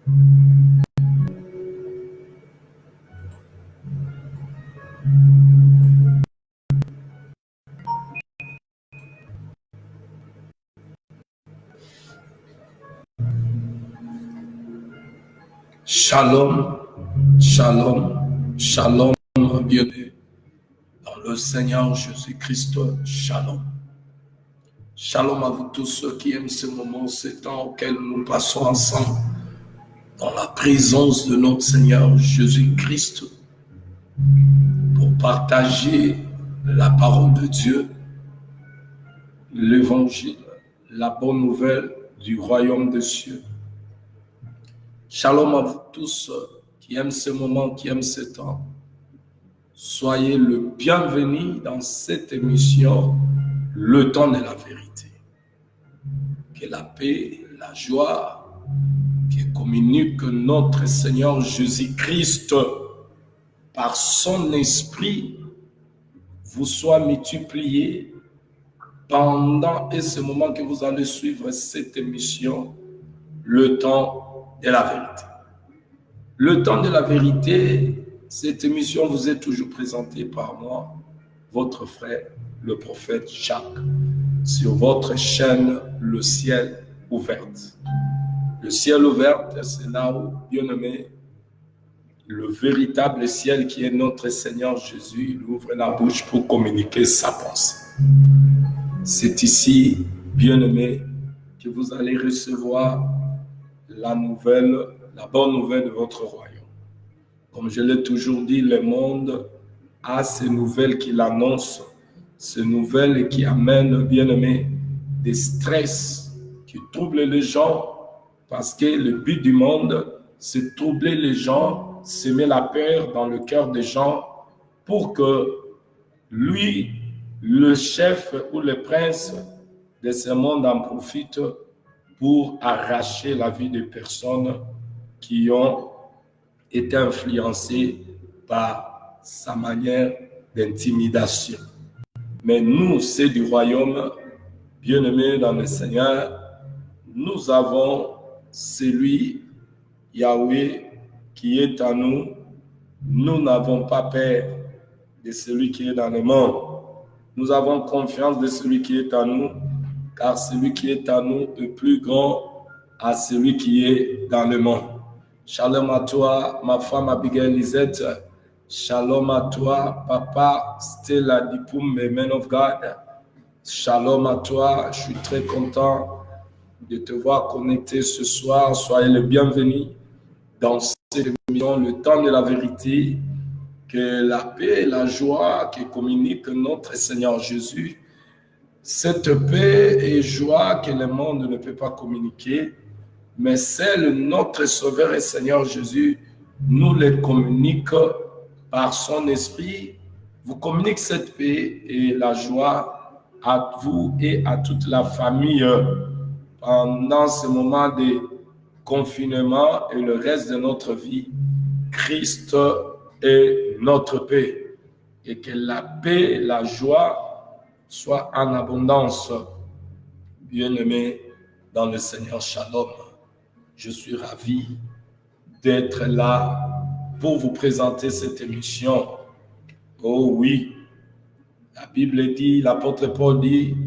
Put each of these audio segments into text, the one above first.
Shalom, shalom, shalom, bien-aimés, dans le Seigneur Jésus-Christ, shalom. Shalom à vous tous ceux qui aiment ce moment, ce temps auquel nous passons ensemble, dans la présence de notre Seigneur Jésus-Christ, pour partager la parole de Dieu, l'évangile, la bonne nouvelle du royaume des cieux. Shalom à vous tous qui aiment ce moment, qui aiment ce temps. Soyez le bienvenu dans cette émission, le temps de la vérité. Que la paix, la joie, que communique notre Seigneur Jésus-Christ par son esprit vous soit multiplié pendant ce moment que vous allez suivre cette émission, le temps de la vérité. Le temps de la vérité, cette émission vous est toujours présentée par moi, votre frère, le prophète Jacques, sur votre chaîne Le Ciel Ouvert. Le ciel ouvert, c'est là où, bien aimé, le véritable ciel qui est notre Seigneur Jésus, il ouvre la bouche pour communiquer sa pensée. C'est ici, bien aimé, que vous allez recevoir la bonne nouvelle de votre royaume. Comme je l'ai toujours dit, le monde a ces nouvelles qu'il annonce, ces nouvelles qui amènent, bien aimé, des stress qui troublent les gens, parce que le but du monde, c'est troubler les gens, semer la peur dans le cœur des gens pour que lui, le chef ou le prince de ce monde en profite pour arracher la vie des personnes qui ont été influencées par sa manière d'intimidation. Mais nous, c'est du royaume, bien-aimés dans le Seigneur, nous avons celui, Yahweh, qui est en nous. Nous n'avons pas peur de celui qui est dans le monde. Nous avons confiance de celui qui est en nous, car celui qui est en nous est plus grand à celui qui est dans le monde. Shalom à toi, ma femme Abigail Lisette. Shalom à toi, papa Stella Dipum, Man of God. Shalom à toi, je suis très content de te voir connecté ce soir. Soyez le bienvenu dans cette émission, le temps de la vérité, que la paix et la joie que communique notre Seigneur Jésus, cette paix et joie que le monde ne peut pas communiquer, mais celle notre Sauveur et Seigneur Jésus nous les communique par son esprit, vous communique cette paix et la joie à vous et à toute la famille pendant ce moment de confinement et le reste de notre vie. Christ est notre paix, et que la paix et la joie soient en abondance. Bien-aimés dans le Seigneur, shalom. Je suis ravi d'être là pour vous présenter cette émission. Oh oui, la Bible dit, l'apôtre Paul dit,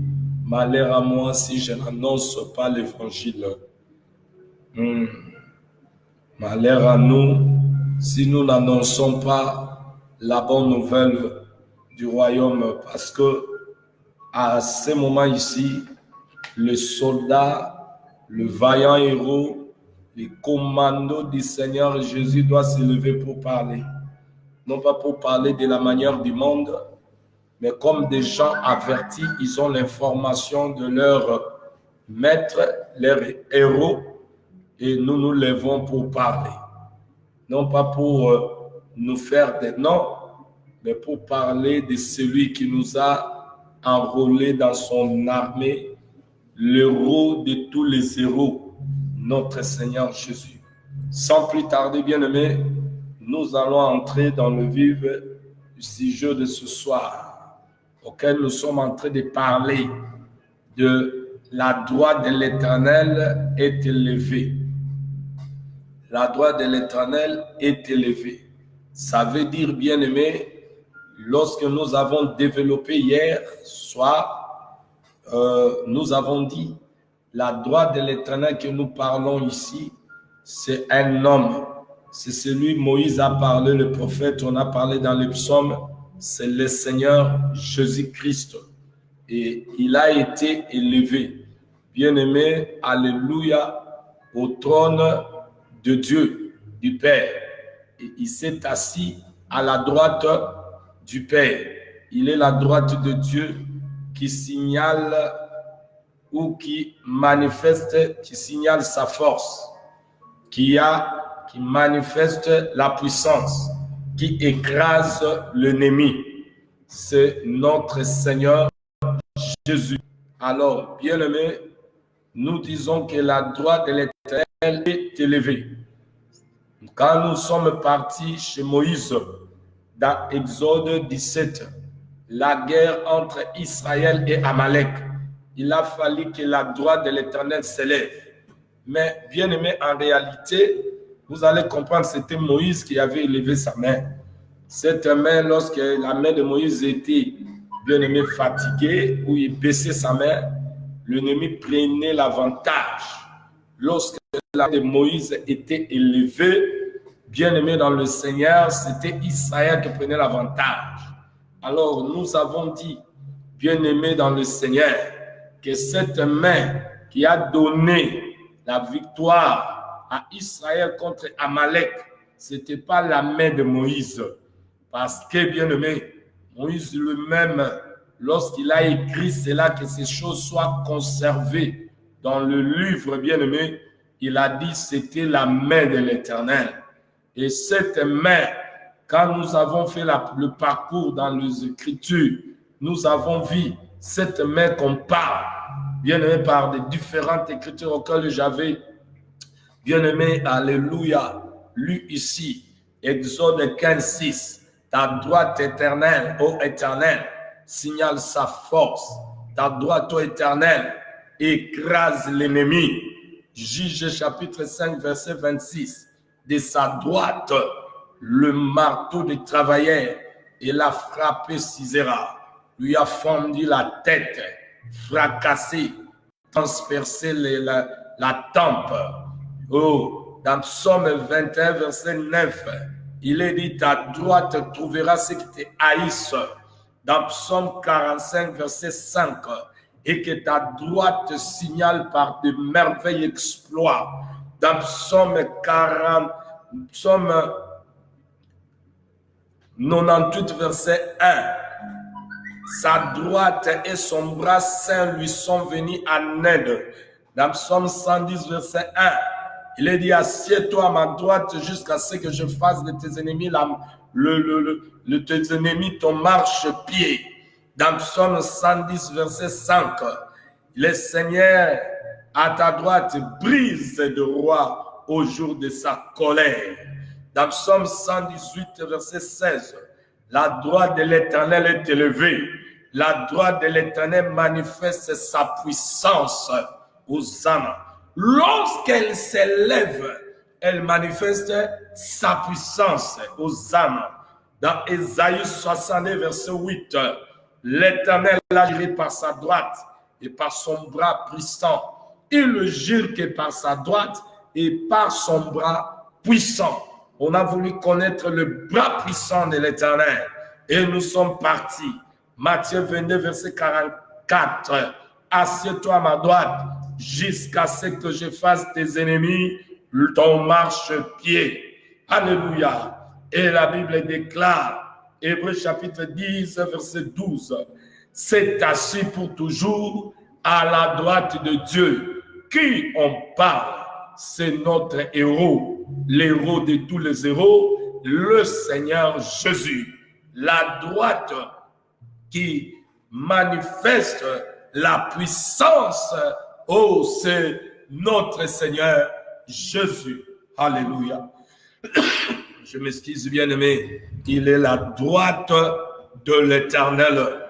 malheur à moi si je n'annonce pas l'évangile. Malheur à nous si nous n'annonçons pas la bonne nouvelle du royaume, parce que à ce moment ici, le soldat, le vaillant héros, les commandos du Seigneur Jésus doivent se lever pour parler. Non pas pour parler de la manière du monde, mais comme des gens avertis, ils ont l'information de leur maître, leur héros, et nous nous levons pour parler. Non pas pour nous faire des noms, mais pour parler de celui qui nous a enrôlés dans son armée, l'héros de tous les héros, notre Seigneur Jésus. Sans plus tarder, bien-aimés, nous allons entrer dans le vif du sujet de ce soir, auquel nous sommes en train de parler de la droite de l'Éternel est élevée. La droite de l'Éternel est élevée. Ça veut dire, bien-aimé, lorsque nous avons développé hier soir, nous avons dit, la droite de l'Éternel que nous parlons ici, c'est un homme. C'est celui Moïse a parlé, le prophète, on a parlé dans le psaume, c'est le Seigneur Jésus-Christ. Et il a été élevé, bien-aimé, alléluia, au trône de Dieu, du Père. Et il s'est assis à la droite du Père. Il est la droite de Dieu qui signale ou qui manifeste, qui signale sa force, qui manifeste la puissance, qui écrase l'ennemi. C'est notre Seigneur Jésus. Alors, bien-aimés, nous disons que la droite de l'Éternel est élevée. Quand nous sommes partis chez Moïse, dans Exode 17, la guerre entre Israël et Amalek, il a fallu que la droite de l'Éternel s'élève. Mais bien aimé, en réalité, vous allez comprendre, c'était Moïse qui avait élevé sa main. Cette main, lorsque la main de Moïse était, bien aimé, fatiguée, ou il baissait sa main, l'ennemi prenait l'avantage. Lorsque la main de Moïse était élevée, bien aimé dans le Seigneur, c'était Israël qui prenait l'avantage. Alors, nous avons dit, bien aimé dans le Seigneur, que cette main qui a donné la victoire à Israël contre Amalek, ce n'était pas la main de Moïse. Parce que, bien aimé, Moïse lui-même, lorsqu'il a écrit cela, que ces choses soient conservées dans le livre, bien aimé, il a dit c'était la main de l'Éternel. Et cette main, quand nous avons fait le parcours dans les Écritures, nous avons vu cette main qu'on parle, bien aimé, par des différentes Écritures auxquelles j'avais, bien aimé, alléluia, lu ici, Exode 15, 6, ta droite éternelle, ô Éternel, signale sa force, ta droite, ô Éternel, écrase l'ennemi. Juge chapitre 5, verset 26, de sa droite, le marteau des travailleurs, et l'a frappé Sisera, lui a fendu la tête, fracassé, transpercé la tempe. Oh, dans Psaume 21, verset 9, il est dit, ta droite trouvera ceux qui te haïssent. Dans Psaume 45, verset 5, et que ta droite te signale par de merveilleux exploits. Dans Psaume 98, verset 1, sa droite et son bras saint lui sont venus en aide. Dans Psaume 110, verset 1, il est dit, assieds-toi à ma droite jusqu'à ce que je fasse de tes ennemis, tes ennemis ton marche-pied. Dans Psaume 110, verset 5, le Seigneur à ta droite brise de roi au jour de sa colère. Dans Psaume 118, verset 16, la droite de l'Éternel est élevée. La droite de l'Éternel manifeste sa puissance aux âmes. Lorsqu'elle s'élève, elle manifeste sa puissance aux âmes. Dans Ésaïe 62, verset 8, l'Éternel agirait par sa droite et par son bras puissant. Il ne gire que par sa droite et par son bras puissant. On a voulu connaître le bras puissant de l'Éternel et nous sommes partis. Matthieu 22, verset 44. Assieds-toi à ma droite jusqu'à ce que je fasse tes ennemis ton marche-pied. Alléluia. Et la Bible déclare, Hébreux chapitre 10, verset 12, c'est assis pour toujours à la droite de Dieu. Qui on parle? C'est notre héros, l'héros de tous les héros, le Seigneur Jésus. La droite qui manifeste la puissance, oh, c'est notre Seigneur Jésus. Alléluia. Je m'excuse, bien-aimé. Il est la droite de l'Éternel.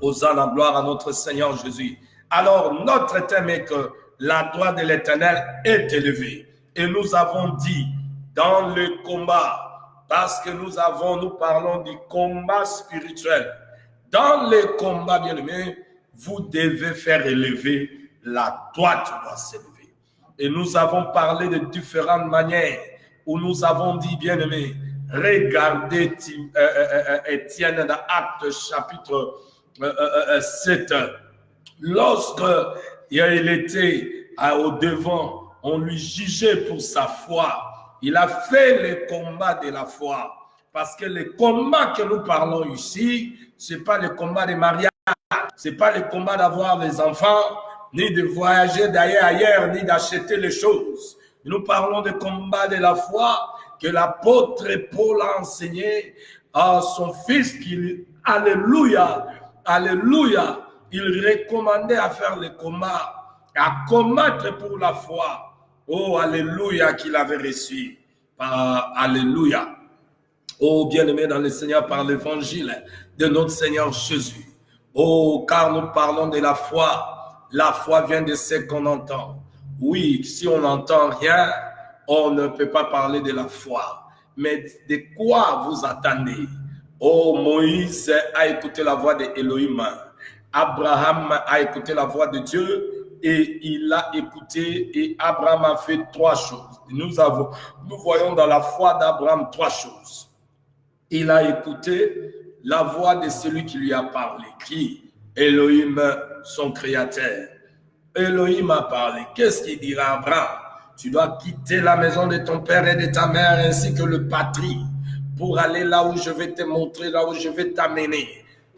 Osant la gloire à notre Seigneur Jésus. Alors, notre thème est que la droite de l'Éternel est élevée. Et nous avons dit, dans le combat, parce que nous parlons du combat spirituel. Dans les combats, bien-aimés, vous devez faire élever la droite doit s'élever. Et nous avons parlé de différentes manières où nous avons dit, bien-aimés, regardez Étienne dans Actes chapitre 7. Lorsque il était au devant, on lui jugeait pour sa foi. Il a fait le combat de la foi. Parce que le combat que nous parlons ici, ce n'est pas le combat de mariage, ce n'est pas le combat d'avoir des enfants, ni de voyager d'ailleurs, ni d'acheter les choses. Nous parlons du combat de la foi que l'apôtre Paul a enseigné à son fils qu'il, alléluia, alléluia, il recommandait à faire le combat, à combattre pour la foi. Oh, alléluia, qu'il avait reçu. Alléluia. Oh, bien-aimé dans le Seigneur par l'évangile de notre Seigneur Jésus. Oh, car nous parlons de la foi. La foi vient de ce qu'on entend. Oui, si on n'entend rien, on ne peut pas parler de la foi. Mais de quoi vous attendez? Oh, Moïse a écouté la voix d'Élohim. Abraham a écouté la voix de Dieu et il a écouté et Abraham a fait trois choses. Nous voyons dans la foi d'Abraham trois choses. Il a écouté la voix de celui qui lui a parlé, qui? Elohim, son créateur. Elohim a parlé. Qu'est-ce qu'il dira à Abraham? Tu dois quitter la maison de ton père et de ta mère ainsi que le patrie pour aller là où je vais te montrer, là où je vais t'amener.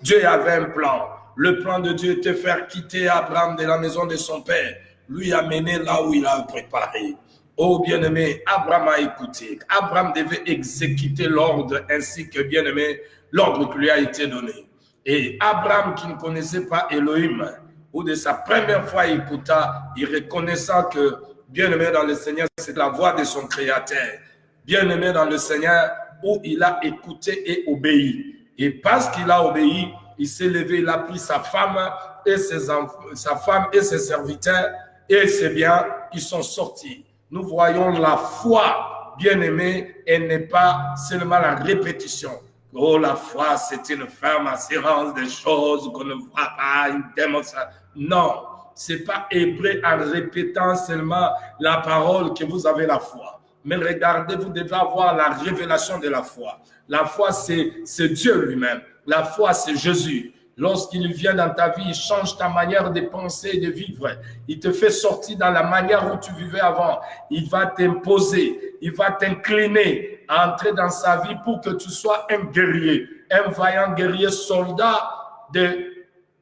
Dieu avait un plan. Le plan de Dieu était de faire quitter Abraham de la maison de son père, lui amener là où il a préparé. Oh bien-aimé, Abraham a écouté. Abraham devait exécuter l'ordre ainsi que bien-aimé, l'ordre qui lui a été donné. Et Abraham qui ne connaissait pas Elohim, ou de sa première fois il écouta, il reconnaissant que bien-aimé dans le Seigneur, c'est la voix de son Créateur. Bien-aimé dans le Seigneur, où il a écouté et obéi. Et parce qu'il a obéi, il s'est levé, il a pris sa femme et ses enfants, sa femme et ses serviteurs et ses biens qui sont sortis. Nous voyons la foi, bien-aimé, elle n'est pas seulement la répétition. Oh, la foi, c'est une ferme assurance des choses qu'on ne voit pas, une démonstration. Non, c'est pas hébreu en répétant seulement la parole que vous avez la foi. Mais regardez, vous devez avoir la révélation de la foi. La foi, c'est Dieu lui-même. La foi, c'est Jésus. Lorsqu'il vient dans ta vie, il change ta manière de penser et de vivre. Il te fait sortir dans la manière où tu vivais avant. Il va t'imposer, il va t'incliner à entrer dans sa vie pour que tu sois un guerrier, un vaillant guerrier soldat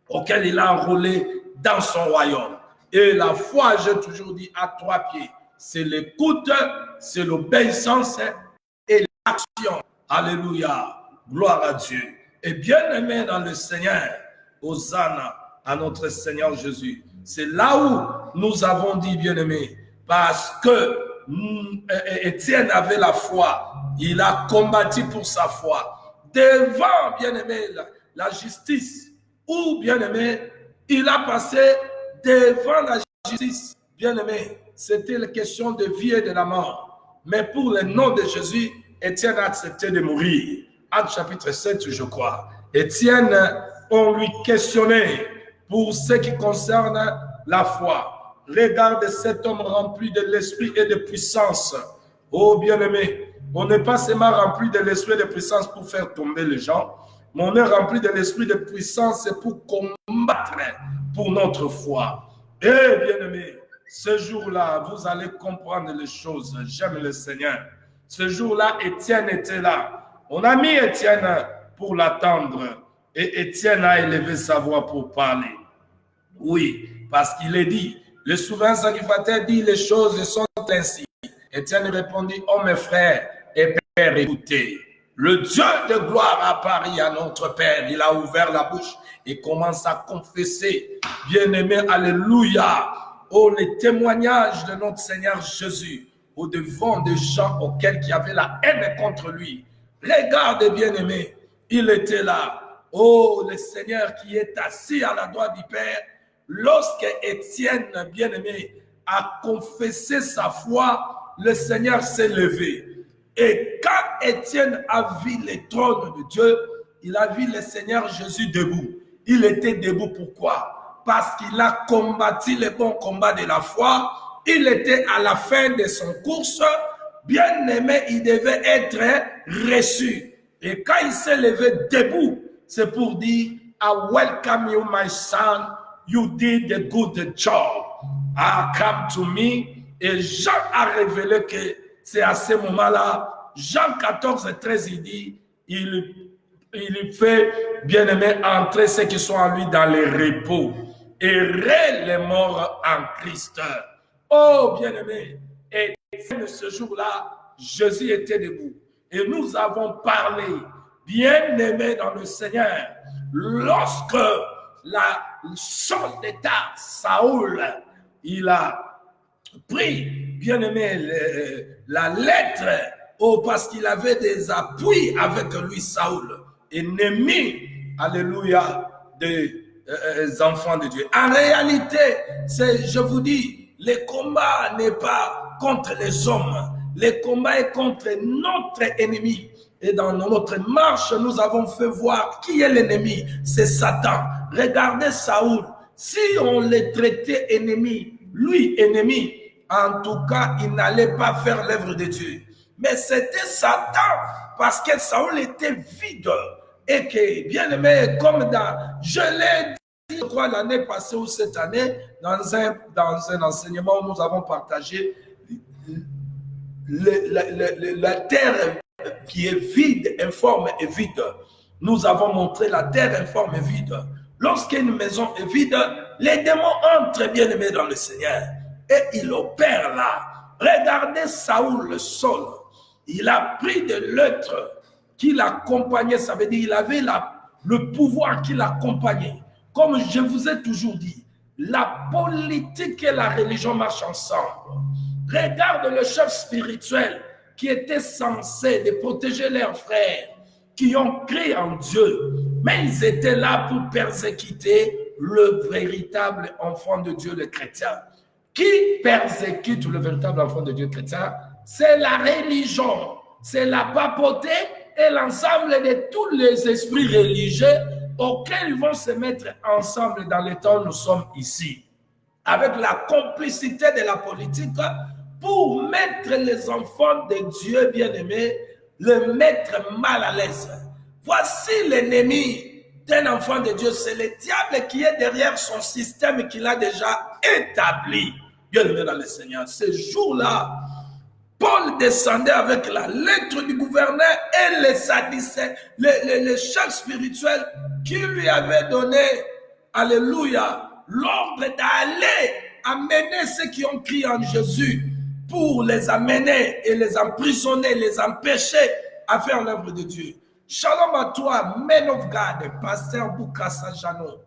auquel il a enrôlé dans son royaume. Et la foi, j'ai toujours dit, à trois pieds. C'est l'écoute, c'est l'obéissance et l'action. Alléluia. Gloire à Dieu. Et bien aimé dans le Seigneur, Hosanna à notre Seigneur Jésus. C'est là où nous avons dit, bien aimé, parce que Étienne avait la foi, il a combattu pour sa foi. Devant, bien aimé, la justice, ou bien aimé, il a passé devant la justice. Bien aimé, c'était la question de vie et de la mort. Mais pour le nom de Jésus, Étienne a accepté de mourir. Actes chapitre 7, je crois. Étienne, on lui questionnait pour ce qui concerne la foi. Regarde cet homme rempli de l'esprit et de puissance. Oh bien-aimé, on n'est pas seulement rempli de l'esprit et de puissance pour faire tomber les gens, mais on est rempli de l'esprit de puissance pour combattre pour notre foi. Eh bien-aimé, ce jour-là, vous allez comprendre les choses. J'aime le Seigneur. Ce jour-là, Étienne était là. On a mis Étienne pour l'attendre et Étienne a élevé sa voix pour parler. Oui, parce qu'il est dit, le souverain sacrificateur dit les choses sont ainsi. Étienne répondit, oh mes frères et pères, écoutez, le Dieu de gloire a apparu à notre Père. Il a ouvert la bouche et commence à confesser, bien-aimé, alléluia, oh les témoignages de notre Seigneur Jésus au devant des gens auxquels qui avaient la haine contre lui. Regarde, bien-aimé, il était là. Oh, le Seigneur qui est assis à la droite du Père. Lorsque Étienne, bien-aimé, a confessé sa foi, le Seigneur s'est levé. Et quand Étienne a vu les trônes de Dieu, il a vu le Seigneur Jésus debout. Il était debout, pourquoi? Parce qu'il a combattu le bon combat de la foi. Il était à la fin de son course. Bien aimé, il devait être reçu. Et quand il s'est levé debout, c'est pour dire, I welcome you, my son. You did a good job. Come to me. Et Jean a révélé que c'est à ce moment-là, Jean 14, 13, il dit, il fait, bien aimé, entrer ceux qui sont en lui dans les repos. Et les morts en Christ. Oh, bien aimé. Et ce jour-là, Jésus était debout. Et nous avons parlé, bien aimé dans le Seigneur, lorsque le soldat Saoul, il a pris, bien aimé, la lettre, parce qu'il avait des appuis avec lui, Saoul, ennemi, alléluia, des enfants de Dieu. En réalité, je vous dis, le combat n'est pas contre les hommes, le combat est contre notre ennemi. Et dans notre marche, nous avons fait voir qui est l'ennemi, c'est Satan. Regardez Saoul, si on le traitait ennemi, lui ennemi, en tout cas, il n'allait pas faire l'œuvre de Dieu. Mais c'était Satan, parce que Saoul était vide. Et que, bien aimé, comme je l'ai dit, je crois, l'année passée ou cette année, dans un enseignement où nous avons partagé la terre qui est vide, informe et vide. Nous avons montré la terre informe et vide. Lorsqu'une maison est vide, les démons entrent, bien aimés, dans le Seigneur. Et il opère là. Regardez Saoul, le Saul. Il a pris de l'autre qui l'accompagnait. Ça veut dire qu'il avait le pouvoir qui l'accompagnait. Comme je vous ai toujours dit, la politique et la religion marchent ensemble. Regarde le chef spirituel qui était censé de protéger leurs frères, qui ont cru en Dieu, mais ils étaient là pour persécuter le véritable enfant de Dieu, le chrétien. Qui persécute le véritable enfant de Dieu chrétien? C'est la religion, c'est la papauté et l'ensemble de tous les esprits religieux auxquels ils vont se mettre ensemble dans le temps où nous sommes ici, avec la complicité de la politique pour mettre les enfants de Dieu bien-aimés, le mettre mal à l'aise. Voici l'ennemi d'un enfant de Dieu, c'est le diable qui est derrière son système qu'il a déjà établi. Bien-aimé dans le Seigneur, ce jour-là, Paul descendait avec la lettre du gouverneur et les sadducéens, les chefs spirituels qui lui avaient donné, alléluia, l'ordre d'aller amener ceux qui ont crié en Jésus pour les amener et les emprisonner, les empêcher à faire l'œuvre de Dieu. Shalom à toi, man of God, pasteur Boukassa Jano.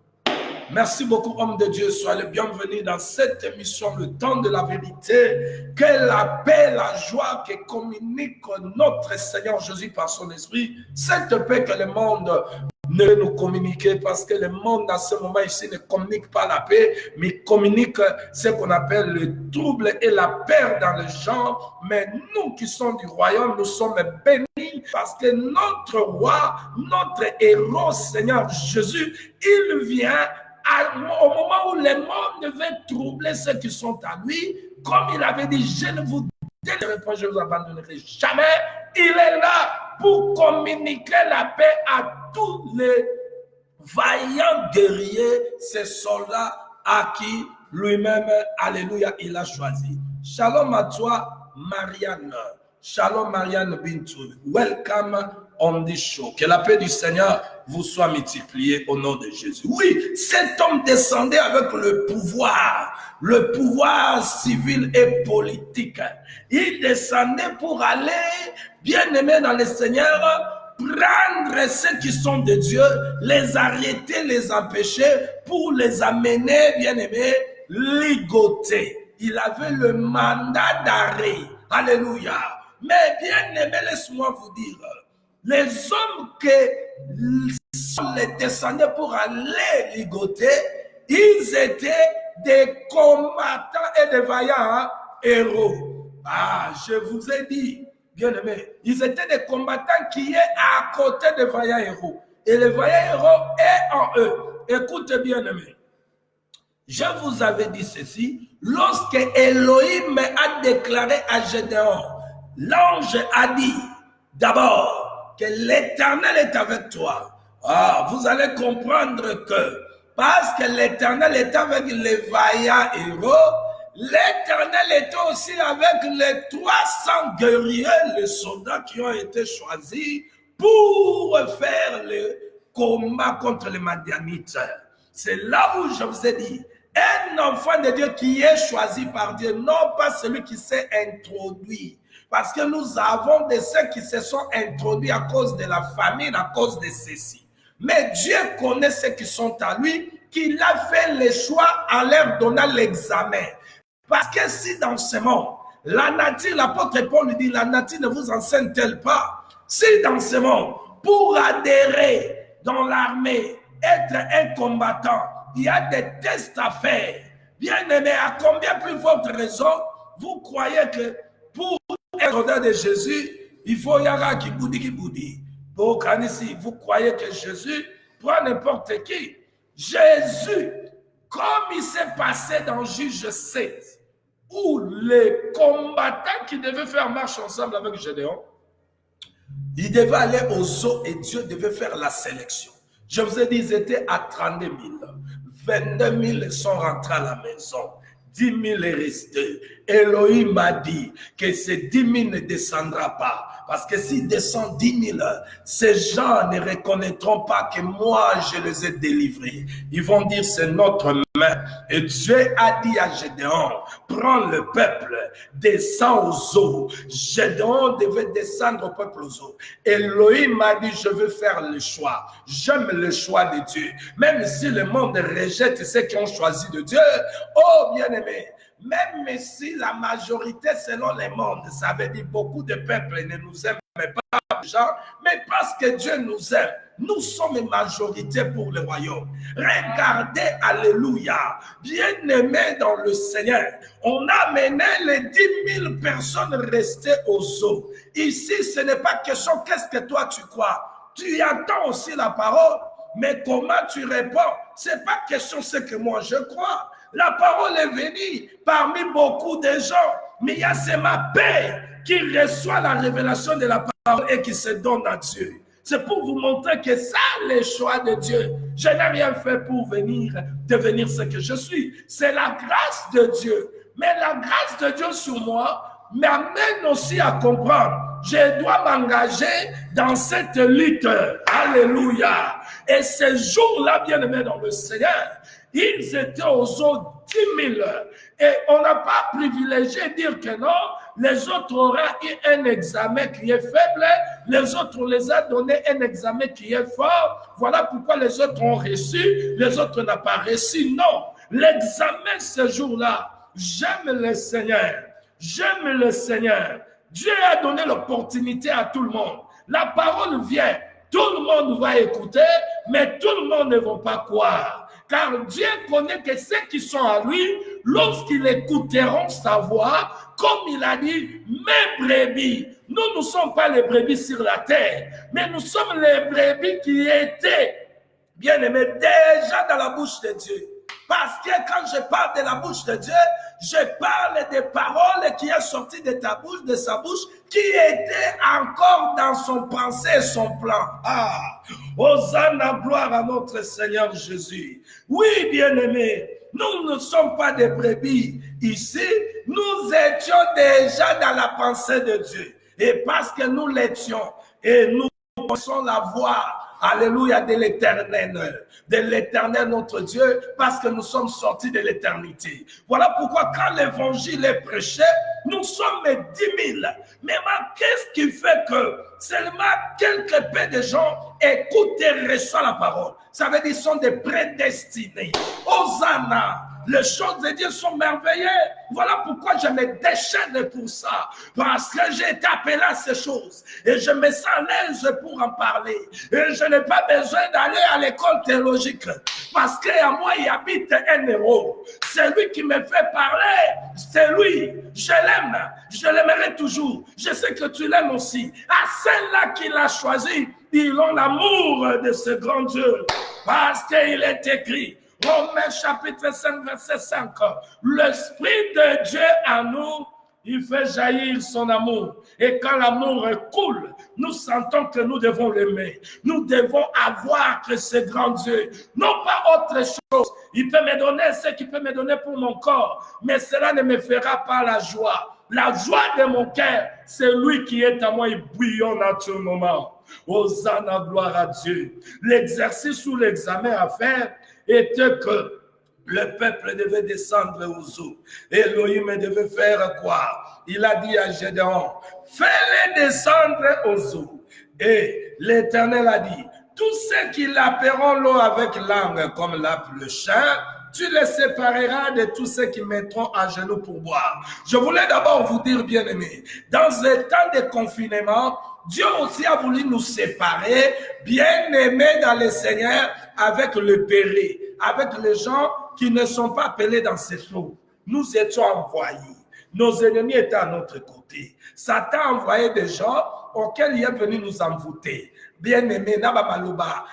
Merci beaucoup, homme de Dieu. Sois le bienvenu dans cette émission, le temps de la vérité. Que la paix, la joie que communique notre Seigneur Jésus par son esprit, cette paix que le monde ne peut nous communiquer, parce que le monde à ce moment ici ne communique pas la paix, mais communique ce qu'on appelle le trouble et la peur dans le genre. Mais nous qui sommes du royaume, nous sommes bénis parce que notre roi, notre héros, Seigneur Jésus, il vient au moment où le monde veut troubler ceux qui sont à lui, comme il avait dit, je ne vous détruirai pas, je ne vous abandonnerai jamais. Il est là pour communiquer la paix à tous les vaillants guerriers, ces soldats à qui lui-même, alléluia, il a choisi. Shalom à toi, Marianne. Shalom, Marianne Bintou. Welcome on this show. Que la paix du Seigneur vous soit multipliée au nom de Jésus. Oui, cet homme descendait avec le pouvoir civil et politique. Il descendait pour aller, bien aimé dans le Seigneur, prendre ceux qui sont de Dieu, les arrêter, les empêcher, pour les amener, bien aimé, ligoter. Il avait le mandat d'arrêt. Alléluia. Mais bien aimé, laisse-moi vous dire, les hommes que les descendaient pour aller ligoter, ils étaient des combattants et des vaillants héros. Ah, je vous ai dit, bien aimé, ils étaient des combattants qui est à côté des vaillants héros. Et le vaillant héros est en eux. Écoutez, bien aimé. Je vous avais dit ceci, lorsque Elohim a déclaré à Gédéon, l'ange a dit d'abord que l'Éternel est avec toi. Ah, vous allez comprendre que parce que l'Éternel est avec les vaillants héros, l'Éternel était aussi avec les 300 guerriers, les soldats qui ont été choisis pour faire le combat contre les Madianites. C'est là où je vous ai dit, un enfant de Dieu qui est choisi par Dieu, non pas celui qui s'est introduit. Parce que nous avons de ceux qui se sont introduits à cause de la famine, à cause de ceci. Mais Dieu connaît ceux qui sont à lui, qu'il a fait le choix en leur donnant l'examen. Parce que si dans ce monde, la nature, l'apôtre Paul lui dit, la nature ne vous enseigne-t-elle pas? Si dans ce monde, pour adhérer dans l'armée, être un combattant, il y a des tests à faire. Bien aimé, à combien plus forte raison vous croyez que pour être soldat de Jésus, il faut y avoir qui boudi. Pour ici, vous croyez que Jésus prend n'importe qui. Jésus, comme il s'est passé dans Juge 7, où les combattants qui devaient faire marche ensemble avec Gédéon, ils devaient aller aux eaux et Dieu devait faire la sélection. Je vous ai dit, ils étaient à 32 000. 22 000 sont rentrés à la maison. 10 000 est resté. Elohim m'a dit que ces 10 000 ne descendra pas. Parce que s'ils descendent 10 000, ces gens ne reconnaîtront pas que moi, je les ai délivrés. Ils vont dire, c'est notre main. Et Dieu a dit à Gédéon, prends le peuple, descends aux eaux. Gédéon devait descendre au peuple aux eaux. Elohim m'a dit, je veux faire le choix. J'aime le choix de Dieu. Même si le monde rejette ceux qui ont choisi de Dieu, oh bien-aimé, même si la majorité selon les mondes, ça veut dire beaucoup de peuples ne nous aiment pas, gens, mais parce que Dieu nous aime, nous sommes une majorité pour le royaume. Regardez, alléluia, bien-aimés dans le Seigneur, on a mené les 10 000 personnes restées aux eaux. Ici, ce n'est pas question qu'est-ce que toi tu crois. Tu entends aussi la parole, mais comment tu réponds? Ce n'est pas question ce que moi je crois. La parole est venue parmi beaucoup de gens, mais il y a c'est ma père qui reçoit la révélation de la parole et qui se donne à Dieu. C'est pour vous montrer que ça, le choix de Dieu. Je n'ai rien fait pour devenir ce que je suis. C'est la grâce de Dieu. Mais la grâce de Dieu sur moi m'amène aussi à comprendre. Je dois m'engager dans cette lutte. Alléluia. Et ces jours-là, bien-aimés dans le Seigneur, ils étaient aux eaux 10 000. Et on n'a pas privilégié de dire que non, les autres auraient eu un examen qui est faible, les autres, on les a donné un examen qui est fort. Voilà pourquoi les autres ont reçu, les autres n'ont pas reçu. Non, l'examen ce jour-là, j'aime le Seigneur. J'aime le Seigneur. Dieu a donné l'opportunité à tout le monde. La parole vient. Tout le monde va écouter, mais tout le monde ne va pas croire. Car Dieu connaît que ceux qui sont à lui, lorsqu'ils écouteront sa voix, comme il a dit, mes brebis. Nous ne sommes pas les brebis sur la terre, mais nous sommes les brebis qui étaient, bien aimés, déjà dans la bouche de Dieu. Parce que quand je parle de la bouche de Dieu, je parle des paroles qui sont sorties de ta bouche, de sa bouche, qui étaient encore dans son pensée et son plan. Ah, Hosanna, gloire à notre Seigneur Jésus. Oui, bien-aimés, nous ne sommes pas des brebis. Ici, nous étions déjà dans la pensée de Dieu. Et parce que nous l'étions, et nous connaissons la voix, alléluia, de l'éternel notre Dieu, parce que nous sommes sortis de l'éternité. Voilà pourquoi quand l'évangile est prêché, nous sommes 10 000. Mais qu'est-ce qui fait que seulement quelques peu de gens écoutent et reçoivent la parole? Ça veut dire qu'ils sont des prédestinés. Hosanna! Les choses de Dieu sont merveilleuses. Voilà pourquoi je me déchaîne pour ça. Parce que j'ai été appelé à ces choses. Et je me sens à l'aise pour en parler. Et je n'ai pas besoin d'aller à l'école théologique. Parce qu'en moi, il habite un héros. C'est lui qui me fait parler. C'est lui. Je l'aime. Je l'aimerai toujours. Je sais que tu l'aimes aussi. À celle-là qu'il a choisi, ils ont l'amour de ce grand Dieu. Parce qu'il est écrit, Romains chapitre 5, verset 5, l'Esprit de Dieu en nous, il fait jaillir son amour. Et quand l'amour coule, nous sentons que nous devons l'aimer. Nous devons avoir que ce grand Dieu, non pas autre chose. Il peut me donner ce qu'il peut me donner pour mon corps, mais cela ne me fera pas la joie. La joie de mon cœur, c'est lui qui est à moi et bouillonne à tout moment. Hosanna, gloire à Dieu. L'exercice ou l'examen à faire était que le peuple devait descendre aux eaux. Elohim devait faire quoi? Il a dit à Gédéon, fais-les descendre aux eaux. Et l'Éternel a dit, tous ceux qui laperont l'eau avec langue comme lappe le chien, tu les sépareras de tous ceux qui mettront à genoux pour boire. Je voulais d'abord vous dire, bien-aimés, dans un temps de confinement, Dieu aussi a voulu nous séparer, bien-aimés dans le Seigneur, avec le péché, avec les gens qui ne sont pas appelés dans ces choses. Nous étions envoyés. Nos ennemis étaient à notre côté. Satan a envoyé des gens auxquels il est venu nous envoûter. Bien-aimé, Naba Malouba,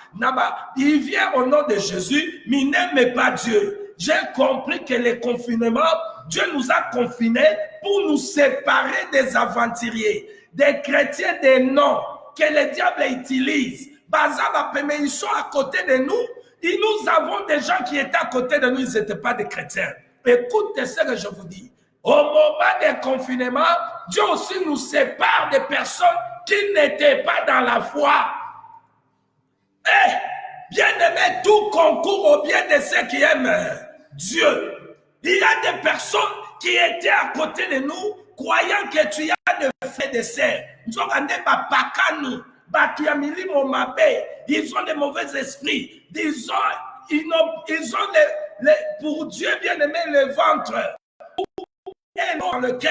il vient au nom de Jésus, mais il n'aime pas Dieu. J'ai compris que le confinement, Dieu nous a confinés pour nous séparer des aventuriers, des chrétiens des noms que le diable utilise. Ils sont à côté de nous. Et nous avons des gens qui étaient à côté de nous, ils n'étaient pas des chrétiens. Écoutez ce que je vous dis. Au moment des confinements, Dieu aussi nous sépare des personnes qui n'étaient pas dans la foi. Bien aimé, tout concourt au bien de ceux qui aiment Dieu. Il y a des personnes qui étaient à côté de nous, croyant que tu as de frères et de sœurs. Ils ont des mauvais esprits. Ils ont pour Dieu bien aimé le ventre et dans le cœur.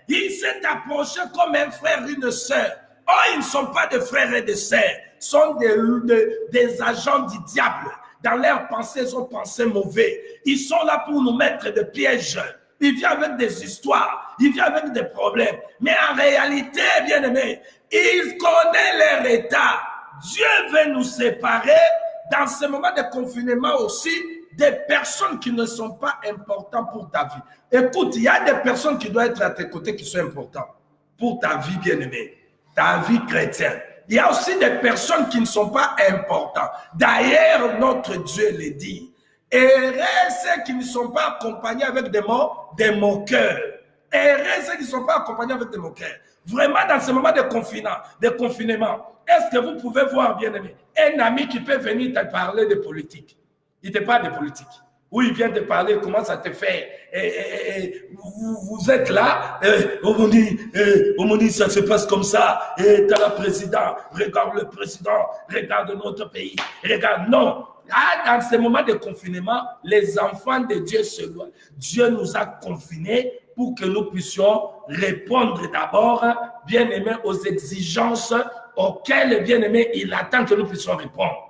Il s'est approché comme un frère, une sœur. Oh, ils ne sont pas des frères et des sœurs. Ils sont des agents du diable. Dans leurs pensées, ils ont pensé mauvais. Ils sont là pour nous mettre des pièges. Ils viennent avec des histoires. Ils viennent avec des problèmes. Mais en réalité, bien aimé, ils connaissent leur état. Dieu veut nous séparer dans ce moment de confinement aussi des personnes qui ne sont pas importantes pour ta vie. Écoute, il y a des personnes qui doivent être à tes côtés qui sont importantes pour ta vie bien-aimée, ta vie chrétienne. Il y a aussi des personnes qui ne sont pas importantes. D'ailleurs, notre Dieu le dit. Heureux ceux qui ne sont pas accompagnés avec des moqueurs. Heureux ceux qui ne sont pas accompagnés avec des moqueurs. Vraiment, dans ce moment de confinement, est-ce que vous pouvez voir, bien-aimé, un ami qui peut venir te parler de politique? Il ne te parle de politique. Ou il vient te parler comment ça te fait. Vous êtes là, on me dit ça se passe comme ça. Et tu as le président, regarde le président, regarde notre pays, regarde. Non. Dans ces moments de confinement, les enfants de Dieu se doivent. Dieu nous a confinés pour que nous puissions répondre d'abord, bien aimé, aux exigences auxquelles, bien aimé, il attend que nous puissions répondre.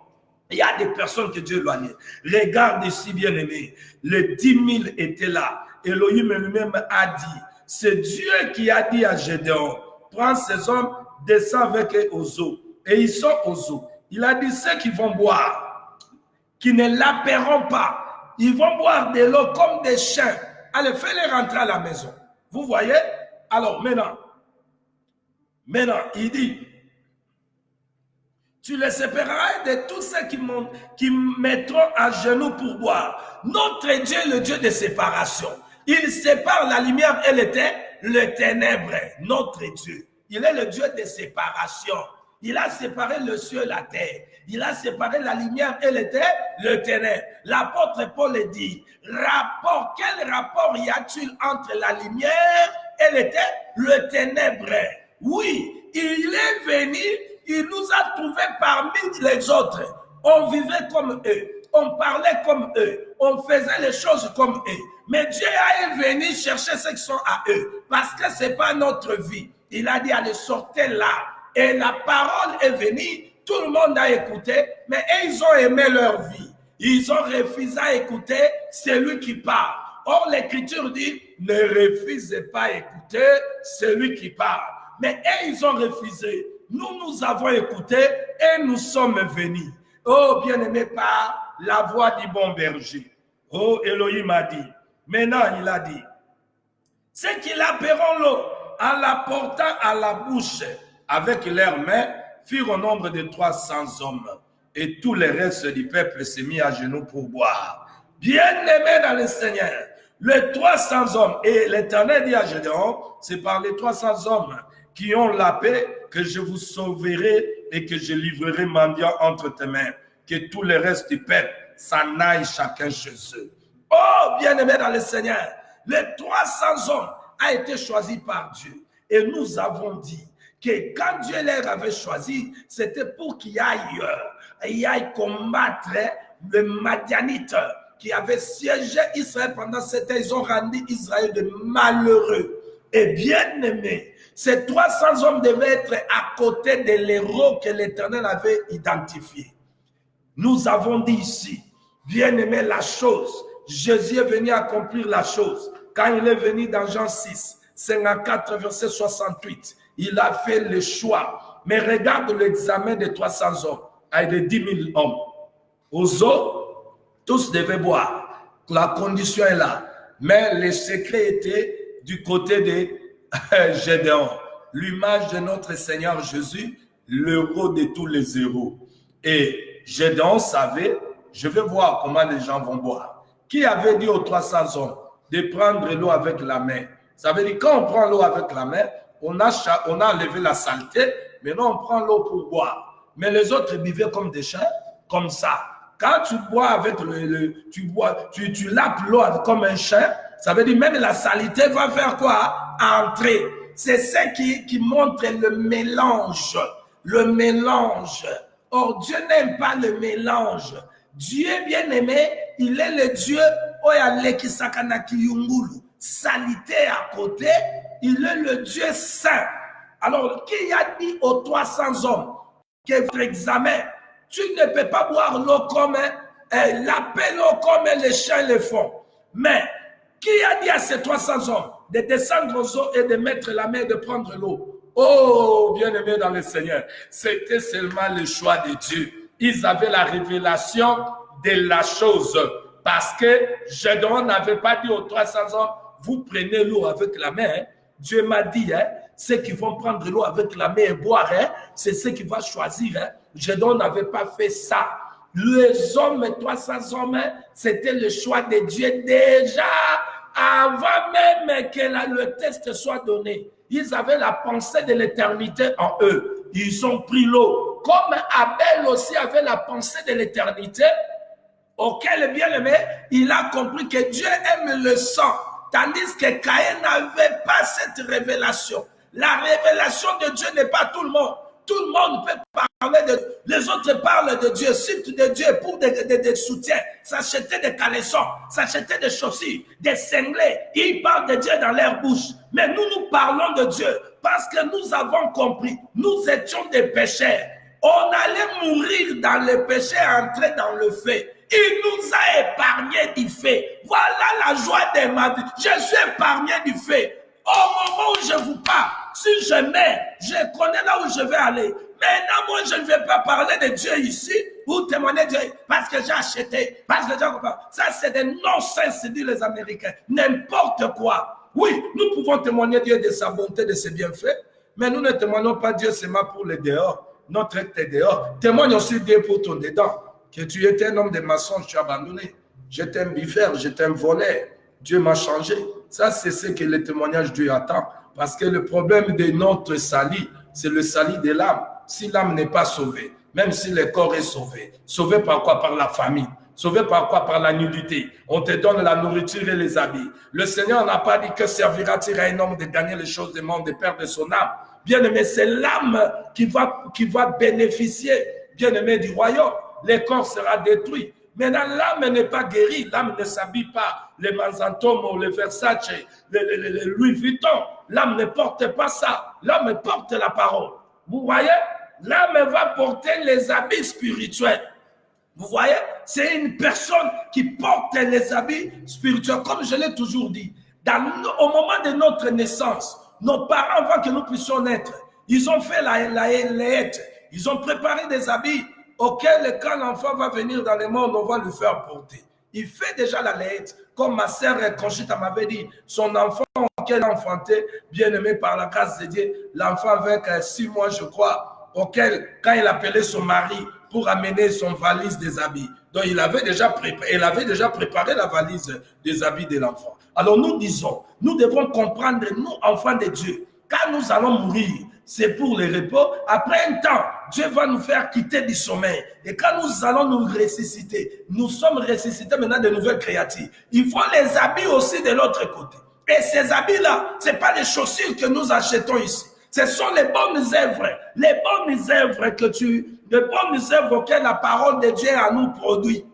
Il y a des personnes que Dieu éloigne. Regarde ici, bien aimé, les 10 000 étaient là. Elohim lui-même a dit, c'est Dieu qui a dit à Gédéon, prends ces hommes, descends avec eux aux eaux. Et ils sont aux eaux. Il a dit, ceux qui vont boire, qui ne l'appelleront pas, ils vont boire de l'eau comme des chiens. Allez, fais-les rentrer à la maison. Vous voyez? Alors, maintenant, il dit, tu les sépareras de tous ceux qui mettront à genoux pour boire. Notre Dieu est le Dieu de séparation. Il sépare la lumière et le ténèbre. Notre Dieu. Il est le Dieu de séparation. Il a séparé le ciel et la terre. Il a séparé la lumière et le ténèbre. L'apôtre Paul dit, quel rapport y a-t-il entre la lumière et le ténèbre? Oui, il est venu. Il nous a trouvés parmi les autres. On vivait comme eux. On parlait comme eux. On faisait les choses comme eux. Mais Dieu est venu chercher ceux qui sont à eux. Parce que ce n'est pas notre vie. Il a dit, allez, sortez là. Et la parole est venue. Tout le monde a écouté. Mais ils ont aimé leur vie. Ils ont refusé à écouter celui qui parle. Or, l'Écriture dit, ne refusez pas écouter celui qui parle. Mais eux, ils ont refusé. Nous avons écouté et nous sommes venus. Oh, bien-aimé, par la voix du bon berger. Oh, Elohim a dit. Maintenant, il a dit, ceux qui l'appelleront l'eau en la portant à la bouche avec leurs mains furent au nombre de 300 hommes. Et tout le reste du peuple s'est mis à genoux pour boire. Bien-aimé dans le Seigneur, les 300 hommes, et l'Éternel dit à Gédéon, c'est par les 300 hommes qui ont la paix que je vous sauverai et que je livrerai mendiant entre tes mains, que tout le reste du peuple s'en aille chacun chez eux. Oh, bien-aimé dans le Seigneur, les 300 hommes a été choisi par Dieu. Et nous avons dit que quand Dieu les avait choisis, c'était pour qu'ils aillent combattre le Madianite qui avait siégé Israël pendant 7 ans. Ils ont rendu Israël de malheureux. Et bien aimé, ces 300 hommes devaient être à côté de l'héros que l'Éternel avait identifié. Nous avons dit ici, bien aimé, la chose, Jésus est venu accomplir la chose. Quand il est venu dans Jean 6, 54, verset 68, il a fait le choix. Mais regarde l'examen des 300 hommes, avec les 10 000 hommes. Aux eaux, tous devaient boire. La condition est là. Mais le secret était du côté de Gédéon, l'image de notre Seigneur Jésus, l'héros de tous les héros. Et Gédéon savait, je vais voir comment les gens vont boire. Qui avait dit aux 300 hommes de prendre l'eau avec la main? Ça veut dire quand on prend l'eau avec la main, on a enlevé la saleté, maintenant on prend l'eau pour boire. Mais les autres buvaient comme des chiens, comme ça. Quand tu bois avec tu lapes l'eau comme un chien, ça veut dire même la saleté va faire quoi? Entrer. C'est ce qui montre le mélange. Le mélange. Or, Dieu n'aime pas le mélange. Dieu bien-aimé, il est le Dieu salité à côté, il est le Dieu saint. Alors, qui a dit aux 300 hommes que votre examen, tu ne peux pas boire l'eau comme laper l'eau comme les chiens le font. Mais qui a dit à ces 300 hommes de descendre aux eaux et de mettre la main et de prendre l'eau? Oh, bien-aimé dans le Seigneur, c'était seulement le choix de Dieu. Ils avaient la révélation de la chose. Parce que Gédéon n'avait pas dit aux 300 hommes, vous prenez l'eau avec la main. Hein. Dieu m'a dit, hein, ceux qui vont prendre l'eau avec la main et boire, hein, c'est ceux qui vont choisir. Hein. Gédéon n'avait pas fait ça. Les hommes, 300 hommes, hein, c'était le choix de Dieu déjà avant même que le test soit donné. Ils avaient la pensée de l'éternité en eux. Ils ont pris l'eau. Comme Abel aussi avait la pensée de l'éternité, auquel bien-aimé, il a compris que Dieu aime le sang, tandis que Caïn n'avait pas cette révélation. La révélation de Dieu n'est pas tout le monde. Tout le monde peut parler de Dieu. Les autres parlent de Dieu, citent de Dieu pour des soutiens, s'acheter des caleçons, s'acheter des chaussures, des cinglés. Ils parlent de Dieu dans leur bouche. Mais nous parlons de Dieu parce que nous avons compris. Nous étions des pécheurs. On allait mourir dans le péché, entrer dans le feu. Il nous a épargnés du feu. Voilà la joie de ma vie. Je suis épargné du feu. Au moment où je vous parle, si je meurs, je connais là où je vais aller. Maintenant, moi, je ne vais pas parler de Dieu ici ou témoigner de Dieu parce que j'ai acheté, parce que j'ai compris. Ça, c'est des non-sens, disent les Américains. N'importe quoi. Oui, nous pouvons témoigner Dieu de sa bonté, de ses bienfaits, mais nous ne témoignons pas Dieu seulement pour les dehors. Notre être est dehors. Témoigne aussi Dieu pour ton dedans. Que tu étais un homme de mensonge, tu as abandonné. J'étais un buveur, j'étais un voleur. Dieu m'a changé. Ça, c'est ce que le témoignage de Dieu attend. Parce que le problème de notre salut, c'est le salut de l'âme. Si l'âme n'est pas sauvée, même si le corps est sauvé, sauvé par quoi? Par la famille. Sauvé par quoi? Par la nudité. On te donne la nourriture et les habits. Le Seigneur n'a pas dit que servira-t-il à un homme de gagner les choses du monde, de perdre son âme. Bien aimé, c'est l'âme qui va bénéficier, bien aimé, du royaume. Le corps sera détruit. Maintenant, l'âme n'est pas guérie. L'âme ne s'habille pas. Les Manzantomo, les Versace, les Louis Vuitton. L'âme ne porte pas ça. L'âme porte la parole. Vous voyez? L'âme va porter les habits spirituels. Vous voyez, c'est une personne qui porte les habits spirituels, comme je l'ai toujours dit. Au moment de notre naissance, nos parents, avant que nous puissions naître, ils ont fait la lettre. Ils ont préparé des habits auxquels, quand l'enfant va venir dans le monde, on va lui faire porter. Il fait déjà la lettre, comme ma sœur Conchita m'avait dit, son enfant qu'elle a enfanté, bien aimé par la grâce de Dieu, l'enfant avec 6 mois, je crois, auquel, quand il appelait son mari pour amener son valise des habits, donc elle avait déjà préparé la valise des habits de l'enfant. Alors nous disons, nous devons comprendre, nous, enfants de Dieu, quand nous allons mourir, c'est pour le repos. Après un temps, Dieu va nous faire quitter du sommeil. Et quand nous allons nous ressusciter, nous sommes ressuscités maintenant de nouvelles créatures. Il faut les habits aussi de l'autre côté. Et ces habits-là, ce n'est pas les chaussures que nous achetons ici. Ce sont les bonnes œuvres. Les bonnes œuvres les bonnes œuvres auxquelles la parole de Dieu a nous produit.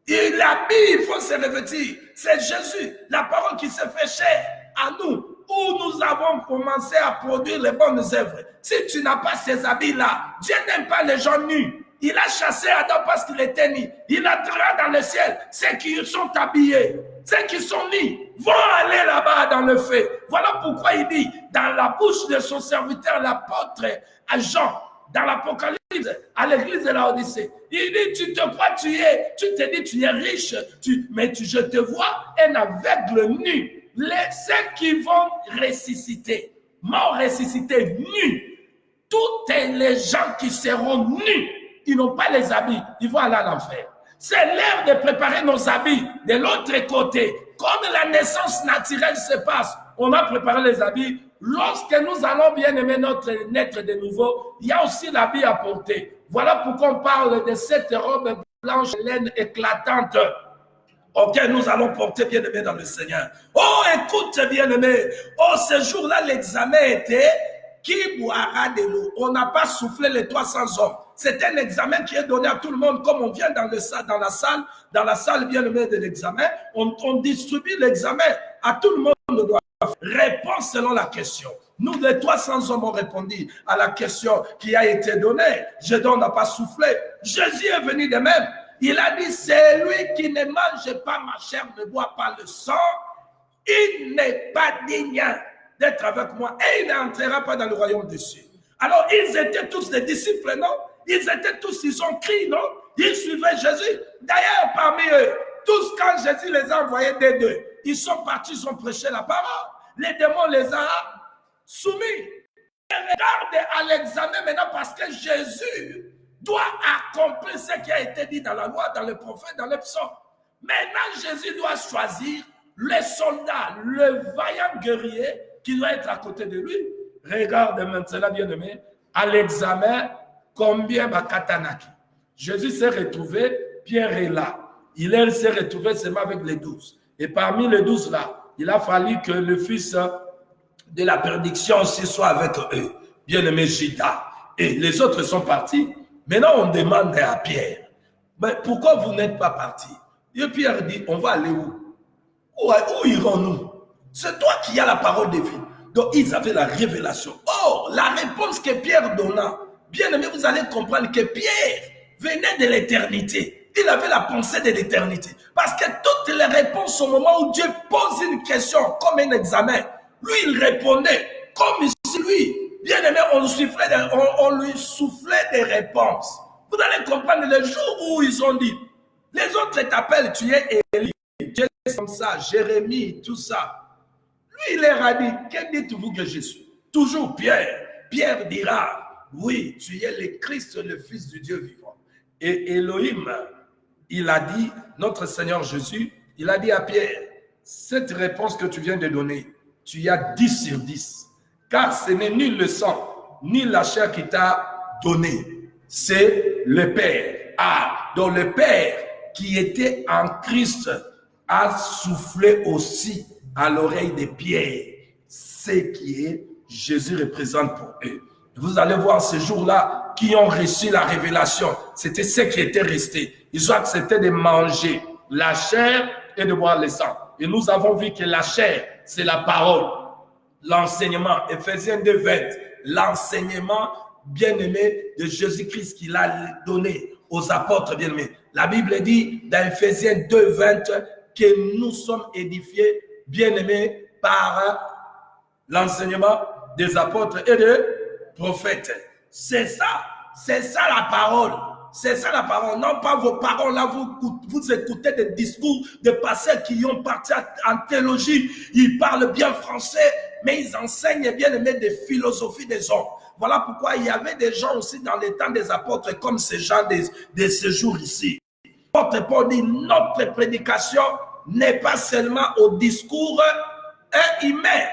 Et l'habit, il faut se revêtir. C'est Jésus, la parole qui s'est fait chair à nous, où nous avons commencé à produire les bonnes œuvres. Si tu n'as pas ces habits-là, Dieu n'aime pas les gens nus. Il a chassé Adam parce qu'il était nu. Il attirera dans le ciel ceux qui sont habillés. Ceux qui sont nus vont aller là-bas dans le feu. Voilà pourquoi il dit, dans la bouche de son serviteur, l'apôtre à Jean, dans l'Apocalypse, à l'église de la Odyssée, il dit, tu te crois, tu te dis, tu es riche, mais je te vois un aveugle nu. Ceux qui vont ressusciter, morts ressuscités, nus, tous les gens qui seront nus, ils n'ont pas les habits, ils vont aller à l'enfer. C'est l'heure de préparer nos habits de l'autre côté. Comme la naissance naturelle se passe, on a préparé les habits. Lorsque nous allons bien aimer naître de nouveau, il y a aussi l'habit à porter. Voilà pourquoi on parle de cette robe blanche, laine éclatante, auquel nous allons porter, bien aimé, dans le Seigneur. Oh, écoute, bien aimé. Oh, ce jour-là, l'examen était qui boira de l'eau. On n'a pas soufflé les 300 hommes. C'est un examen qui est donné à tout le monde, comme on vient dans la salle bien aimé de l'examen. On distribue l'examen à tout le monde. Doit répondre selon la question. Nous, les 300 hommes ont répondu à la question qui a été donnée. Jésus n'a pas soufflé. Jésus est venu de même. Il a dit, c'est lui qui ne mange pas ma chair, ne boit pas le sang. Il n'est pas digne d'être avec moi et il n'entrera pas dans le royaume des cieux. Alors, ils étaient tous des disciples, non? Ils ont crié, non? Ils suivaient Jésus. D'ailleurs, parmi eux, tous, quand Jésus les a envoyés des deux, ils sont partis, ils ont prêché la parole. Les démons les ont soumis. Et regarde à l'examen maintenant parce que Jésus doit accomplir ce qui a été dit dans la loi, dans le prophète, dans les psaumes. Maintenant, Jésus doit choisir le soldat, le vaillant guerrier qui doit être à côté de lui. Regarde maintenant, bien-aimé, à l'examen, combien va Katanaki. Jésus s'est retrouvé, Pierre est là. Il s'est retrouvé seulement avec les 12. Et parmi les 12 là, il a fallu que le fils de la perdition aussi soit avec eux. Bien-aimé Judas. Et les autres sont partis. Maintenant, on demande à Pierre, mais pourquoi vous n'êtes pas parti? Et Pierre dit, on va aller où? Où irons-nous? C'est toi qui as la parole de vie. Donc, ils avaient la révélation. Or, la réponse que Pierre donna, bien aimé, vous allez comprendre que Pierre venait de l'éternité. Il avait la pensée de l'éternité. Parce que toutes les réponses au moment où Dieu pose une question comme un examen, lui, il répondait comme ici, lui. Bien aimé, on lui soufflait des réponses. Vous allez comprendre le jour où ils ont dit, les autres t'appellent, tu es Élie, tu es comme ça, Jérémie, tout ça. Lui, il leur a dit, que dites-vous que je suis? Toujours Pierre. Pierre dira, oui, tu es le Christ, le Fils du Dieu vivant. Et Elohim, il a dit, notre Seigneur Jésus, il a dit à Pierre, cette réponse que tu viens de donner, tu y as 10 sur 10. Car ce n'est ni le sang, ni la chair qui t'a donné. C'est le Père. Ah, donc le Père qui était en Christ a soufflé aussi à l'oreille de Pierre. Ce qui est Jésus représente pour eux. Vous allez voir ces jours-là qui ont reçu la révélation. C'était ceux qui étaient restés. Ils ont accepté de manger la chair et de boire le sang. Et nous avons vu que la chair, c'est la parole. L'enseignement, Ephésiens 2, 20, l'enseignement bien-aimé de Jésus-Christ qu'il a donné aux apôtres bien-aimés. La Bible dit dans Ephésiens 2:20 que nous sommes édifiés, bien-aimés, par l'enseignement des apôtres et des prophètes. C'est ça la parole. C'est ça la parole. Non pas vos paroles là, vous écoutez des discours de pasteurs qui ont parti en théologie. Ils parlent bien français, mais ils enseignent bien aimé des philosophies des hommes. Voilà pourquoi il y avait des gens aussi dans les temps des apôtres comme ces gens de ce jour ici. L'apôtre Paul dit, notre prédication n'est pas seulement au discours humain,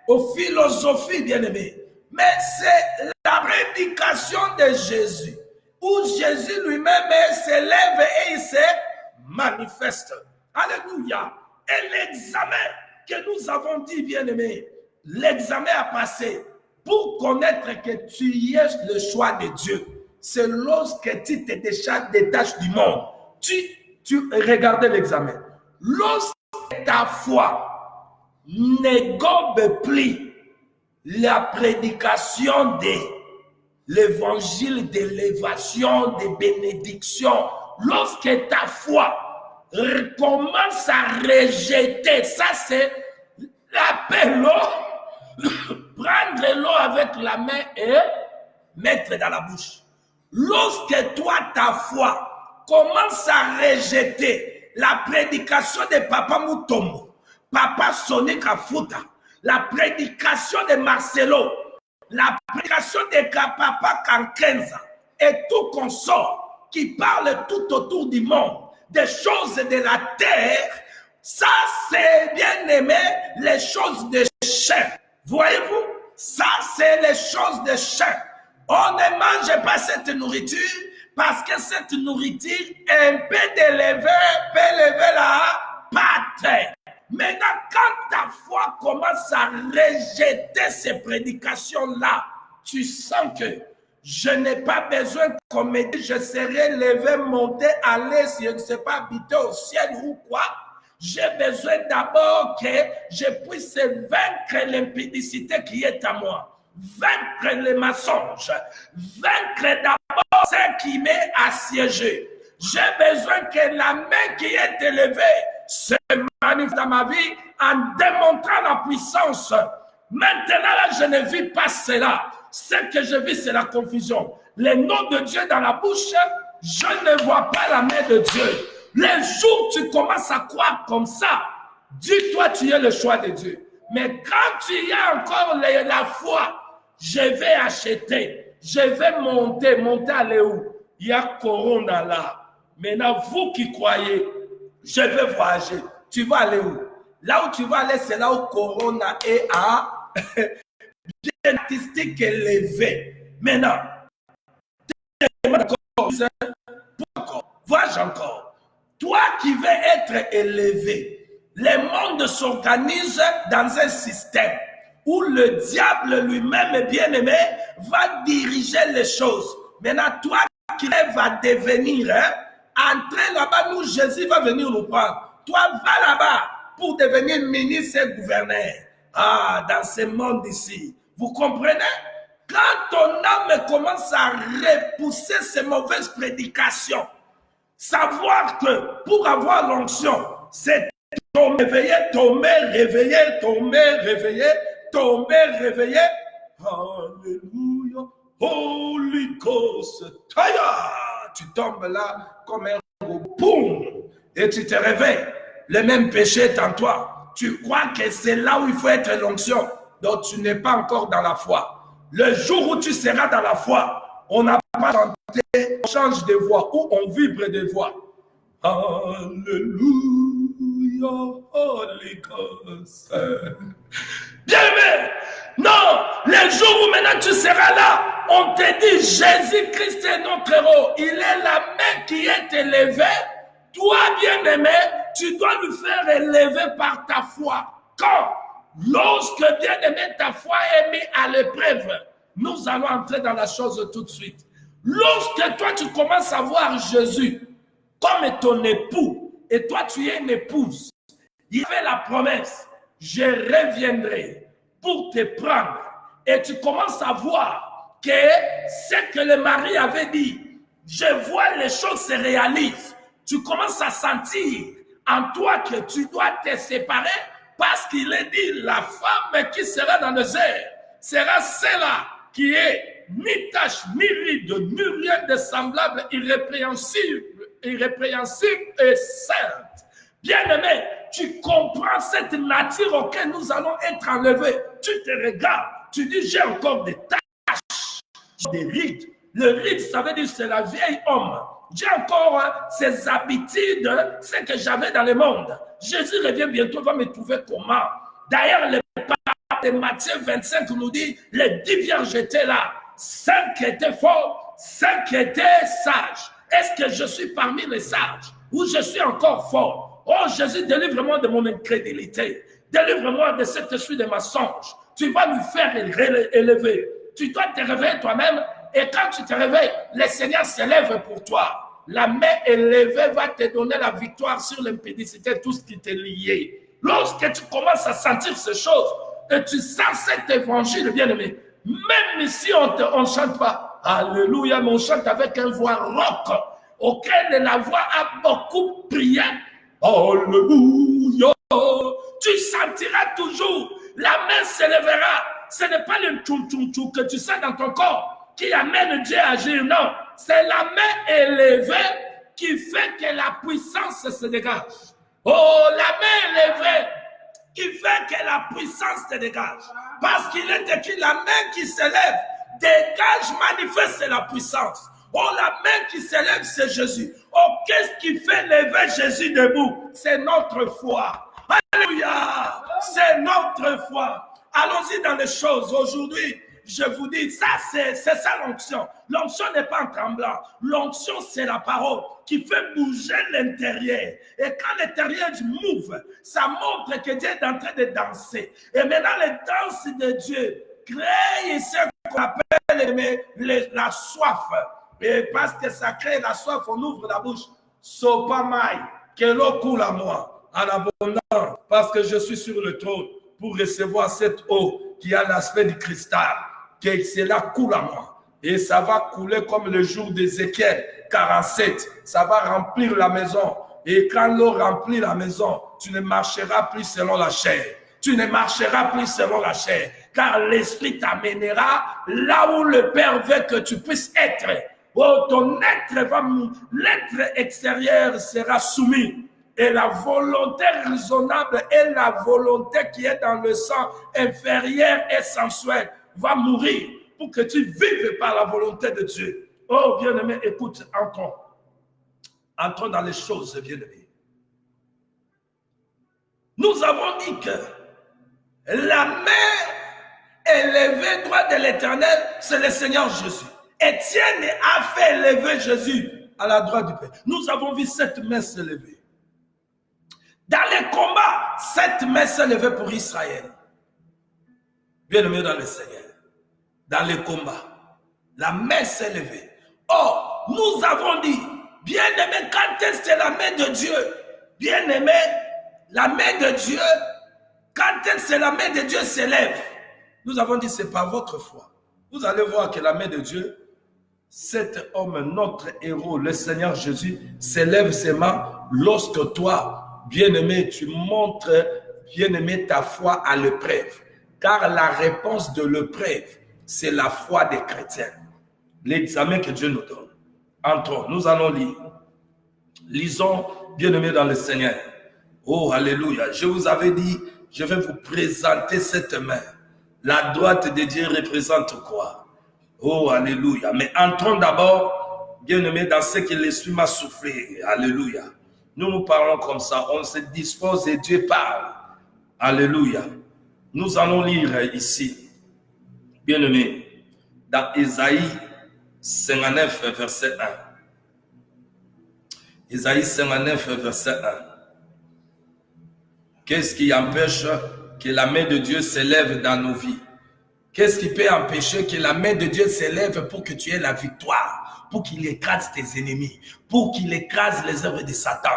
aux philosophies bien aimées, mais c'est la prédication de Jésus, où Jésus lui-même s'élève et il se manifeste. Alléluia. Et l'examen que nous avons dit, bien-aimé, l'examen à passer pour connaître que tu es le choix de Dieu, c'est lorsque tu te détaches du monde. Tu regardez l'examen. Lorsque ta foi ne gobe plus la prédication de l'évangile d'élévation, de bénédiction, lorsque ta foi commence à rejeter, ça c'est l'appeler l'eau, prendre l'eau avec la main et mettre dans la bouche. Lorsque toi, ta foi commence à rejeter la prédication de Papa Mutombo, Papa Sonic Afuta, la prédication de Marcelo, la prédication de Papa Kankenza et tout consort qui parle tout autour du monde, des choses de la terre, ça c'est bien aimé les choses de chair. Voyez-vous, ça c'est les choses de chair. On ne mange pas cette nourriture parce que cette nourriture un peu d'élever peut lever la patte. Maintenant, quand ta foi commence à rejeter ces prédications-là, tu sens que je n'ai pas besoin qu'on me dise je serai levé, monté, aller, si je ne sais pas, habiter au ciel ou quoi. J'ai besoin d'abord que je puisse vaincre l'impudicité qui est à moi, vaincre les mensonges, vaincre d'abord ce qui m'est assiégé. J'ai besoin que la main qui est élevée se manifeste dans ma vie en démontrant la puissance. Maintenant, là, je ne vis pas cela. Ce que je vis, c'est la confusion. Le nom de Dieu dans la bouche, je ne vois pas la main de Dieu. Les jours où tu commences à croire comme ça, dis-toi, tu es le choix de Dieu. Mais quand tu as encore la foi, je vais acheter, je vais monter aller où? Il y a Corona là. Maintenant, vous qui croyez, je vais voyager. Tu vas aller où? Là où tu vas aller, c'est là où Corona est à bien artistique élevé. Maintenant, vois-je encore. Toi qui veux être élevé, le monde s'organise dans un système où le diable lui-même, bien aimé, va diriger les choses. Maintenant, toi qui vas devenir, entrer là-bas, nous, Jésus va venir nous prendre. Toi, va là-bas pour devenir ministre et gouverneur. Ah, dans ce monde ici. Vous comprenez? Quand ton âme commence à repousser ces mauvaises prédications, savoir que pour avoir l'onction, c'est tomber, réveiller, tomber, réveiller, tomber, réveiller, tomber, réveiller. Alléluia. Holy Ghost. Tu tombes là comme un gros boum et tu te réveilles. Le même péché est en toi. Tu crois que c'est là où il faut être l'onction. Donc tu n'es pas encore dans la foi. Le jour où tu seras dans la foi, on n'a pas chanté, on change de voix ou on vibre de voix. Alléluia, Holy Ghost. Bien aimé, non, le jour où maintenant tu seras là, on te dit Jésus-Christ est notre héros. Il est la main qui est élevée. Toi, bien aimé, tu dois lui faire élever par ta foi. Quand? Lorsque, bien aimé, ta foi est mise à l'épreuve, nous allons entrer dans la chose tout de suite. Lorsque toi, tu commences à voir Jésus comme ton époux, et toi, tu es une épouse, il fait la promesse, je reviendrai pour te prendre. Et tu commences à voir que ce que le mari avait dit, je vois les choses se réalisent. Tu commences à sentir en toi que tu dois te séparer parce qu'il est dit, la femme qui sera dans le airs sera celle-là qui est ni tache, ni ride, ni rien de semblable, irrépréhensible et sainte. Bien-aimé, tu comprends cette nature auquel nous allons être enlevés. Tu te regardes, tu dis, j'ai encore des taches, des rides. Le ride, ça veut dire c'est la vieille homme. J'ai encore ces habitudes, ce que j'avais dans le monde. Jésus revient bientôt, va me trouver comment? D'ailleurs, le pape de Matthieu 25 nous dit, les 10 vierges étaient là. 5 étaient forts, 5 étaient sages. Est-ce que je suis parmi les sages ou je suis encore fort? Oh Jésus, délivre-moi de mon incrédulité. Délivre-moi de cet esprit de mensonge. Tu vas nous faire élever. Tu dois te réveiller toi-même. Et quand tu te réveilles, le Seigneur s'élève pour toi. La main élevée va te donner la victoire sur l'impédicité, tout ce qui t'est lié. Lorsque tu commences à sentir ces choses, et tu sens cet évangile, bien-aimé, même si on ne chante pas, alléluia, mais on chante avec une voix rock, auquel la voix a beaucoup prié. Alléluia. Tu sentiras toujours, la main s'élèvera. Ce n'est pas le tchou-tchou-tchou que tu sens dans ton corps qui amène Dieu à agir. Non, c'est la main élevée qui fait que la puissance se dégage. Oh, la main élevée qui fait que la puissance se dégage. Parce qu'il est écrit, la main qui s'élève dégage, manifeste la puissance. Oh, la main qui s'élève, c'est Jésus. Oh, qu'est-ce qui fait lever Jésus debout? C'est notre foi. Alléluia! C'est notre foi. Allons-y dans les choses. Aujourd'hui, je vous dis, ça c'est ça l'onction. L'onction n'est pas en tremblant. L'onction, c'est la parole qui fait bouger l'intérieur. Et quand l'intérieur move, ça montre que Dieu est en train de danser. Et maintenant, les danses de Dieu créent ce qu'on appelle la soif. Et parce que ça crée la soif, on ouvre la bouche. Sopamai, que l'eau coule à moi en abondance, parce que je suis sur le trône pour recevoir cette eau qui a l'aspect du cristal, que cela coule à moi. Et ça va couler comme le jour d'Ézéchiel 47. Ça va remplir la maison. Et quand l'eau remplit la maison, tu ne marcheras plus selon la chair. Tu ne marcheras plus selon la chair. Car l'Esprit t'amènera là où le Père veut que tu puisses être. Oh, ton être va, l'être extérieur sera soumis. Et la volonté raisonnable et la volonté qui est dans le sang inférieur et sensuel va mourir pour que tu vives par la volonté de Dieu. Oh, bien-aimé, écoute, entrons dans les choses, bien-aimé. Nous avons dit que la main élevée droite de l'Éternel, c'est le Seigneur Jésus. Étienne a fait élever Jésus à la droite du Père. Nous avons vu cette main s'élever. Dans les combats, cette main s'est levée pour Israël. Bien-aimé dans le Seigneur. Dans les combats, la main s'est levée. Or, nous avons dit, bien-aimé, quand est-ce que la main de Dieu, bien-aimé, la main de Dieu, quand est-ce que la main de Dieu s'élève, nous avons dit, c'est par votre foi. Vous allez voir que la main de Dieu, cet homme, notre héros, le Seigneur Jésus, s'élève ses mains lorsque toi, bien-aimé, tu montres, bien-aimé, ta foi à l'épreuve. Car la réponse de l'épreuve, c'est la foi des chrétiens. L'examen que Dieu nous donne. Entrons, nous allons lire. Lisons, bien-aimé dans le Seigneur. Oh, alléluia. Je vous avais dit, je vais vous présenter cette main. La droite de Dieu représente quoi? Oh, alléluia. Mais entrons d'abord, bien-aimé, dans ce que l'Esprit m'a soufflé. Alléluia. Nous parlons comme ça. On se dispose et Dieu parle. Alléluia. Nous allons lire ici, bien-aimé, dans Ésaïe 59, verset 1. Ésaïe 59, verset 1. Qu'est-ce qui empêche que la main de Dieu s'élève dans nos vies? Qu'est-ce qui peut empêcher que la main de Dieu s'élève pour que tu aies la victoire, pour qu'il écrase tes ennemis, pour qu'il écrase les œuvres de Satan?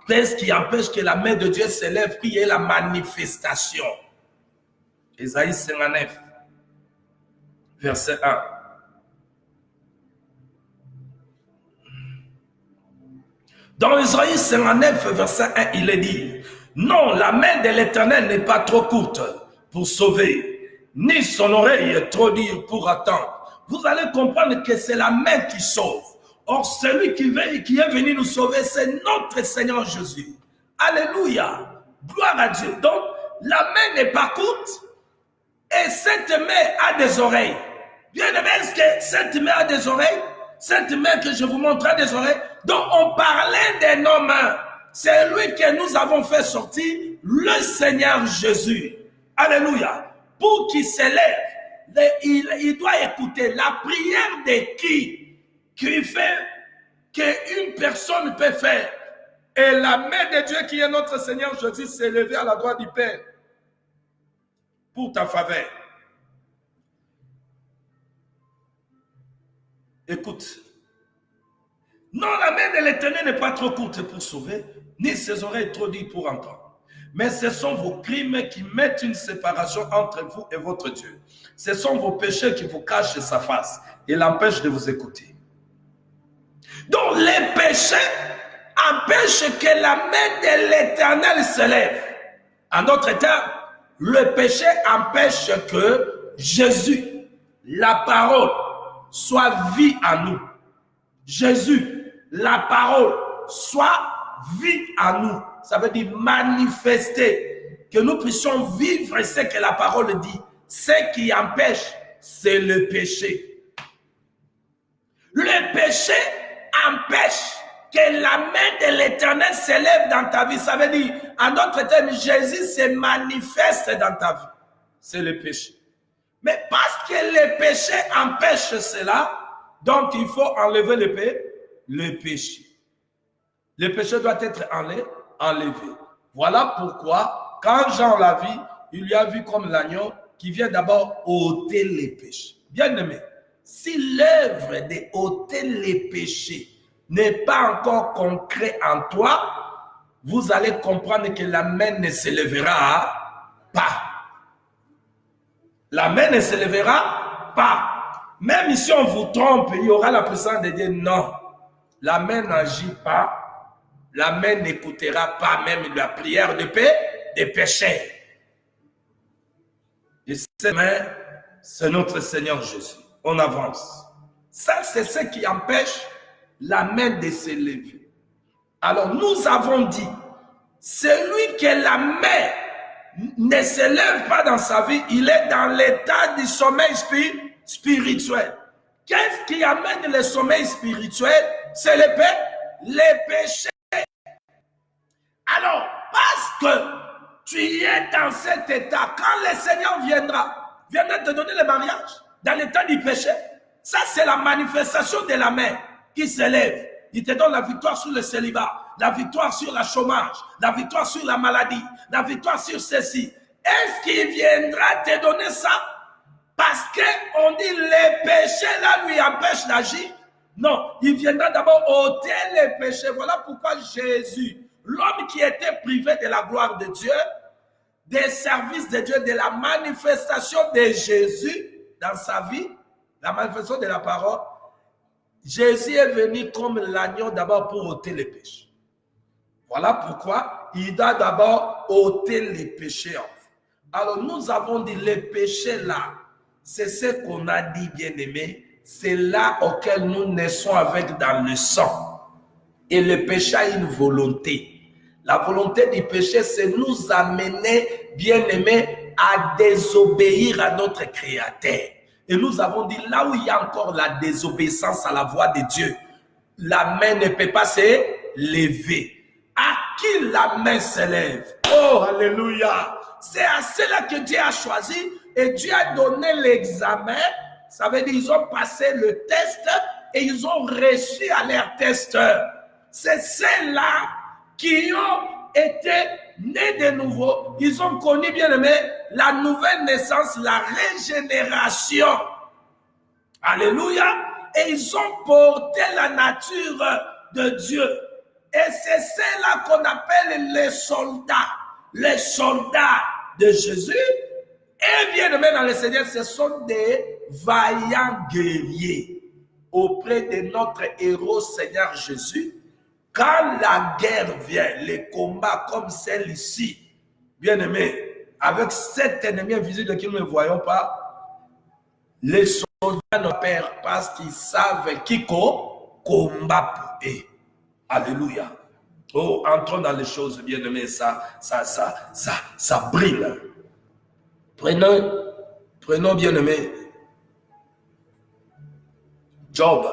Qu'est-ce qui empêche que la main de Dieu s'élève pour qu'il y ait la manifestation? Ésaïe 59, verset 1. Dans Isaïe 59, verset 1, il est dit, non, la main de l'Éternel n'est pas trop courte pour sauver, ni son oreille trop dure pour attendre. Vous allez comprendre que c'est la main qui sauve. Or, celui qui est venu nous sauver, c'est notre Seigneur Jésus. Alléluia. Gloire à Dieu. Donc, la main n'est pas courte et cette main a des oreilles. Bien aimé, est-ce que cette main a des oreilles? Cette main que je vous montre a des oreilles. Donc, on parlait de nos mains. C'est lui que nous avons fait sortir, le Seigneur Jésus. Alléluia. Pour qu'il s'élève, il doit écouter la prière de qui fait qu'une personne peut faire. Et la main de Dieu qui est notre Seigneur Jésus s'est levée à la droite du Père pour ta faveur. Écoute. Non, la main de l'Éternel n'est pas trop courte pour sauver, ni ses oreilles trop dures pour entendre. Mais ce sont vos crimes qui mettent une séparation entre vous et votre Dieu. Ce sont vos péchés qui vous cachent sa face et l'empêchent de vous écouter. Donc les péchés empêchent que la main de l'Éternel se lève. En d'autres termes, le péché empêche que Jésus, la parole, soit vie en nous. Jésus, la parole, soit vie en nous. Ça veut dire manifester, que nous puissions vivre ce que la parole dit. Ce qui empêche, c'est le péché. Le péché empêche que la main de l'Éternel s'élève dans ta vie. Ça veut dire, en d'autres termes, Jésus se manifeste dans ta vie. C'est le péché. Mais parce que le péché empêche cela, donc il faut enlever le péché. Le péché doit être enlevé. Voilà pourquoi, quand Jean l'a vu, il lui a vu comme l'agneau qui vient d'abord ôter les péchés. Bien aimé, si l'œuvre de ôter les péchés n'est pas encore concret en toi, vous allez comprendre que la main ne se lèvera pas. La main ne se lèvera pas. Même si on vous trompe, il y aura la puissance de dire non. La main n'agit pas. La main n'écoutera pas même la prière de paix des pécheurs. Et cette main, c'est notre Seigneur Jésus. On avance. Ça, c'est ce qui empêche la main de se lever. Alors, nous avons dit, celui que la main ne se lève pas dans sa vie, il est dans l'état du sommeil spirituel. Qu'est-ce qui amène le sommeil spirituel? C'est les péchés. Alors, parce que tu es dans cet état, quand le Seigneur viendra te donner le mariage, dans l'état du péché, ça c'est la manifestation de la main qui s'élève. Il te donne la victoire sur le célibat, la victoire sur le chômage, la victoire sur la maladie, la victoire sur ceci. Est-ce qu'il viendra te donner ça? Parce qu'on dit les péchés là lui empêchent d'agir? Non, il viendra d'abord ôter les péchés. Voilà pourquoi Jésus, l'homme qui était privé de la gloire de Dieu, des services de Dieu, de la manifestation de Jésus dans sa vie, la manifestation de la parole, Jésus est venu comme l'agneau d'abord pour ôter les péchés. Voilà pourquoi il doit d'abord ôter les péchés. Alors nous avons dit les péchés là, c'est ce qu'on a dit bien aimé, c'est là auquel nous naissons avec dans le sang. Et le péché a une volonté. La volonté du péché, c'est nous amener, bien aimé, à désobéir à notre Créateur. Et nous avons dit, là où il y a encore la désobéissance à la voix de Dieu, la main ne peut pas se lever. À qui la main s'élève? Oh, alléluia! C'est à cela que Dieu a choisi et Dieu a donné l'examen. Ça veut dire qu'ils ont passé le test et ils ont reçu à leur test. C'est ceux-là qui ont été nés de nouveau. Ils ont connu, bien aimé, la nouvelle naissance, la régénération. Alléluia. Et ils ont porté la nature de Dieu. Et c'est ceux-là qu'on appelle les soldats. Les soldats de Jésus. Et bien aimé dans le Seigneur, ce sont des vaillants guerriers auprès de notre héros Seigneur Jésus. Quand la guerre vient, les combats comme celle-ci, bien aimé, avec cet ennemi invisible que nous ne voyons pas, les soldats ne perdent parce qu'ils savent qui combat pour eux. Alléluia. Oh, entrons dans les choses, bien aimé, ça brille. Prenons bien aimé, Job.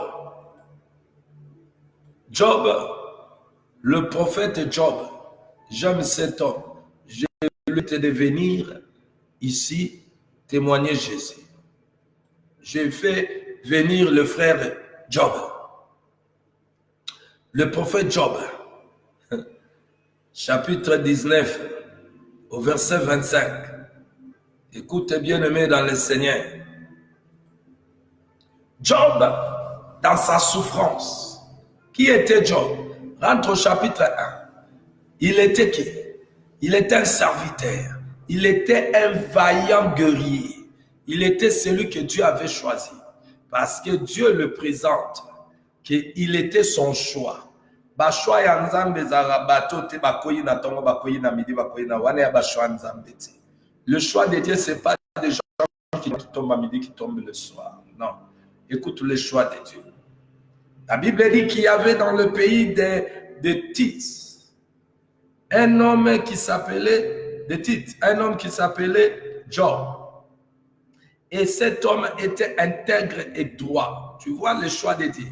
Le prophète Job, j'aime cet homme. J'ai voulu te devenir ici témoigner Jésus. J'ai fait venir le frère Job. Le prophète Job, chapitre 19, au verset 25. Écoute bien aimé dans le Seigneur. Job, dans sa souffrance, qui était Job? Rentre au chapitre 1. Il était qui? Il était un serviteur. Il était un vaillant guerrier. Il était celui que Dieu avait choisi. Parce que Dieu le présente, qu'il était son choix. Le choix de Dieu, ce n'est pas des gens qui tombent à midi, qui tombent le soir. Non. Écoute le choix de Dieu. La Bible dit qu'il y avait dans le pays de Tith un homme qui s'appelait Job. Et cet homme était intègre et droit. Tu vois le choix de Dieu.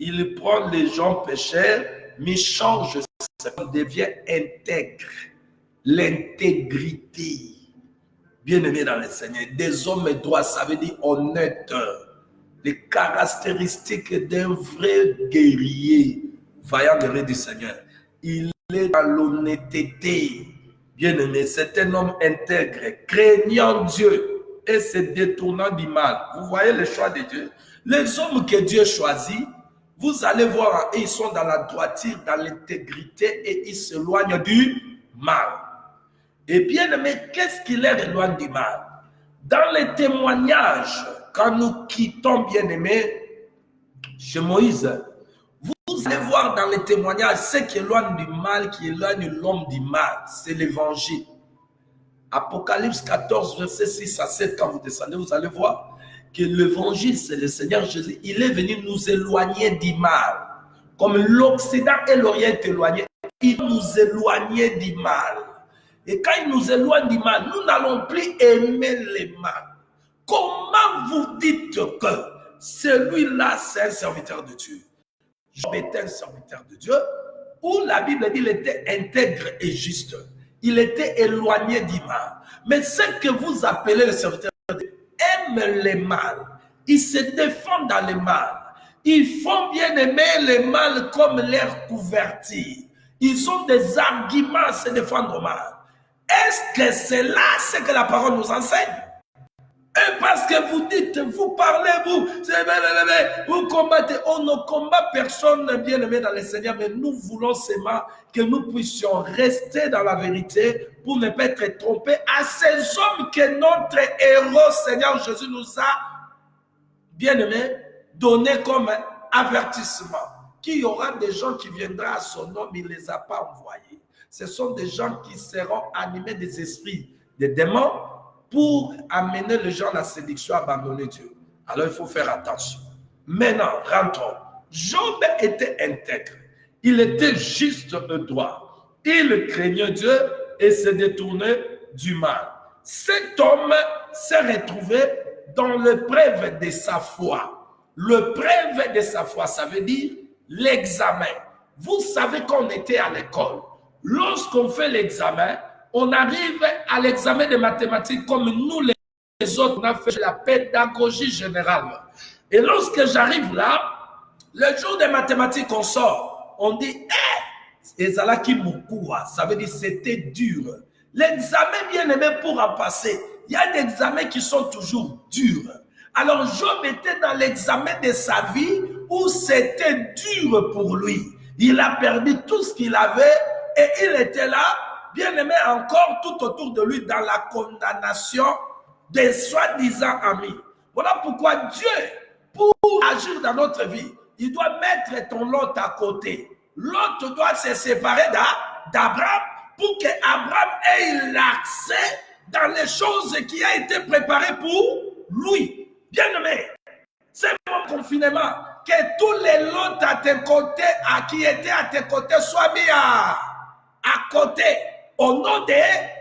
Il prend les gens pécheurs, mais change, ça devient intègre. L'intégrité. Bien-aimé dans le Seigneur. Des hommes droits, ça veut dire honnête. Les caractéristiques d'un vrai guerrier, vaillant guerrier du Seigneur. Il est dans l'honnêteté. Bien-aimé, c'est un homme intègre, craignant Dieu et se détournant du mal. Vous voyez le choix de Dieu. Les hommes que Dieu choisit, vous allez voir, ils sont dans la droiture, dans l'intégrité et ils s'éloignent du mal. Et bien aimé, qu'est-ce qui les éloigne du mal? Dans les témoignages, quand nous quittons, bien aimé, chez Moïse, vous allez voir dans les témoignages ce qui éloigne du mal, qui éloigne l'homme du mal, c'est l'évangile. Apocalypse 14, verset 6 à 7, quand vous descendez, vous allez voir que l'évangile, c'est le Seigneur Jésus. Il est venu nous éloigner du mal. Comme l'Occident et l'Orient est éloignés, il nous éloignait du mal. Et quand il nous éloigne du mal, nous n'allons plus aimer le mal. Comment vous dites que celui-là, c'est un serviteur de Dieu? Job était un serviteur de Dieu, où la Bible dit qu'il était intègre et juste. Il était éloigné du mal. Mais ce que vous appelez le serviteur de Dieu aiment le mal. Ils se défendent dans le mal. Ils font bien aimer le mal comme leur couverture. Ils ont des arguments à se défendre au mal. Est-ce que c'est là ce que la parole nous enseigne? Et parce que vous dites, vous parlez, vous combattez, on ne combat personne bien aimé dans le Seigneur, mais nous voulons seulement que nous puissions rester dans la vérité pour ne pas être trompés à ces hommes que notre héros Seigneur Jésus nous a, bien aimé, donné comme avertissement. Qu'il y aura des gens qui viendront à son nom, mais il ne les a pas envoyés. Ce sont des gens qui seront animés des esprits, des démons, pour amener les gens à la séduction, à abandonner Dieu. Alors il faut faire attention. Maintenant, rentrons. Job était intègre. Il était juste et droit. Il craignait Dieu et se détournait du mal. Cet homme s'est retrouvé dans l'épreuve de sa foi. L'épreuve de sa foi, ça veut dire l'examen. Vous savez qu'on était à l'école. Lorsqu'on fait l'examen, on arrive à l'examen de mathématiques comme nous les autres, on a fait la pédagogie générale. Et lorsque j'arrive là, le jour des mathématiques, on sort, on dit, ça veut dire c'était dur. L'examen bien aimé pour en passer, il y a des examens qui sont toujours durs. Alors Job était dans l'examen de sa vie où c'était dur pour lui. Il a perdu tout ce qu'il avait et il était là, bien aimé encore tout autour de lui dans la condamnation des soi-disant amis. Voilà pourquoi Dieu, pour agir dans notre vie, il doit mettre ton lot à côté. l'autre doit se séparer d'Abraham pour qu'Abraham ait l'accès dans les choses qui ont été préparées pour lui. Bien-aimé, c'est mon confinement. Que tous les lots à tes côtés, qui étaient à tes côtés, soient mis à côté au nom de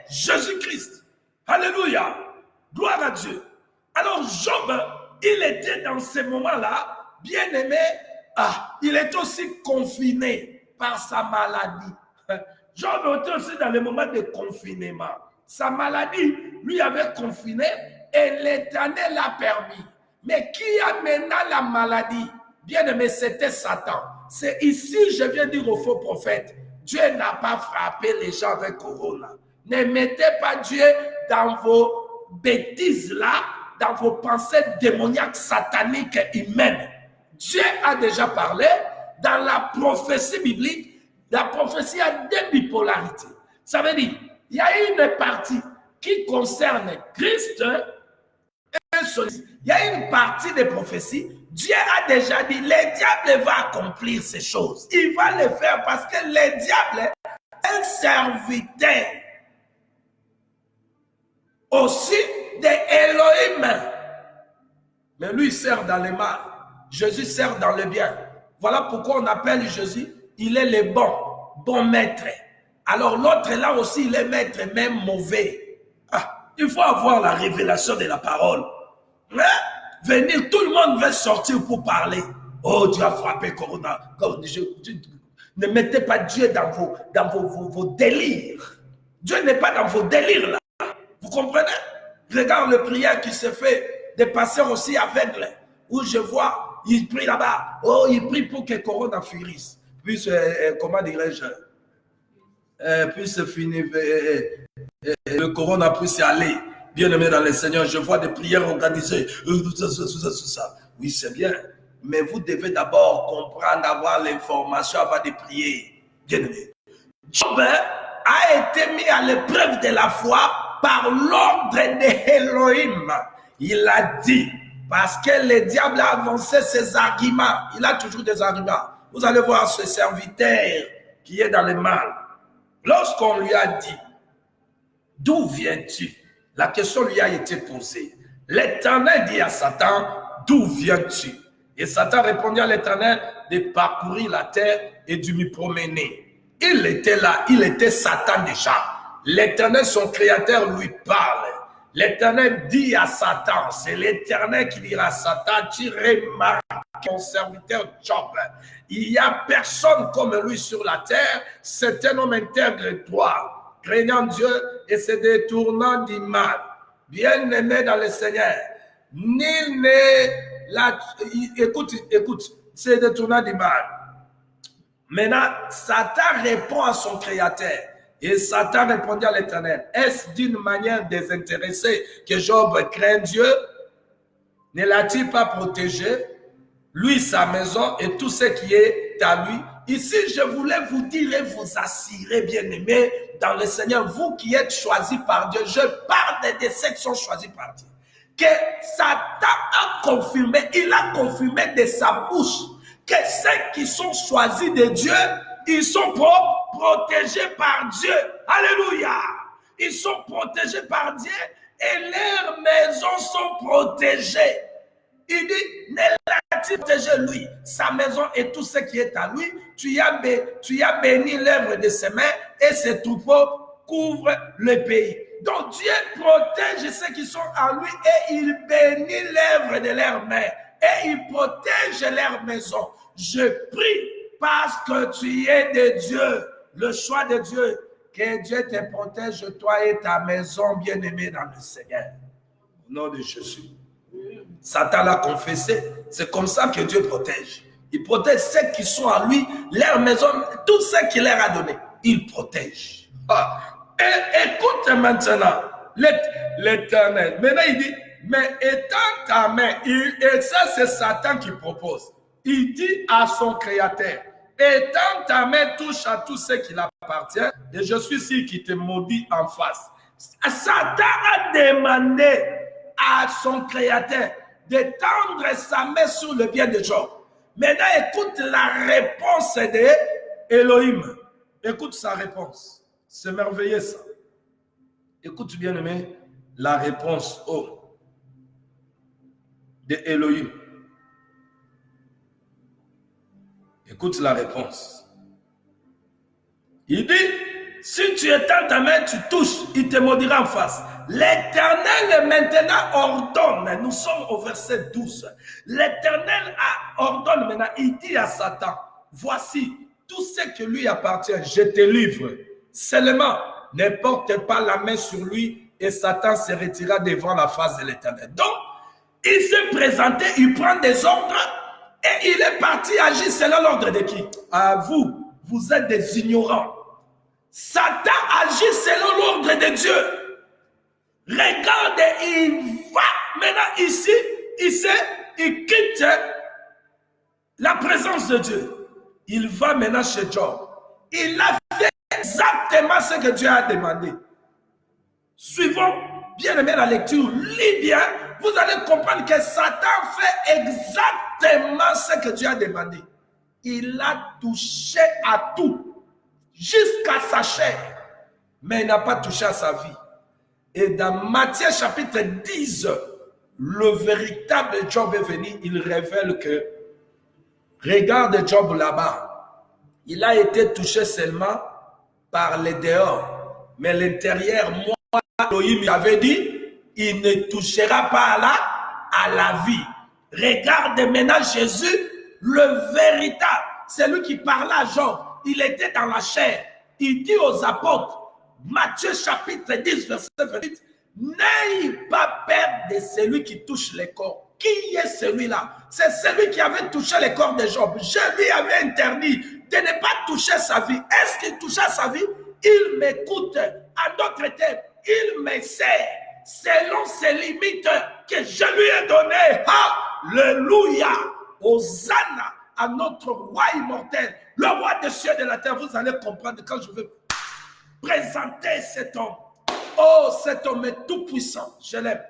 Jésus-Christ. Alléluia. Gloire à Dieu. Alors Job, il était dans ces moments-là, bien aimé, il est aussi confiné par sa maladie. Job était aussi dans les moments de confinement. Sa maladie lui avait confiné et l'Éternel l'a permis. Mais qui amena la maladie? Bien aimé, c'était Satan. C'est ici, je viens dire au faux prophète, Dieu n'a pas frappé les gens avec Corona. Ne mettez pas Dieu dans vos bêtises là, dans vos pensées démoniaques, sataniques et humaines. Dieu a déjà parlé dans la prophétie biblique. La prophétie a deux bipolarités. Ça veut dire, il y a une partie qui concerne Christ et son... Il y a une partie des prophéties. Dieu a déjà dit, le diable va accomplir ces choses. Il va le faire parce que le diable est un serviteur aussi d'Élohim. Mais lui, il sert dans le mal. Jésus sert dans le bien. Voilà pourquoi on appelle Jésus, il est le bon maître. Alors l'autre là aussi, il est maître, même mauvais. Il faut avoir la révélation de la parole. Hein? Venir, tout le monde veut sortir pour parler. Oh, Dieu a frappé Corona. Ne mettez pas Dieu dans vos délires. Dieu n'est pas dans vos délires là. Vous comprenez? Regarde le prière qui se fait des patients aussi aveugles. Où je vois, il prie là-bas. Oh, il prie pour que Corona finisse. Puis, comment dirais-je? Puisse finir. Le Corona puisse y aller. Bien-aimé dans le Seigneur, je vois des prières organisées. Oui, c'est bien. Mais vous devez d'abord comprendre, avoir l'information avant de prier. Bien-aimé. Job a été mis à l'épreuve de la foi par l'ordre d'Élohim. Il a dit, parce que le diable a avancé ses arguments. Il a toujours des arguments. Vous allez voir ce serviteur qui est dans le mal. Lorsqu'on lui a dit, d'où viens-tu? La question lui a été posée. L'Éternel dit à Satan, d'où viens-tu? Et Satan répondit à l'Éternel de parcourir la terre et de lui promener. Il était là, il était Satan déjà. L'Éternel, son créateur, lui parle. L'Éternel dit à Satan, c'est l'Éternel qui dira à Satan, tu remarques mon serviteur Job. Il n'y a personne comme lui sur la terre, c'est un homme intègre et droit, craignant Dieu et se détournant du mal. Bien-aimé dans le Seigneur, nul n'est là. Écoute, se détournant du mal. Maintenant, Satan répond à son créateur. Et Satan répondit à l'Éternel, est-ce d'une manière désintéressée que Job craint Dieu? Ne l'a-t-il pas protégé? Lui, sa maison et tout ce qui est à lui. Ici, je voulais vous dire et vous assurer, bien-aimés, dans le Seigneur, vous qui êtes choisis par Dieu, je parle de ceux qui sont choisis par Dieu, que Satan a confirmé, il a confirmé de sa bouche que ceux qui sont choisis de Dieu, ils sont protégés par Dieu. Alléluia. Ils sont protégés par Dieu et leurs maisons sont protégées. Il dit, ne l'a-t-il protégé lui, sa maison et tout ce qui est à lui? Tu as béni l'œuvre de ses mains et ses troupeaux couvrent le pays. Donc Dieu protège ceux qui sont à lui et il bénit l'œuvre de leurs mains et il protège leur maison. Je prie parce que tu es de Dieu, le choix de Dieu, que Dieu te protège, toi et ta maison, bien-aimée dans le Seigneur. Au nom de Jésus. Satan l'a confessé. C'est comme ça que Dieu protège. Il protège ceux qui sont à lui, leur maison, tout ce qu'il leur a donné. Il protège. Et écoute maintenant, l'Éternel. Maintenant, il dit, mais étends ta main. Et ça, c'est Satan qui propose. Il dit à son créateur, étends ta main, touche à tout ce qui l'appartient, et je suis sûr qu'il te maudit en face. Satan a demandé à son créateur d'étendre sa main sur le bien de Job. Maintenant, écoute la réponse Elohim. Écoute sa réponse. C'est merveilleux ça. Écoute bien aimé la réponse de Elohim. Écoute la réponse. Il dit, si tu étends ta main, tu touches, il te maudira en face. L'Éternel maintenant ordonne, nous sommes au verset 12. L'Éternel ordonne maintenant, il dit à Satan, voici, tout ce qui lui appartient, je te livre. Seulement, ne porte pas la main sur lui et Satan se retira devant la face de l'Éternel. Donc, il s'est présenté, il prend des ordres et il est parti agir selon l'ordre de qui? À vous, vous êtes des ignorants. Satan agit selon l'ordre de Dieu. Regardez, il va maintenant ici, il quitte la présence de Dieu. Il va maintenant chez Job. Il a fait exactement ce que Dieu a demandé. Suivons bien aimé la lecture, lis bien, vous allez comprendre que Satan fait exactement ce que Dieu a demandé. Il a touché à tout, jusqu'à sa chair, mais il n'a pas touché à sa vie. Et dans Matthieu chapitre 10, le véritable Job est venu, il révèle que, regarde Job là-bas, il a été touché seulement par les dehors, mais l'intérieur, moi, Elohim avait dit, il ne touchera pas à la vie. Regarde maintenant Jésus, le véritable, c'est lui qui parlait à Job, il était dans la chair, il dit aux apôtres, Matthieu chapitre 10, verset 28, n'ayez pas peur de celui qui touche les corps. Qui est celui-là? C'est celui qui avait touché les corps de Job. Je lui avais interdit de ne pas toucher sa vie. Est-ce qu'il toucha sa vie? Il m'écoute. En d'autres termes, il me sert selon ses limites que je lui ai données. Alléluia! Hosanna à notre roi immortel, le roi des cieux et de la terre. Vous allez comprendre quand je vais présenter cet homme. Oh, cet homme est tout puissant. Je l'aime.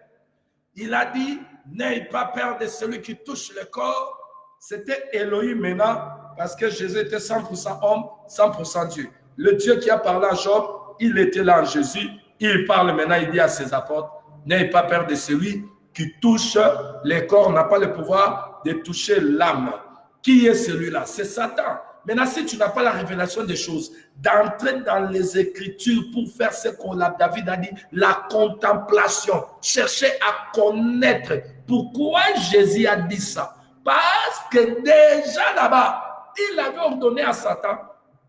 Il a dit, n'ayez pas peur de celui qui touche le corps. C'était Elohim maintenant, parce que Jésus était 100% homme, 100% Dieu. Le Dieu qui a parlé à Job, il était là en Jésus. Il parle maintenant, il dit à ses apôtres, n'ayez pas peur de celui qui touche les corps, n'a pas le pouvoir de toucher l'âme. Qui est celui-là? C'est Satan. Maintenant, si tu n'as pas la révélation des choses, d'entrer dans les Écritures pour faire ce qu'on David a dit, la contemplation, chercher à connaître pourquoi Jésus a dit ça. Parce que déjà là-bas, il avait ordonné à Satan,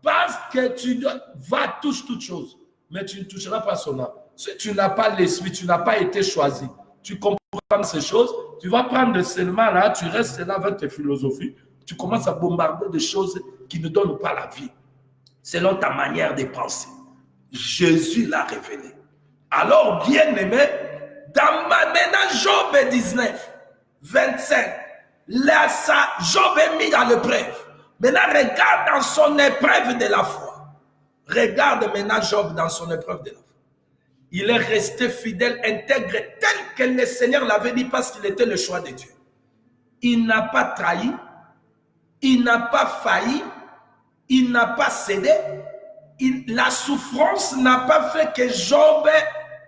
parce que tu vas toucher toutes choses, mais tu ne toucheras pas son âme. Si tu n'as pas l'esprit, tu n'as pas été choisi, tu comprends ces choses, tu vas prendre seulement là, tu restes là avec tes philosophies, tu commences à bombarder des choses qui ne donnent pas la vie, selon ta manière de penser. Jésus l'a révélé. Alors, bien aimé, dans maintenant Job 19, 25, là, ça, Job est mis à l'épreuve. Maintenant, regarde dans son épreuve de la foi. Regarde maintenant Job dans son épreuve de la foi. Il est resté fidèle, intègre, tel que le Seigneur l'avait dit, parce qu'il était le choix de Dieu. Il n'a pas trahi, il n'a pas failli, il n'a pas cédé. La souffrance n'a pas fait que Job,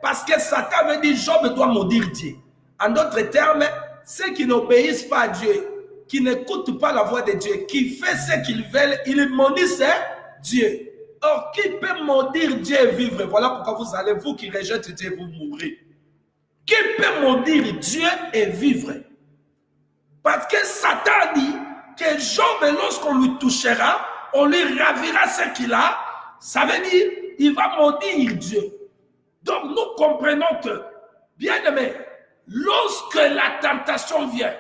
parce que Satan avait dit Job doit maudire Dieu. En d'autres termes, ceux qui n'obéissent pas à Dieu, qui n'écoutent pas la voix de Dieu, qui fait ce qu'ils veulent, ils maudissent Dieu. Or, qui peut maudire Dieu et vivre? Voilà pourquoi vous allez, vous qui rejetez Dieu, vous mourrez. Qui peut maudire Dieu et vivre? Parce que Satan dit que Job, lorsqu'on lui touchera, on lui ravira ce qu'il a. Ça veut dire, il va maudire Dieu. Donc, nous comprenons que, bien aimé, lorsque la tentation vient,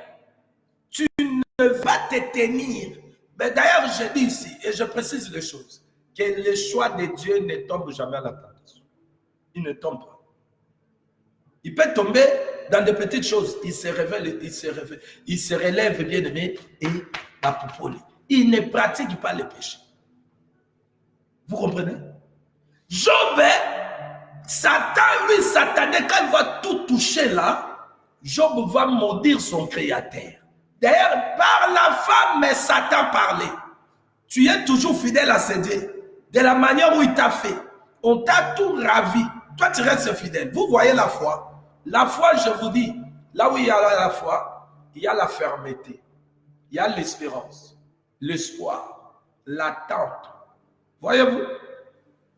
tu ne vas te tenir. Mais d'ailleurs, je dis ici, et je précise les choses, que le choix de Dieu ne tombe jamais à la tentation. Il ne tombe pas. Il peut tomber dans des petites choses. Il se révèle, il se relève, bien aimé, et la poupole. Il ne pratique pas le péché. Vous comprenez? Job, Satan, lui, Satané, quand il va tout toucher là, Job va maudire son créateur. D'ailleurs, par la femme, Satan parlait. Tu es toujours fidèle à ce Dieu. De la manière où il t'a fait, on t'a tout ravi. Toi, tu restes fidèle. Vous voyez la foi. La foi, je vous dis, là où il y a la foi, il y a la fermeté. Il y a l'espérance, l'espoir, l'attente. Voyez-vous?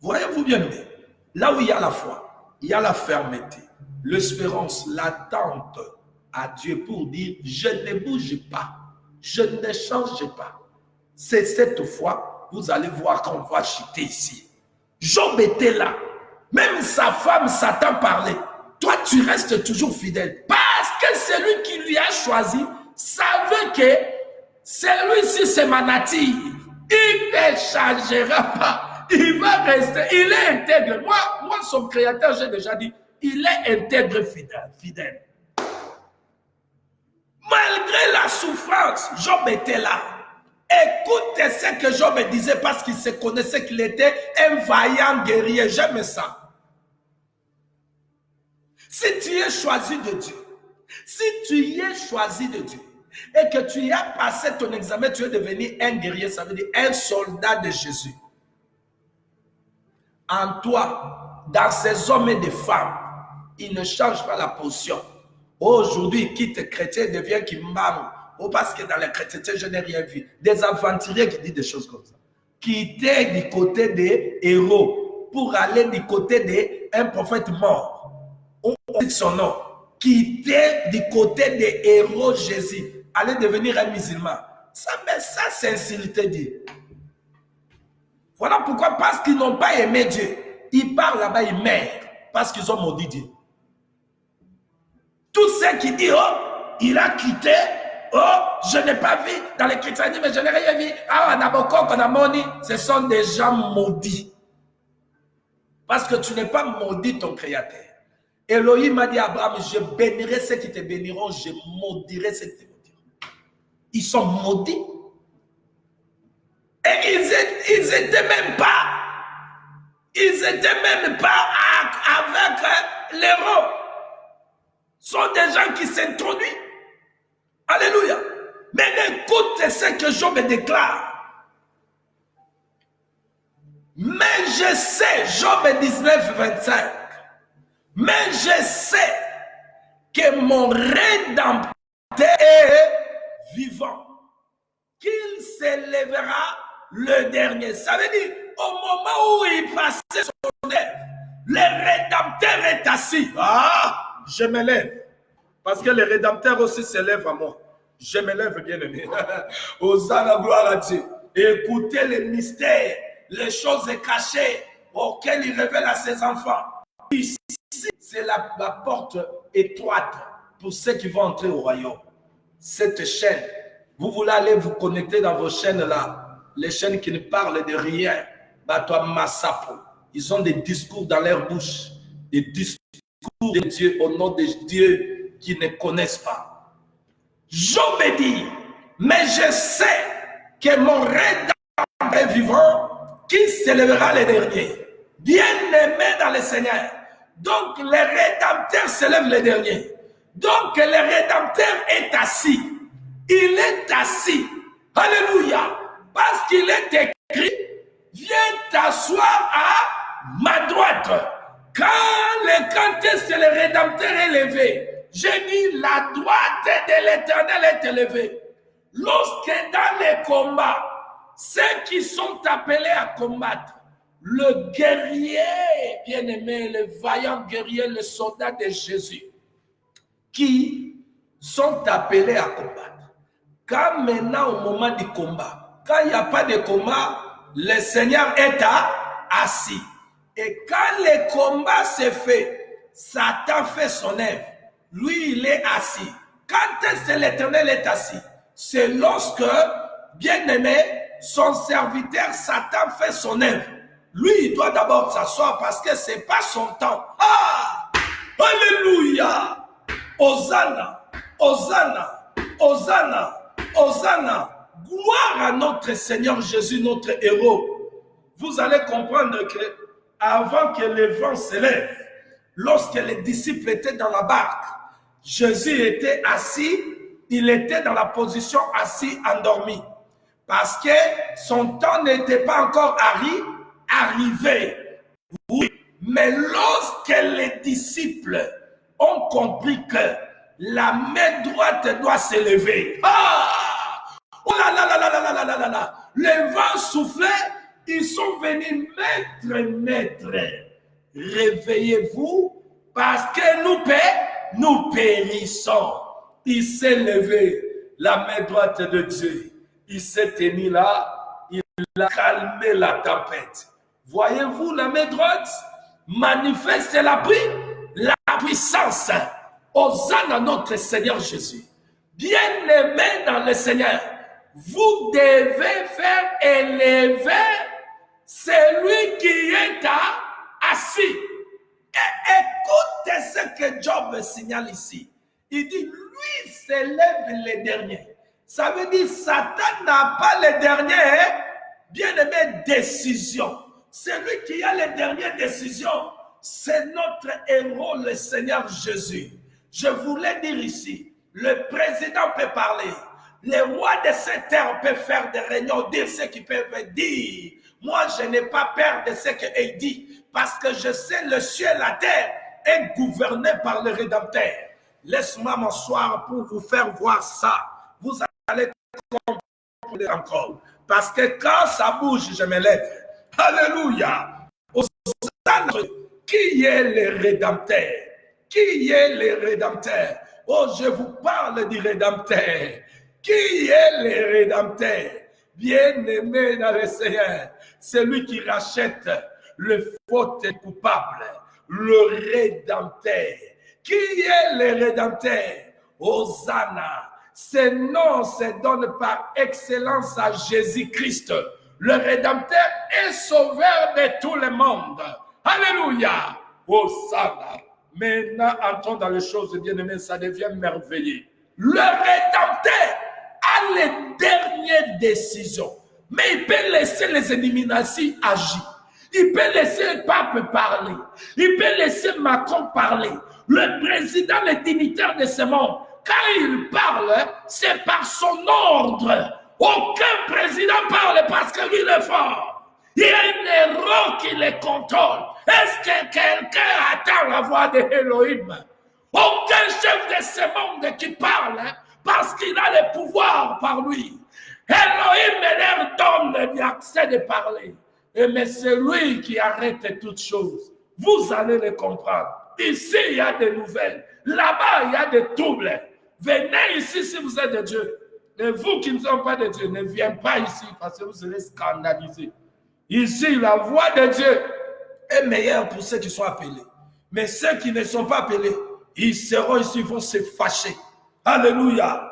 Voyez-vous bien aimé? Là où il y a la foi, il y a la fermeté, l'espérance, l'attente à Dieu pour dire, je ne bouge pas, je ne change pas. C'est cette foi, vous allez voir qu'on va chuter ici. Job était là. Même sa femme, Satan parlait. Toi, tu restes toujours fidèle. Parce que celui qui lui a choisi savait que celui-ci, c'est ma nature. Il ne changera pas. Il va rester. Il est intègre. Moi, son créateur, j'ai déjà dit, il est intègre fidèle. Malgré la souffrance, Job était là. Écoute ce que Job disait parce qu'il se connaissait qu'il était un vaillant guerrier. J'aime ça. Si tu es choisi de Dieu, si tu es choisi de Dieu et que tu as passé ton examen, tu es devenu un guerrier, ça veut dire un soldat de Jésus. En toi, dans ces hommes et des femmes, il ne change pas la position. Aujourd'hui, il quitte chrétien, devient Kimbaru. Oh, parce que dans la chrétienté, je n'ai rien vu. Des aventuriers qui disent des choses comme ça. Quitter du côté des héros pour aller du côté d'un prophète mort. On dit son nom. Quitter du côté des héros Jésus. Aller devenir un musulman. Ça, c'est insulter Dieu. Voilà pourquoi, parce qu'ils n'ont pas aimé Dieu. Ils parlent là-bas, ils meurent. Parce qu'ils ont maudit Dieu. Tous ceux qui disent, oh, il a quitté. Oh, je n'ai pas vu dans les chrétiens, mais je n'ai rien vu. Ah, Nabokok, Namoni, ce sont des gens maudits. Parce que tu n'es pas maudit ton créateur. Elohim a dit à Abraham, je bénirai ceux qui te béniront, je maudirai ceux qui te maudiront. Ils sont maudits. Et ils étaient même pas avec l'héros. Ce sont des gens qui s'introduisent. Alléluia. Mais écoute ce que Job déclare. Mais je sais, Job 19, 25. Mais je sais que mon Rédempteur est vivant. Qu'il s'élèvera le dernier. Ça veut dire, au moment où il passait son œuvre, le Rédempteur est assis. Ah, je me lève. Parce que le Rédempteur aussi s'élève à moi. Je me lève, bien aimé. Hosanna, gloire à Dieu. Écoutez les mystères, les choses cachées auxquelles il révèle à ses enfants. Ici, c'est la porte étroite pour ceux qui vont entrer au royaume. Cette chaîne, vous voulez aller vous connecter dans vos chaînes là, les chaînes qui ne parlent de rien. Batwa Massapo. Ils ont des discours dans leur bouche, des discours de Dieu au nom de Dieu qui ne connaissent pas. Job dit, mais je sais que mon Rédempteur est vivant, qui s'élèvera le dernier. Bien-aimé dans le Seigneur. Donc le Rédempteur s'élève le dernier. Donc le Rédempteur est assis. Il est assis. Alléluia. Parce qu'il est écrit, viens t'asseoir à ma droite. Quand est-ce que le Rédempteur est levé? J'ai dit, la droite de l'Éternel est élevée. Lorsque dans les combats, ceux qui sont appelés à combattre, le guerrier, bien-aimé, le vaillant guerrier, le soldat de Jésus, qui sont appelés à combattre. Quand maintenant, au moment du combat, quand il n'y a pas de combat, le Seigneur est assis. Et quand le combat se fait, Satan fait son œuvre. Lui, il est assis. Quand est-ce que l'Éternel est assis? C'est lorsque, bien-aimé, son serviteur Satan fait son œuvre. Lui, il doit d'abord s'asseoir parce que ce n'est pas son temps. Ah! Alléluia! Hosanna! Hosanna! Hosanna! Hosanna! Gloire à notre Seigneur Jésus, notre héros. Vous allez comprendre que avant que le vent s'élève, lorsque les disciples étaient dans la barque, Jésus était assis, il était dans la position assis, endormi. parce que son temps n'était pas encore arrivé. Oui, mais lorsque les disciples ont compris que la main droite doit s'élever, oh là là là là là là là là là, le vent soufflait, ils sont venus, maître, réveillez-vous, parce que nous périssons. Il s'est levé, la main droite de Dieu. Il s'est tenu là, il a calmé la tempête. Voyez-vous, la main droite manifeste la puissance. Hosanna à notre Seigneur Jésus. Bien-aimés dans le Seigneur, vous devez faire élever celui qui est assis. Et écoutez ce que Job signale ici. Il dit, lui s'élève le dernier. Ça veut dire, Satan n'a pas le dernier, bien-aimé, décision. Celui qui a les dernières décisions, c'est notre héros, le Seigneur Jésus. Je voulais dire ici, le président peut parler, le roi de cette terre peut faire des réunions, dire ce qu'il peut dire. Moi, je n'ai pas peur de ce qu'il dit, parce que je sais le ciel et la terre est gouverné par le Rédempteur. Laisse-moi m'asseoir pour vous faire voir ça. Vous allez comprendre encore. Parce que quand ça bouge, je me lève. Alléluia. Qui est le Rédempteur? Qui est le Rédempteur? Oh, je vous parle du Rédempteur. Qui est le Rédempteur? Bien-aimé dans le Seigneur, celui qui rachète le faute et coupable, le Rédempteur. Qui est le Rédempteur? Hosanna. Ce nom se donne par excellence à Jésus-Christ. Le Rédempteur est sauveur de tout le monde. Alléluia. Hosanna. Maintenant, entrons dans les choses bien-aimées, ça devient merveilleux. Le Rédempteur a les dernières décisions, mais il peut laisser les éliminats agir. Il peut laisser le pape parler. Il peut laisser Macron parler. Le président, le dignitaire de ce monde, quand il parle, c'est par son ordre. Aucun président parle parce que lui, il est fort. Il y a un héros qui le contrôle. Est-ce que quelqu'un attend la voix de Elohim? Aucun chef de ce monde qui parle parce qu'il a le pouvoir par lui. Elohim leur donne l'accès de parler. Mais c'est lui qui arrête toutes choses. Vous allez le comprendre. Ici, il y a des nouvelles. Là-bas, il y a des troubles. Venez ici si vous êtes de Dieu. Et vous qui ne sont pas de Dieu, ne venez pas ici parce que vous serez scandalisés. Ici, la voix de Dieu est meilleure pour ceux qui sont appelés. Mais ceux qui ne sont pas appelés, ils seront ici, ils vont se fâcher. Alléluia.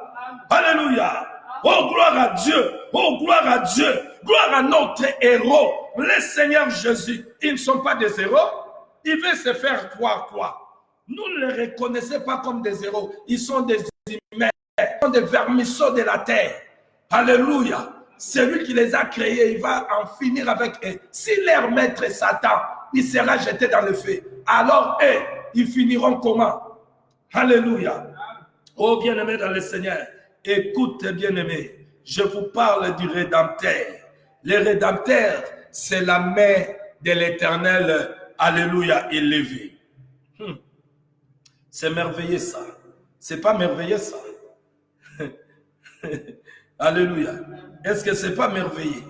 Alléluia. Oh, gloire à Dieu. Oh, gloire à Dieu. Gloire à notre héros. Le Seigneur Jésus. Ils ne sont pas des héros. Ils veulent se faire croire quoi? Nous ne les reconnaissons pas comme des héros. Ils sont des humains. Ils sont des vermisseaux de la terre. Alléluia. Celui qui les a créés, il va en finir avec eux. Si leur maître est Satan, il sera jeté dans le feu. Alors eux, ils finiront comment? Alléluia. Oh bien-aimé dans le Seigneur, écoute bien-aimé, je vous parle du Rédempteur. Le Rédempteur, c'est la main de l'Éternel, alléluia, élevée. C'est merveilleux ça. C'est pas merveilleux ça. Alléluia. Est-ce que c'est pas merveilleux?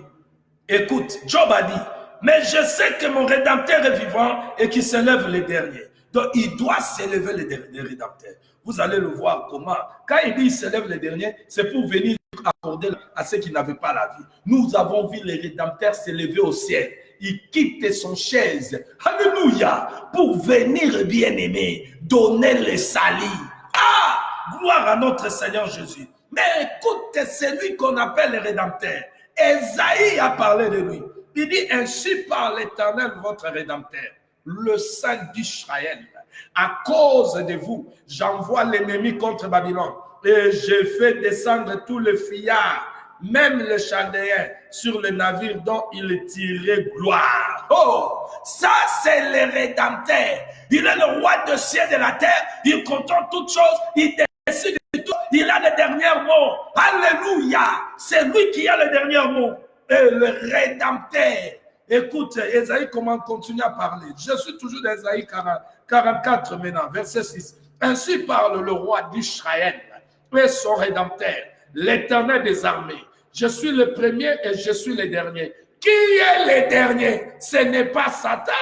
Écoute, Job a dit, mais je sais que mon Rédempteur est vivant et qu'il s'élève le dernier. Donc, il doit s'élever le Rédempteur. Vous allez le voir comment. Quand il dit il s'élève le dernier, c'est pour venir accorder à ceux qui n'avaient pas la vie. Nous avons vu le Rédempteur s'élever au ciel. Il quitte son chaise. Alléluia. Pour venir bien-aimé, donner le salut. Ah! Gloire à notre Seigneur Jésus. Mais écoute, c'est lui qu'on appelle le Rédempteur. Esaïe a parlé de lui. Il dit, ainsi par l'Éternel, votre Rédempteur, le Saint d'Israël. À cause de vous, j'envoie l'ennemi contre Babylone et je fais descendre tous les fillards, même les Chaldéens, sur le navire dont il tirait gloire. Oh, ça c'est le Rédempteur. Il est le roi de ciel et de la terre. Il contrôle toutes choses. Il décide de tout. Il a les derniers dernier mot. Alléluia. C'est lui qui a le dernier mot. Et le Rédempteur. Écoute, Ésaïe, comment continue à parler. Je suis toujours dans Ésaïe 44 maintenant, verset 6. Ainsi parle le roi d'Israël et son Rédempteur, l'Éternel des armées. Je suis le premier et je suis le dernier. Qui est le dernier? Ce n'est pas Satan,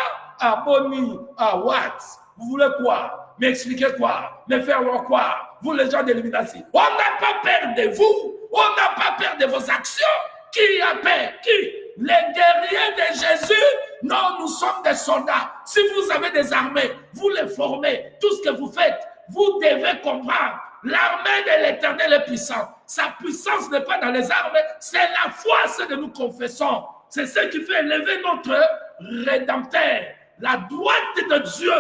à Boni, à Watts. Vous voulez quoi? M'expliquer quoi? Me faire quoi? Vous les gens de l'illumination. On n'a pas peur de vous. On n'a pas peur de vos actions. Qui a peur? Qui? Les guerriers de Jésus? Non, nous sommes des soldats. Si vous avez des armées, vous les formez. Tout ce que vous faites, vous devez comprendre. L'armée de l'Éternel est puissante. Sa puissance n'est pas dans les armes, c'est la foi, ce que nous confessons. C'est ce qui fait élever notre Rédempteur, la droite de Dieu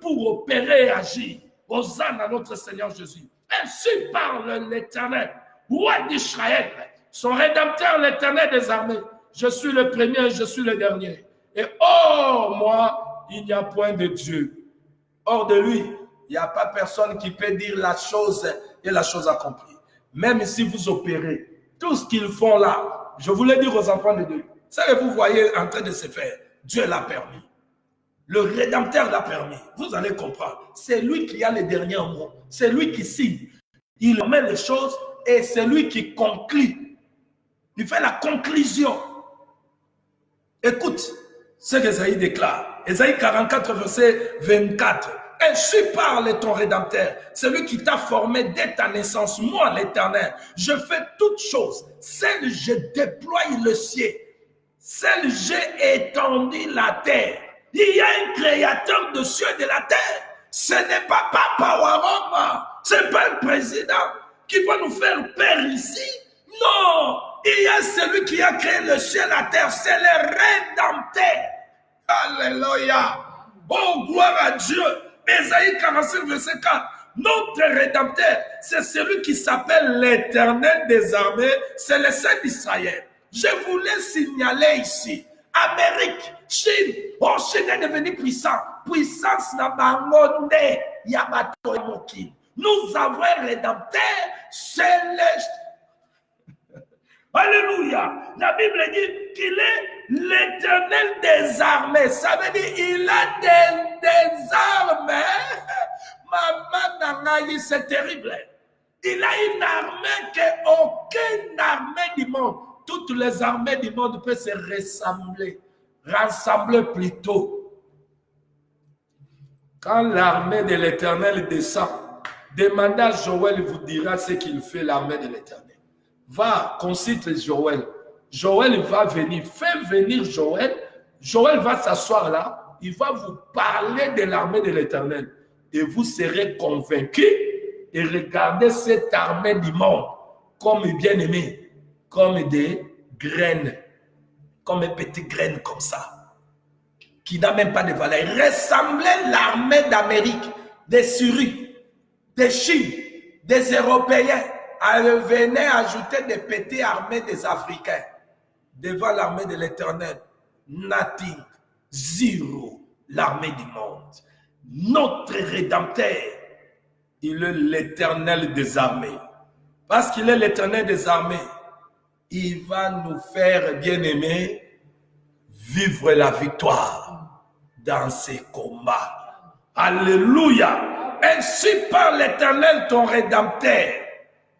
pour opérer et agir. Hosanna à notre Seigneur Jésus. Ainsi parle l'Éternel, roi d'Israël, son Rédempteur, l'Éternel des armées. Je suis le premier, je suis le dernier. Et hors moi, il n'y a point de Dieu. Hors de lui, il n'y a pas personne qui peut dire la chose et la chose accomplie. Même si vous opérez, tout ce qu'ils font là, je voulais dire aux enfants de Dieu, ça que vous voyez en train de se faire, Dieu l'a permis. Le Rédempteur l'a permis. Vous allez comprendre. C'est lui qui a les derniers mots. C'est lui qui signe. Il met les choses et c'est lui qui conclut. Il fait la conclusion. Écoute ce qu'Ésaïe déclare. Ésaïe 44, verset 24. Ainsi parle ton Rédempteur, celui qui t'a formé dès ta naissance, moi l'Éternel. Je fais toutes choses. Seul je déploie le ciel. Seul j'ai étendu la terre. Il y a un créateur de cieux et de la terre. Ce n'est pas Papa Waroma. Ce n'est pas un président qui va nous faire peur ici. Non. Il y a celui qui a créé le ciel et la terre. C'est le Rédempteur. Alléluia. Oh, gloire à Dieu. Ésaïe 45, verset 4. Notre Rédempteur, c'est celui qui s'appelle l'Éternel des armées. C'est le Saint d'Israël. Je voulais signaler ici. Amérique, Chine. Oh, Chine est devenue puissant. Puissance n'a pas monté. Nous avons un Rédempteur céleste. Alléluia. La Bible dit qu'il est l'Éternel des armées. Ça veut dire qu'il a des armes. Maman Nanaï, c'est terrible. Il a une armée qu'aucune armée du monde, toutes les armées du monde peuvent se rassembler plutôt. Quand l'armée de l'Éternel descend, demandez à Joël, il vous dira ce qu'il fait l'armée de l'Éternel. Va, consulte Joël. Joël va venir. Fais venir Joël. Joël va s'asseoir là. Il va vous parler de l'armée de l'Éternel. Et vous serez convaincus. Et regardez cette armée du monde comme bien-aimés, comme des graines, comme des petites graines comme ça, qui n'a même pas de valeur. Ressemblait l'armée d'Amérique, des Syriens, des Chines, des Européens. Elle venait ajouter des petites armées des Africains devant l'armée de l'Éternel. Nothing, zéro, l'armée du monde. Notre Rédempteur, il est l'Éternel des armées. Parce qu'il est l'Éternel des armées, il va nous faire, bien-aimés, vivre la victoire dans ces combats. Alléluia. Ainsi parle l'Éternel, ton Rédempteur,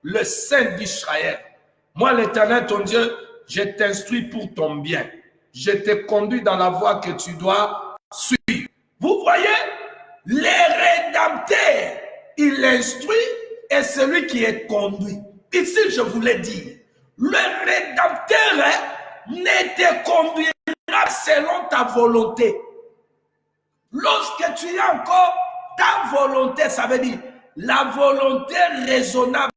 le Saint d'Israël. Moi, l'Éternel, ton Dieu, je t'instruis pour ton bien. Je te conduis dans la voie que tu dois suivre. Vous voyez, les Rédempteurs, il instruit et celui qui est conduit. Ici, je voulais dire, le Rédempteur ne te conduira selon ta volonté. Lorsque tu as encore ta volonté, ça veut dire la volonté raisonnable.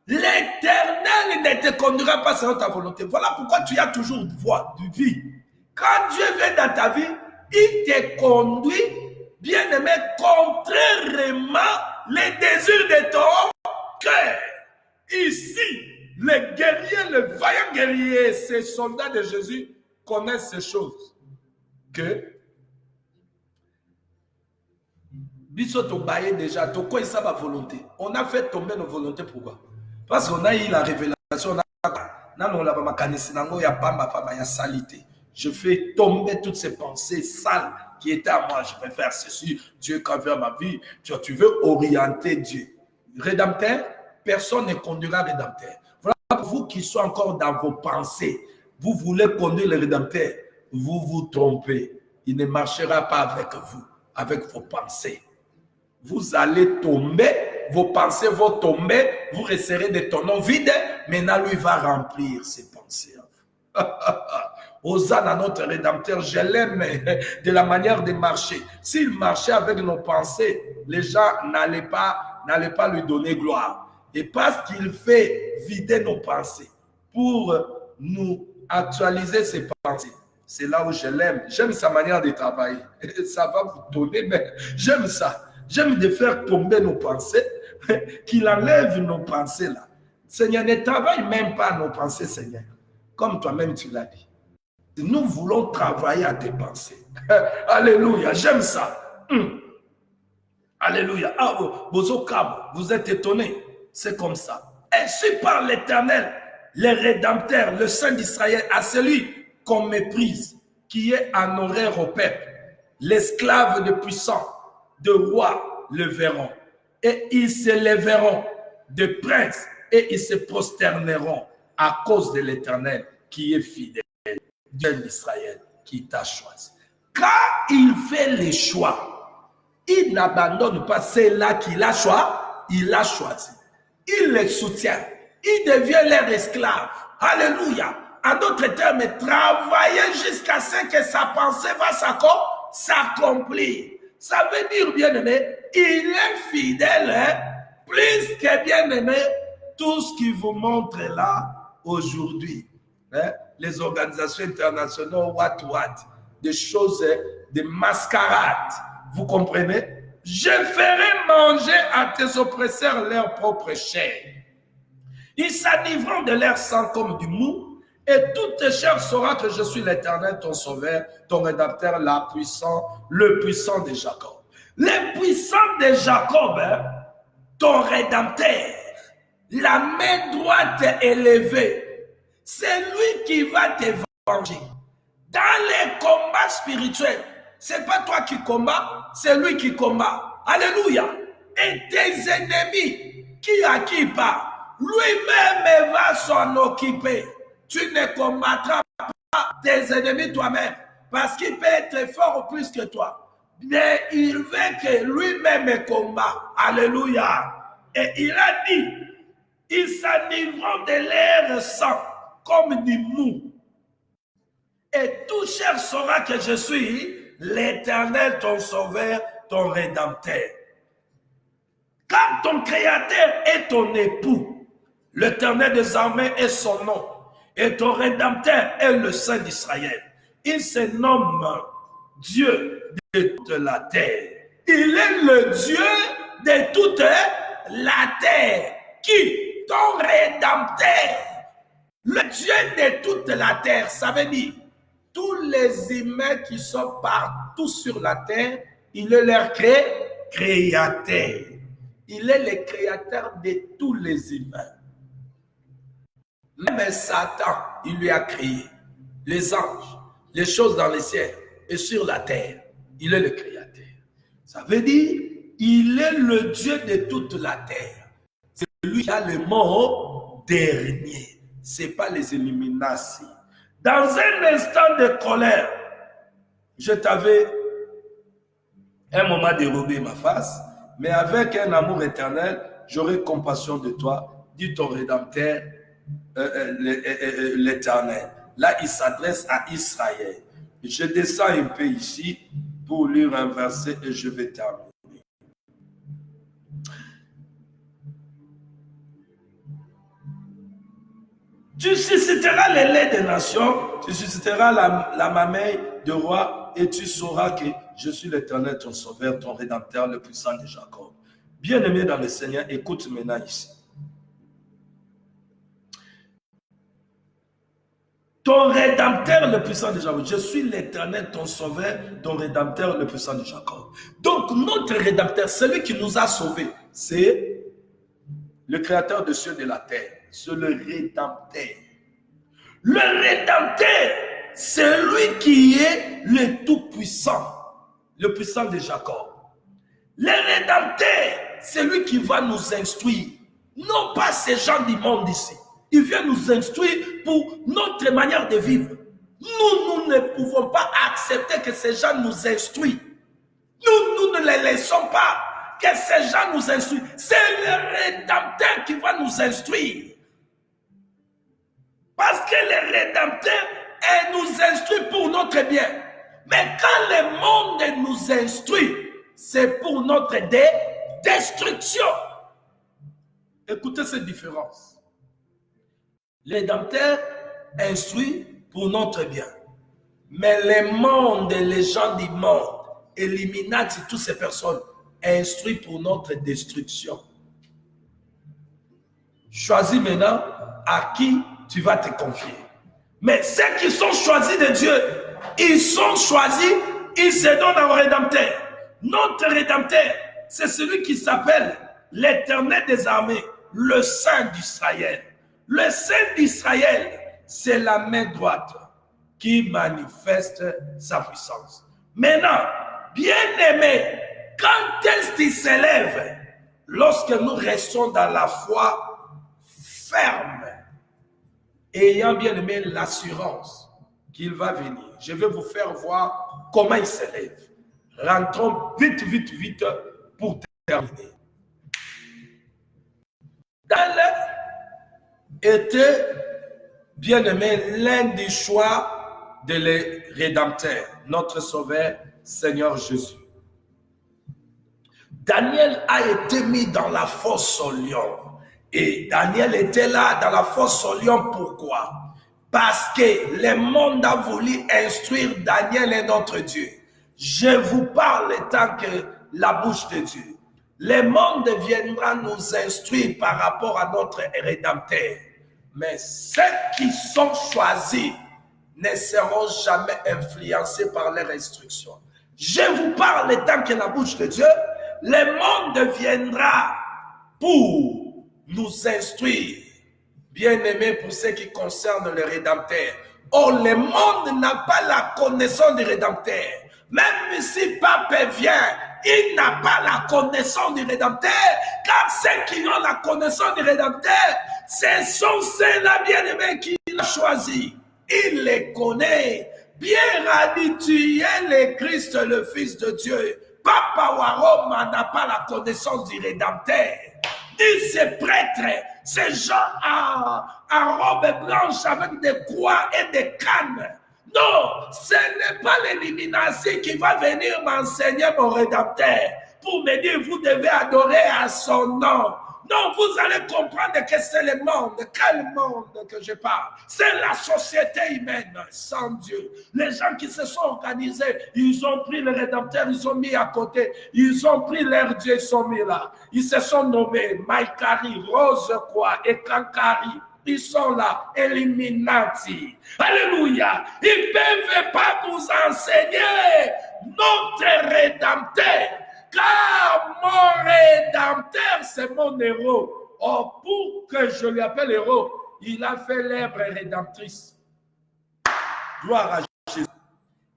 L'Éternel ne te conduira pas selon ta volonté. Voilà pourquoi tu as toujours voie de vie. Quand Dieu vient dans ta vie, il te conduit, bien-aimé, contrairement les désirs de ton cœur. Ici, les guerriers, les vaillants guerriers, ces soldats de Jésus connaissent ces choses. Que Biso to baye déjà, to quoi ça va volonté. On a fait tomber nos volontés pourquoi? Parce qu'on a eu la révélation, salité. Je fais tomber toutes ces pensées sales qui étaient à moi. Je vais faire ceci. Dieu qui a vu ma vie. Tu veux orienter Dieu. Rédempteur, personne ne conduira rédempteur. Voilà pour vous qui sont encore dans vos pensées. Vous voulez conduire le rédempteur. Vous vous trompez. Il ne marchera pas avec vous, avec vos pensées. Vous allez tomber, vos pensées vont tomber, vous resterez des tonneaux vides. Maintenant, lui va remplir ses pensées. Hosanna à notre Rédempteur, je l'aime de la manière de marcher. S'il marchait avec nos pensées, les gens n'allaient pas lui donner gloire. Et parce qu'il fait vider nos pensées pour nous actualiser ses pensées, c'est là où je l'aime. J'aime sa manière de travailler. Ça va vous donner, mais j'aime ça. J'aime de faire tomber nos pensées, qu'il enlève nos pensées là. Seigneur, ne travaille même pas nos pensées, Seigneur. Comme toi-même tu l'as dit. Nous voulons travailler à tes pensées. Alléluia, j'aime ça. Alléluia. Ah, vous êtes étonnés. C'est comme ça. Ainsi par l'Éternel, le Rédempteur, le Saint d'Israël, à celui qu'on méprise, qui est en horaire au peuple. L'esclave de puissant, de roi, le verront. Et ils se lèveront de princes et ils se prosterneront à cause de l'Éternel qui est fidèle, Dieu d'Israël qui t'a choisi. Quand il fait les choix, il n'abandonne pas ceux-là qu'il a choisi, il a choisi. Il les soutient. Il devient leur esclave. Alléluia. En d'autres termes, travailler jusqu'à ce que sa pensée va s'accomplir. Ça veut dire, bien-aimé, il est fidèle, hein? Plus que bien-aimé, tout ce qu'il vous montre là aujourd'hui. Hein? Les organisations internationales, what, des choses, des mascarades. Vous comprenez? Je ferai manger à tes oppresseurs leur propre chair. Ils s'enivreront de leur sang comme du mou, et toute tes chair saura que je suis l'Éternel, ton sauveur, ton rédempteur, le puissant de Jacob. Le puissant de Jacob, hein, ton rédempteur, la main droite élevée, c'est lui qui va te venger. Dans les combats spirituels, c'est pas toi qui combats, c'est lui qui combat. Alléluia. Et tes ennemis, qui partent, lui-même va s'en occuper. Tu ne combattras pas tes ennemis toi-même, parce qu'il peut être fort plus que toi. Mais il veut que lui-même combat. Alléluia. Et il a dit, ils s'enivreront de l'air sang comme du mou. Et tout chair saura que je suis l'Éternel, ton sauveur, ton rédempteur. Quand ton créateur est ton époux, l'Éternel des armées est son nom, et ton rédempteur est le Saint d'Israël. Il se nomme Dieu de toute la terre. Il est le Dieu de toute la terre. Qui? Ton rédempteur. Le Dieu de toute la terre, ça veut dire tous les humains qui sont partout sur la terre, il est leur créateur. Il est le créateur de tous les humains. Même Satan, il lui a créé les anges, les choses dans les ciels et sur la terre. Il est le créateur. Ça veut dire, il est le Dieu de toute la terre. C'est lui qui a le mot dernier. Ce n'est pas les Illuminati. Dans un instant de colère, je t'avais un moment dérobé ma face, mais avec un amour éternel, j'aurai compassion de toi, dit ton Rédempteur, l'Éternel. Là, il s'adresse à Israël. Je descends un peu ici pour lire un verset et je vais terminer. Tu susciteras les laits des nations, tu susciteras la mamelle de roi et tu sauras que je suis l'Éternel, ton sauveur, ton rédempteur, le puissant de Jacob. Bien-aimé dans le Seigneur, écoute maintenant ici. Ton rédempteur, le puissant de Jacob. Je suis l'Éternel, ton sauveur, ton rédempteur, le puissant de Jacob. Donc, notre rédempteur, celui qui nous a sauvés, c'est le créateur de cieux et de la terre. C'est le Rédempteur. Le Rédempteur, c'est lui qui est le Tout-Puissant, le puissant de Jacob. Le Rédempteur, c'est lui qui va nous instruire. Non pas ces gens du monde ici. Il vient nous instruire pour notre manière de vivre. Nous ne pouvons pas accepter que ces gens nous instruisent. Nous ne les laissons pas que ces gens nous instruisent. C'est le Rédempteur qui va nous instruire. Parce que le Rédempteur nous instruit pour notre bien. Mais quand le monde nous instruit, c'est pour notre destruction. Écoutez cette différence. Le Rédempteur instruit pour notre bien. Mais le monde, les gens du monde, Illuminati, toutes ces personnes, instruisent pour notre destruction. Choisis maintenant à qui tu vas te confier. Mais ceux qui sont choisis de Dieu, ils sont choisis, ils se donnent au Rédempteur. Notre Rédempteur, c'est celui qui s'appelle l'Éternel des armées, le Saint d'Israël. Le Saint d'Israël, c'est la main droite qui manifeste sa puissance. Maintenant, bien-aimés, quand est-ce qu'il s'élève? Lorsque nous restons dans la foi ferme, ayant bien aimé l'assurance qu'il va venir. Je vais vous faire voir comment il s'élève. Rentrons vite pour terminer. Daniel était, bien aimé, l'un des choix de le Rédempteur, notre Sauveur, Seigneur Jésus. Daniel a été mis dans la fosse au lion. Et Daniel était là dans la fosse au lion. Pourquoi? Parce que le monde a voulu instruire Daniel et notre Dieu. Je vous parle tant que la bouche de Dieu. Le monde viendra nous instruire par rapport à notre Rédempteur. Mais ceux qui sont choisis ne seront jamais influencés par leurs instructions. Je vous parle tant que la bouche de Dieu. Le monde viendra pour nous instruire, bien-aimés, pour ce qui concerne le Rédempteur. Or, le monde n'a pas la connaissance du Rédempteur. Même si Pape vient, il n'a pas la connaissance du Rédempteur, car ceux qui ont la connaissance du Rédempteur, ce sont ceux-là, bien-aimés, qui l'ont choisi. Il les connaît. Bien radis, tu es le Christ, le Fils de Dieu. Papa Waroma n'a pas la connaissance du Rédempteur. Ni ces prêtres, ces gens en robe blanche avec des croix et des cannes. Non, ce n'est pas l'Illuminati qui va venir m'enseigner mon Rédempteur pour me dire vous devez adorer à son nom. Non, vous allez comprendre que c'est le monde. Quel monde que je parle? C'est la société humaine sans Dieu. Les gens qui se sont organisés, ils ont pris le Rédempteur, ils ont mis à côté. Ils ont pris leur Dieu, ils sont mis là. Ils se sont nommés Maïkari, Rose quoi, et Kankari. Ils sont là, Illuminati. Alléluia. Ils ne peuvent pas nous enseigner notre Rédempteur. Car mon Rédempteur, c'est mon héros. Oh, pour que je l'appelle héros, il a fait l'œuvre rédemptrice. Gloire à Jésus.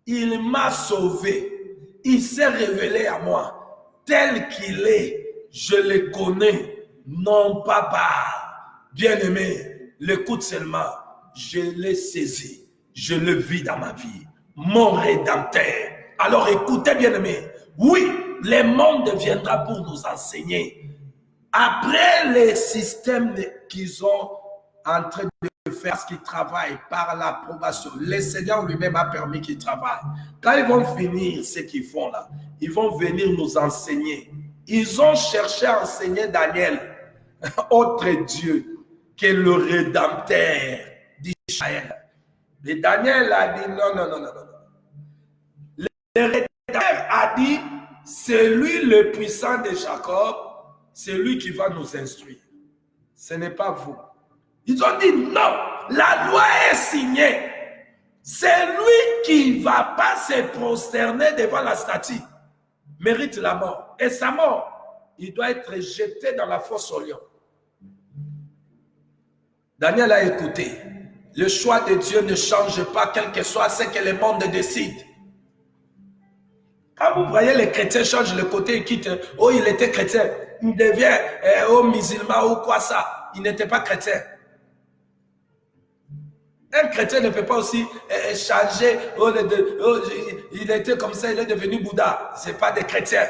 Il m'a sauvé. Il s'est révélé à moi. Tel qu'il est, je le connais. Non pas par. Bien-aimé, l'écoute seulement. Je l'ai saisi. Je le vis dans ma vie. Mon Rédempteur. Alors écoutez, bien-aimé. Oui, le monde viendra pour nous enseigner. Après les systèmes qu'ils sont en train de faire, ce qu'ils travaillent par l'approbation, le Seigneur lui-même a permis qu'ils travaillent. Quand ils vont finir ce qu'ils font là, ils vont venir nous enseigner. Ils ont cherché à enseigner Daniel, autre Dieu, que le Rédempteur d'Israël. Mais Daniel a dit non. Le Rédempteur a dit, c'est lui le puissant de Jacob, c'est lui qui va nous instruire. Ce n'est pas vous. Ils ont dit non, la loi est signée. C'est lui qui ne va pas se prosterner devant la statue. Mérite la mort. Et sa mort, il doit être jeté dans la fosse au lion. Daniel a écouté. Le choix de Dieu ne change pas, quel que soit ce que le monde décide. Quand vous voyez les chrétiens changent le côté et quittent, oh il était chrétien, il devient musulman ou quoi ça, il n'était pas chrétien. Un chrétien ne peut pas aussi changer, il était comme ça, il est devenu Bouddha. Ce n'est pas des chrétiens,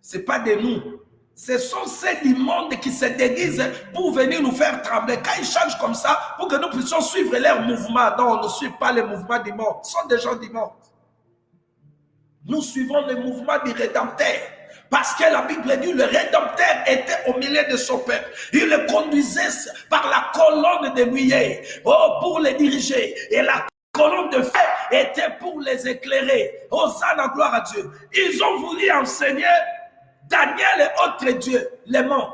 ce n'est pas de nous. Ce sont ceux du monde qui se déguisent pour venir nous faire trembler. Quand ils changent comme ça, pour que nous puissions suivre leurs mouvements. Non, on ne suit pas les mouvements du monde. Ce sont des gens du monde. Nous suivons les mouvements du Rédempteur. Parce que la Bible dit, le Rédempteur était au milieu de son peuple. Il le conduisait par la colonne de nuée pour les diriger. Et la colonne de feu était pour les éclairer. Hosanna, gloire à Dieu. Ils ont voulu enseigner Daniel et autres dieux, les mondes.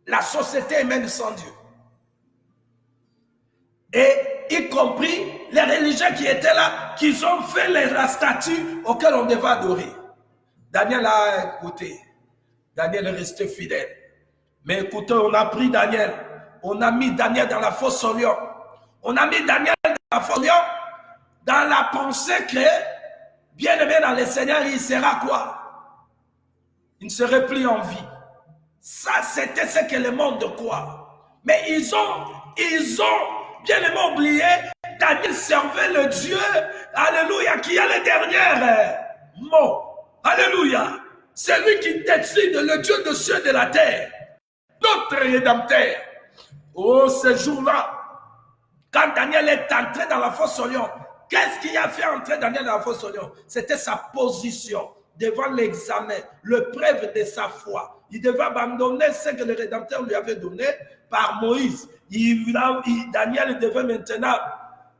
La société est même sans Dieu. Et y compris les religieux qui étaient là, qui ont fait la statue auquel on devait adorer. Daniel a écouté. Daniel est resté fidèle. Mais écoutez, on a pris Daniel. On a mis Daniel dans la fosse au lion. On a mis Daniel dans la fosse au lion dans la pensée que, bien aimé dans le Seigneur, il sera quoi? Il ne serait plus en vie. Ça, c'était ce que le monde croit. Mais ils ont bien aimé oublié, Daniel servait le Dieu, alléluia, qui a le dernier mot. Alléluia. C'est lui qui décide, le Dieu de cieux et de la terre. Notre Rédempteur. Oh, ce jour-là, quand Daniel est entré dans la fosse au lion, qu'est-ce qui a fait entrer Daniel dans la fosse au lion? C'était sa position devant l'examen, le preuve de sa foi. Il devait abandonner ce que le Rédempteur lui avait donné par Moïse. Daniel devait maintenant,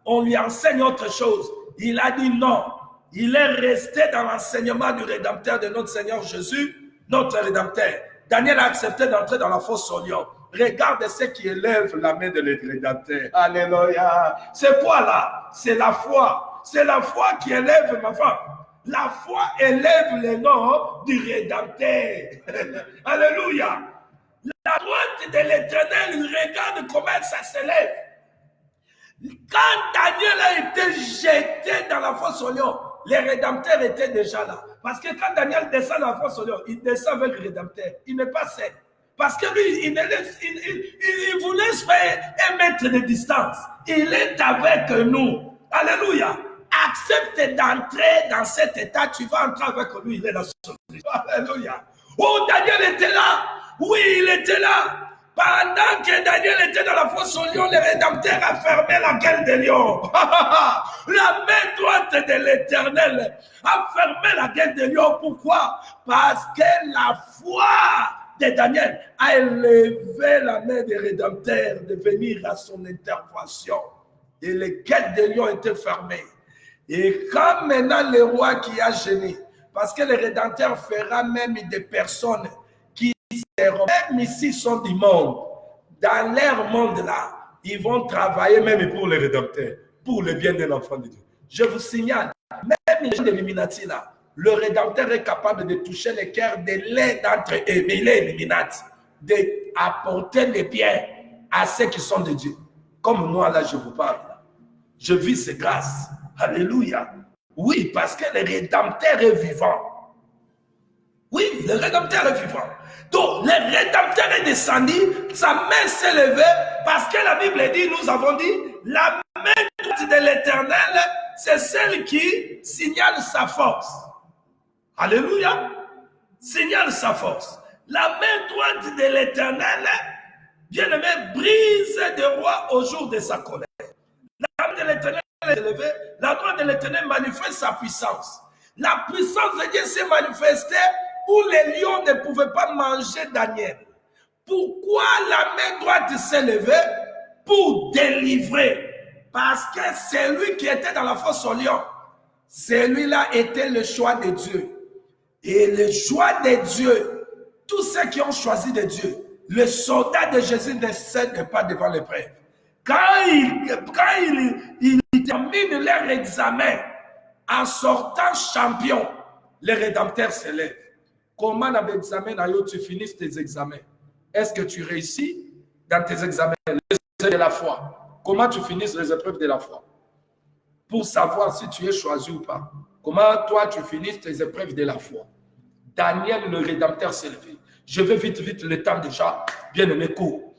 on lui enseigne autre chose. Il a dit non. Il est resté dans l'enseignement du Rédempteur de notre Seigneur Jésus, notre Rédempteur. Daniel a accepté d'entrer dans la fosse au lion. Regarde ceux qui élèvent la main de Rédempteur. Alléluia. C'est quoi là? C'est la foi. C'est la foi qui élève ma femme. La foi élève le nom du Rédempteur. Alléluia. La droite de l'Éternel, regarde comment ça s'élève. Quand Daniel a été jeté dans la fosse au lion, les Rédempteurs étaient déjà là. Parce que quand Daniel descend dans la fosse au lion, il descend avec le Rédempteur. Il n'est pas seul. Parce que lui, il vous laisse faire 1 mètre de distance. Il est avec nous. Alléluia. Accepte d'entrer dans cet état, tu vas entrer avec lui. Il est la solution. Alléluia. Oh, Daniel était là. Oui, il était là. Pendant que Daniel était dans la fosse au lion, le Rédempteur a fermé la gueule des lions. La main droite de l'Éternel a fermé la gueule des lions. Pourquoi? Parce que la foi de Daniel a élevé la main des Rédempteurs de venir à son intervention. Et les gueules des lions étaient fermées. Et quand maintenant le roi qui a gêné, parce que le Rédempteur fera même des personnes qui seront, même ici sont du monde, dans leur monde là, ils vont travailler même pour le Rédempteur, pour le bien de l'enfant de Dieu. Je vous signale, même les gens de l'Illuminati là, le Rédempteur est capable de toucher les cœurs de l'un d'entre eux, mais il est Illuminati, d'apporter le bien à ceux qui sont de Dieu. Comme moi là, je vous parle. Je vis ces grâces. Alléluia. Oui, parce que le Rédempteur est vivant. Oui, le Rédempteur est vivant. Donc, le Rédempteur est descendu, sa main s'est levée, parce que la Bible dit, nous avons dit, la main droite de l'Éternel, c'est celle qui signale sa force. Alléluia. Signale sa force. La main droite de l'Éternel, bien aimé, brise des rois au jour de sa colère. La main de l'Éternel est élevée, la droite de l'Éternel manifeste sa puissance. La puissance de Dieu s'est manifestée où les lions ne pouvaient pas manger Daniel. Pourquoi la main droite s'est levée? Pour délivrer. Parce que c'est lui qui était dans la fosse aux lions. Celui-là était le choix de Dieu. Et le choix de Dieu, tous ceux qui ont choisi de Dieu, le soldat de Jésus ne cède pas devant l'épreuve. Quand ils terminent leur examen en sortant champion, les Rédempteurs s'élèvent. Comment dans l'examen, tu finisses tes examens? Est-ce que tu réussis? dans tes examens, les épreuves de la foi. Comment tu finis les épreuves de la foi? Pour savoir si tu es choisi ou pas. Comment toi tu finis tes épreuves de la foi? Daniel le Rédempteur s'est levé. Je vais vite, le temps déjà, bien aimé court.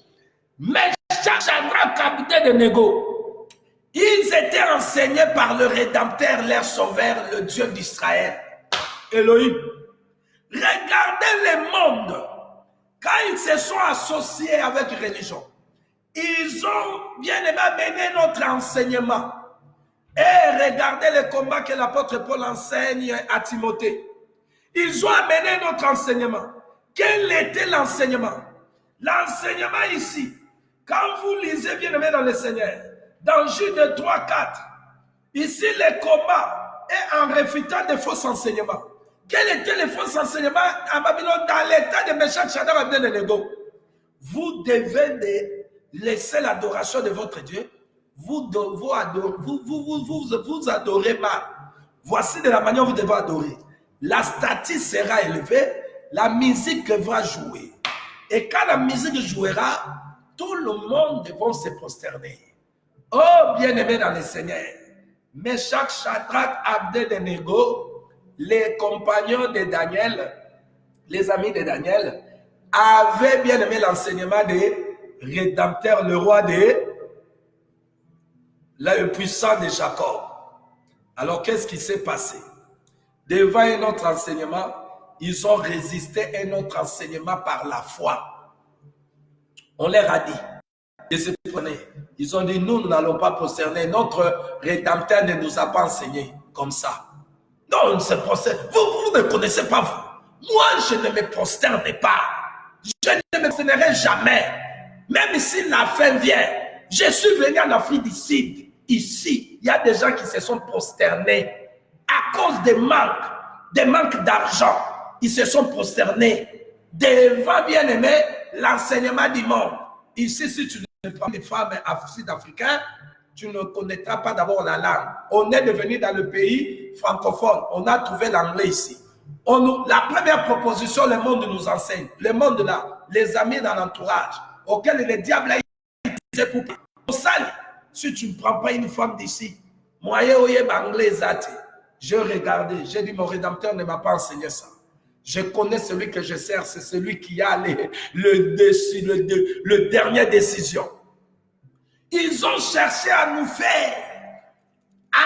Mais Shadrach, Abednego, ils étaient enseignés par le Rédempteur, leur Sauveur, le Dieu d'Israël, Elohim. Regardez le monde, quand ils se sont associés avec religion, ils ont bien aimé mené notre enseignement. Et regardez le combat que l'apôtre Paul enseigne à Timothée. Ils ont amené notre enseignement. Quel était l'enseignement? L'enseignement ici, quand vous lisez bien aimé dans le Seigneur, dans Jude 3, 4, ici le combat est en réfutant des faux enseignements. Quels étaient les faux enseignements à Babylone dans l'état de Meshach, Shadrach, Abednego? Vous devez laisser l'adoration de votre Dieu. Vous adorez mal. Voici de la manière dont vous devez adorer. La statue sera élevée, la musique va jouer. Et quand la musique jouera, tout le monde va se prosterner. Oh, bien-aimé dans le Seigneur, Meshach, Shadrach, Abednego, les compagnons de Daniel, les amis de Daniel, avaient bien aimé l'enseignement des Rédempteurs, le roi le puissant de Jacob. Alors, qu'est-ce qui s'est passé? Devant un autre enseignement, ils ont résisté à un autre enseignement par la foi. On leur a dit, ils ont dit, nous n'allons pas prosterner. Notre Rédempteur ne nous a pas enseigné comme ça. Non, on ne se prosterne. Vous ne connaissez pas vous. Moi, je ne me prosterne pas. Je ne me prosternerai jamais. Même si la fin vient. Je suis venu en Afrique du Sud. Ici, il y a des gens qui se sont prosternés à cause des manques d'argent. Ils se sont prosternés devant, bien aimé, l'enseignement du monde. Ici, si tu ne prends des femmes sud-africaines, tu ne connaîtras pas d'abord la langue. On est devenu dans le pays francophone. On a trouvé l'anglais ici. La première proposition, le monde nous enseigne. Le monde là, les amis dans l'entourage, auquel le diable a utilisé pour salir. Si tu ne prends pas une femme d'ici, moi, j'ai regardé, j'ai dit, mon Rédempteur ne m'a pas enseigné ça. Je connais celui que je sers, c'est celui qui a le dernière décision. Ils ont cherché à nous faire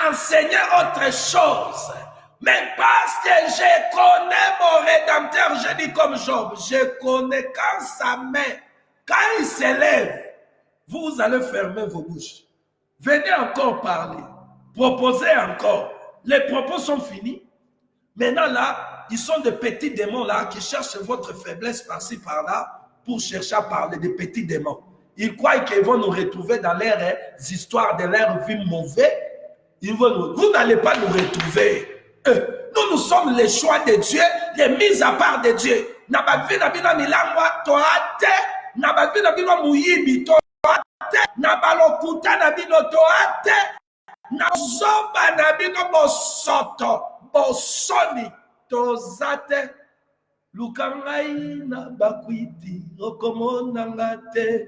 enseigner autre chose. Mais parce que je connais mon Rédempteur, je dis comme Job, je connais quand sa main, quand il s'élève, vous allez fermer vos bouches. Venez encore parler, proposez encore. Les propos sont finis. Maintenant là, ils sont des petits démons là qui cherchent votre faiblesse par-ci par-là pour chercher à parler des petits démons. Ils croient qu'ils vont nous retrouver dans leurs histoires de leur vie mauvaise. Vous n'allez pas nous retrouver. Nous sommes les choix de Dieu, les mises à part de Dieu. Tozate lukangai na bakwiti okomonanga te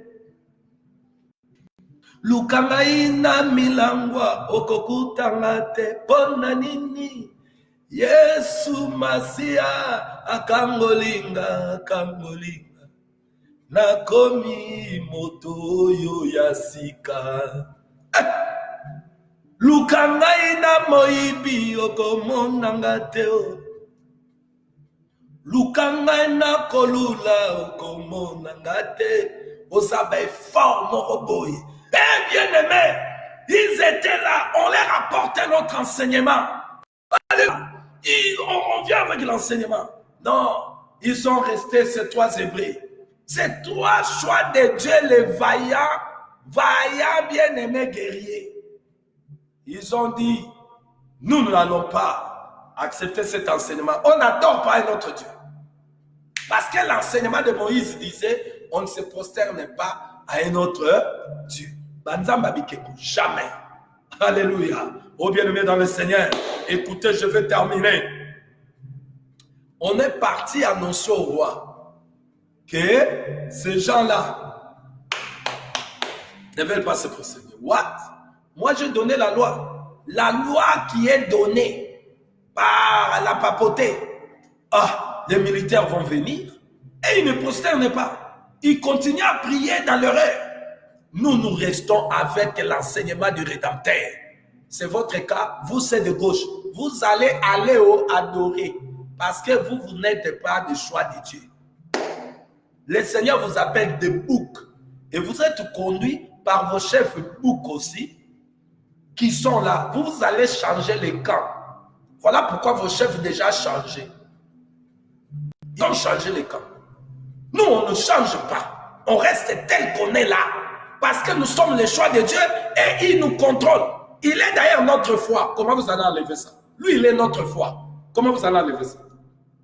lukangai na milangwa okokutanga te pona nini Yesu Masia akangolinga nakomi moto yo yasika lukangai na moibi okomonanga te Lukanga na kolula okomonanga te osabe fort moroboy. Eh bien aimé, ils étaient là, on leur apportait notre enseignement. On vient avec l'enseignement. Non, ils sont restés ces trois Hébreux. Ces trois choix de Dieu, les vaillants bien aimés guerriers. Ils ont dit, nous n'allons pas accepter cet enseignement. On n'adore pas un autre Dieu. Parce que l'enseignement de Moïse disait, on ne se prosterne pas à un autre Dieu. Jamais. Alléluia. Oh bien-aimé dans le Seigneur, écoutez, je vais terminer. On est parti annoncer au roi que ces gens-là, ne veulent pas se prosterner. What? Moi, j'ai donné la loi. La loi qui est donnée par la papauté. Ah, les militaires vont venir et ils ne prosternent pas. Ils continuent à prier dans leur heure. Nous restons avec l'enseignement du Rédempteur. C'est votre cas, vous c'est de gauche. Vous allez aller au adorer parce que vous n'êtes pas du choix de Dieu. Le Seigneur vous appelle des boucs et vous êtes conduits par vos chefs boucs aussi qui sont là. Vous allez changer les camps. Voilà pourquoi vos chefs déjà changé. Ils ont changé les camps. Nous, on ne change pas. On reste tel qu'on est là. Parce que nous sommes le choix de Dieu et il nous contrôle. Il est d'ailleurs notre foi. Comment vous allez enlever ça? Lui, il est notre foi. Comment vous allez enlever ça?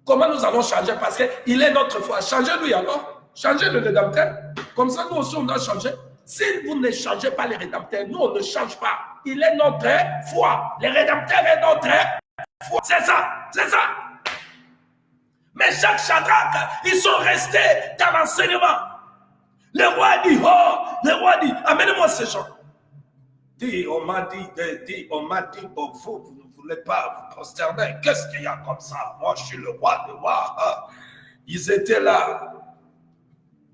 Comment nous allons changer? Parce qu'il est notre foi. Changez-lui alors. Changez le Rédempteur. Comme ça, nous aussi, on a changé. Si vous ne changez pas le Rédempteur, nous, on ne change pas. Il est notre foi. Le Rédempteur est notre foi. C'est ça. C'est ça. Mais Jacques Shadrach, ils sont restés dans l'enseignement. Le roi dit, amenez-moi ces gens. On m'a dit, vous ne voulez pas vous prosterner. Qu'est-ce qu'il y a comme ça? Moi, je suis le roi des rois. Ils étaient là.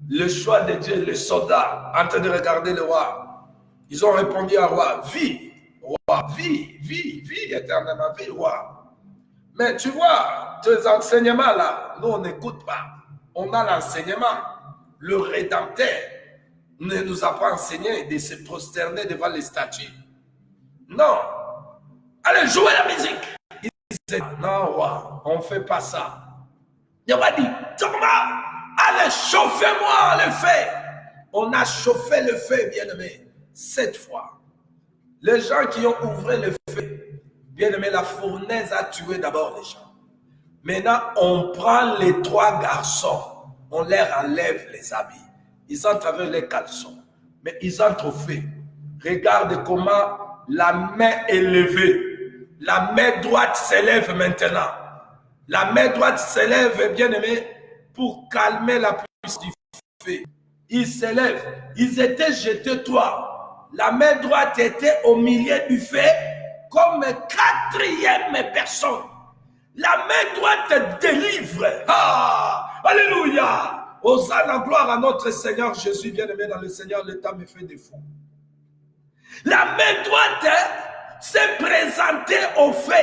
Le choix de Dieu, les soldats, en train de regarder le roi. Ils ont répondu au roi, vis, roi, vis, éternellement, vis, roi. Mais tu vois, tes enseignements là, nous on n'écoute pas. On a l'enseignement. Le Rédempteur ne nous a pas enseigné de se prosterner devant les statues. Non. Allez, jouez la musique. Il disait, non, roi, on ne fait pas ça. Il m'a dit, Thomas, allez, chauffez-moi le feu. On a chauffé le feu, bien-aimé, 7 fois. Les gens qui ont ouvert le feu, bien-aimé, la fournaise a tué d'abord les gens. Maintenant, on prend les 3 garçons, on leur enlève les habits. Ils entrent avec les caleçons, mais ils entrent au feu. Regarde comment la main est levée. La main droite s'élève maintenant. La main droite s'élève, bien-aimé, pour calmer la puissance du feu. Ils s'élèvent. Ils étaient jetés toi. La main droite était au milieu du feu comme 4e personne. La main droite délivre. Ah, alléluia. Hosanna la gloire à notre Seigneur Jésus, bien-aimé dans le Seigneur, l'État me fait défaut. La main droite s'est présentée au feu.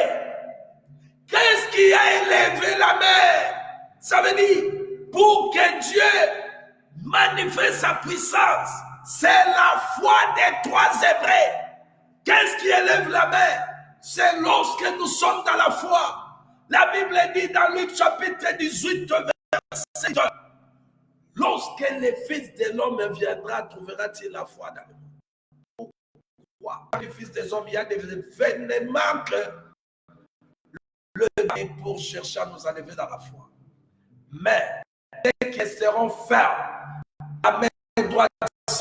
Qu'est-ce qui a élevé la main? Ça veut dire, pour que Dieu manifeste sa puissance, c'est la foi des 3 Hébreux. Qu'est-ce qui élève la main? C'est lorsque nous sommes dans la foi. La Bible dit dans Luc chapitre 18, verset 2, lorsque le Fils de l'homme viendra, trouvera-t-il la foi dans le monde? Pourquoi? Le Fils des hommes, il y a des événements que le pour chercher à nous enlever dans la foi. Mais dès qu'ils seront fermes, la main doit se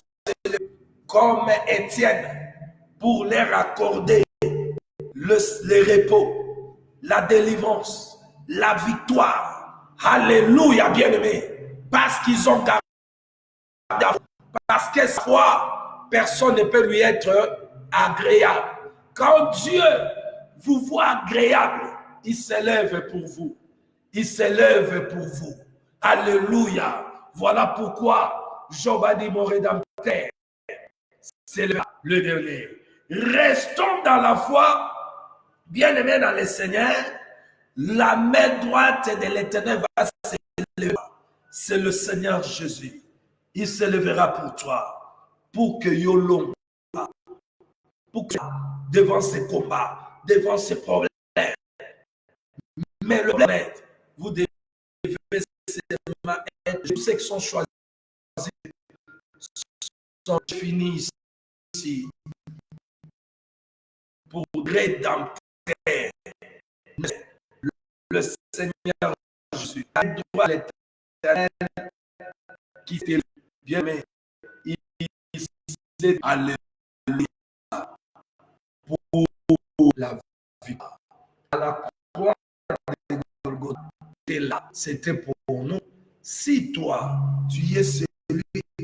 comme Étienne pour leur accorder le repos, la délivrance, la victoire. Alléluia, bien-aimés. Parce qu'ils ont gardé, parce que sa foi, personne ne peut lui être agréable. Quand Dieu vous voit agréable, il s'élève pour vous. Il s'élève pour vous. Alléluia. Voilà pourquoi Job a dit, mon Rédempteur, c'est le dernier. Restons dans la foi, bien-aimés dans le Seigneur. La main droite de l'Éternel va s'élever. C'est le Seigneur Jésus. Il s'élèvera pour toi, pour que Yolong, pour que devant ces combats, devant ces problèmes. Mais le problème, vous devez seulement être, je sais qu'ils sont choisis, sont finis ici pour Rédempteur. Le Seigneur Jésus, la droit l'éternel qui fait bien, mais il s'est alléluia pour la vie. À la croix de Golgotha, là, c'était pour nous. Si toi, tu es celui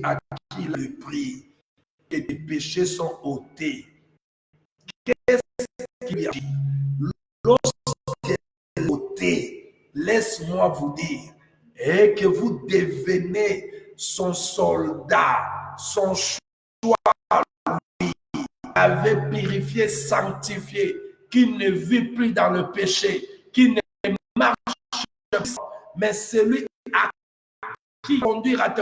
à qui le prix que tes péchés sont ôtés. Qu'est-ce qu'il y a? Lorsqu'il est ôté, laisse-moi vous dire, et que vous devenez son soldat, son choix, lui, avait purifié, sanctifié, qui ne vit plus dans le péché, qui ne marche pas, mais celui à qui conduire à te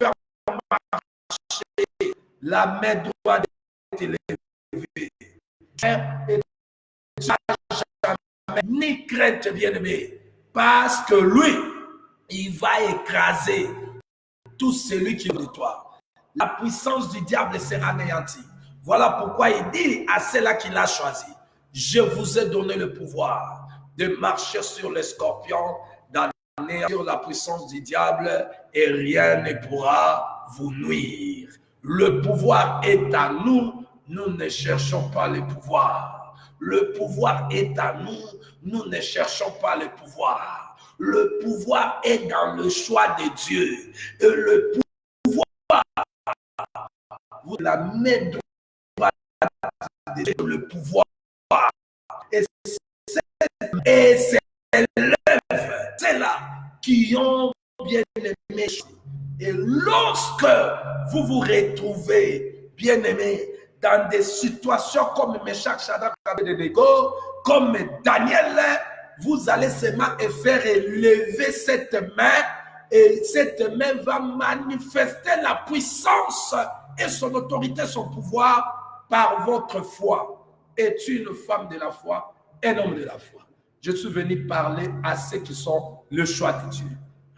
faire marcher, la main droite est élevée. Et jamais ni crainte, bien-aimé, parce que lui, il va écraser tout celui qui est de toi. La puissance du diable sera anéantie. Voilà pourquoi il dit à ceux-là qu'il a choisi, je vous ai donné le pouvoir de marcher sur les scorpions, sur la puissance du diable, et rien ne pourra vous nuire. Le pouvoir est à nous, nous ne cherchons pas le pouvoir. Le pouvoir est à nous, nous ne cherchons pas le pouvoir. Le pouvoir est dans le choix de Dieu. Et le pouvoir, vous la mettez dans le pouvoir. Et c'est l'œuvre, c'est là qui ont bien aimé. Et lorsque vous vous retrouvez, bien aimé, dans des situations comme Meshach, Shadrach, Abednego, comme Daniel, vous allez seulement faire élever cette main, et cette main va manifester la puissance et son autorité, son pouvoir par votre foi. Es-tu une femme de la foi, un homme de la foi? Je suis venu parler à ceux qui sont le choix de Dieu.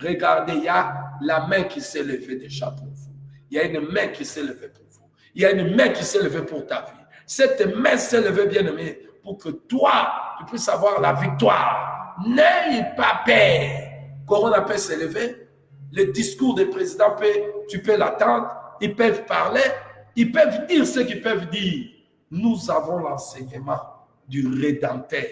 Regardez, il y a la main qui s'est levée déjà pour vous. Il y a une main qui s'est levée pour vous. Il y a une main qui s'est levée pour ta vie. Cette main s'est levée, bien-aimé, pour que toi, tu puisses avoir la victoire. N'aie pas peur. Corona peut s'élever. Le discours des présidents, tu peux l'attendre. Ils peuvent parler. Ils peuvent dire ce qu'ils peuvent dire. Nous avons l'enseignement du Rédempteur.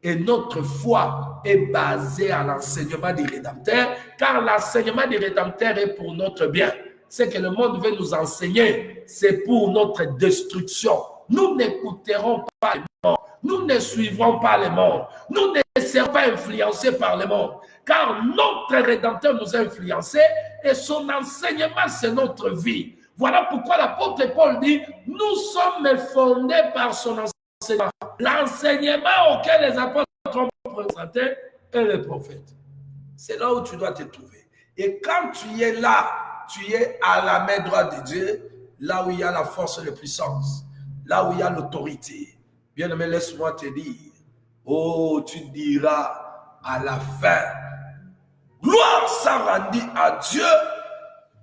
Et notre foi est basée à l'enseignement du Rédempteur, car l'enseignement du Rédempteur est pour notre bien. Ce que le monde veut nous enseigner, c'est pour notre destruction. Nous n'écouterons pas le monde, nous ne suivrons pas le monde, nous ne serons pas influencés par le monde, car notre Rédempteur nous a influencés et son enseignement, c'est notre vie. Voilà pourquoi l'apôtre Paul dit, nous sommes fondés par son enseignement. L'enseignement auquel les apôtres ont présenté est le prophète. C'est là où tu dois te trouver. Et quand tu es là, tu es à la main droite de Dieu, là où il y a la force et la puissance, là où il y a l'autorité. Bien-aimé, laisse-moi te dire, oh, tu diras à la fin, gloire soit rendue à Dieu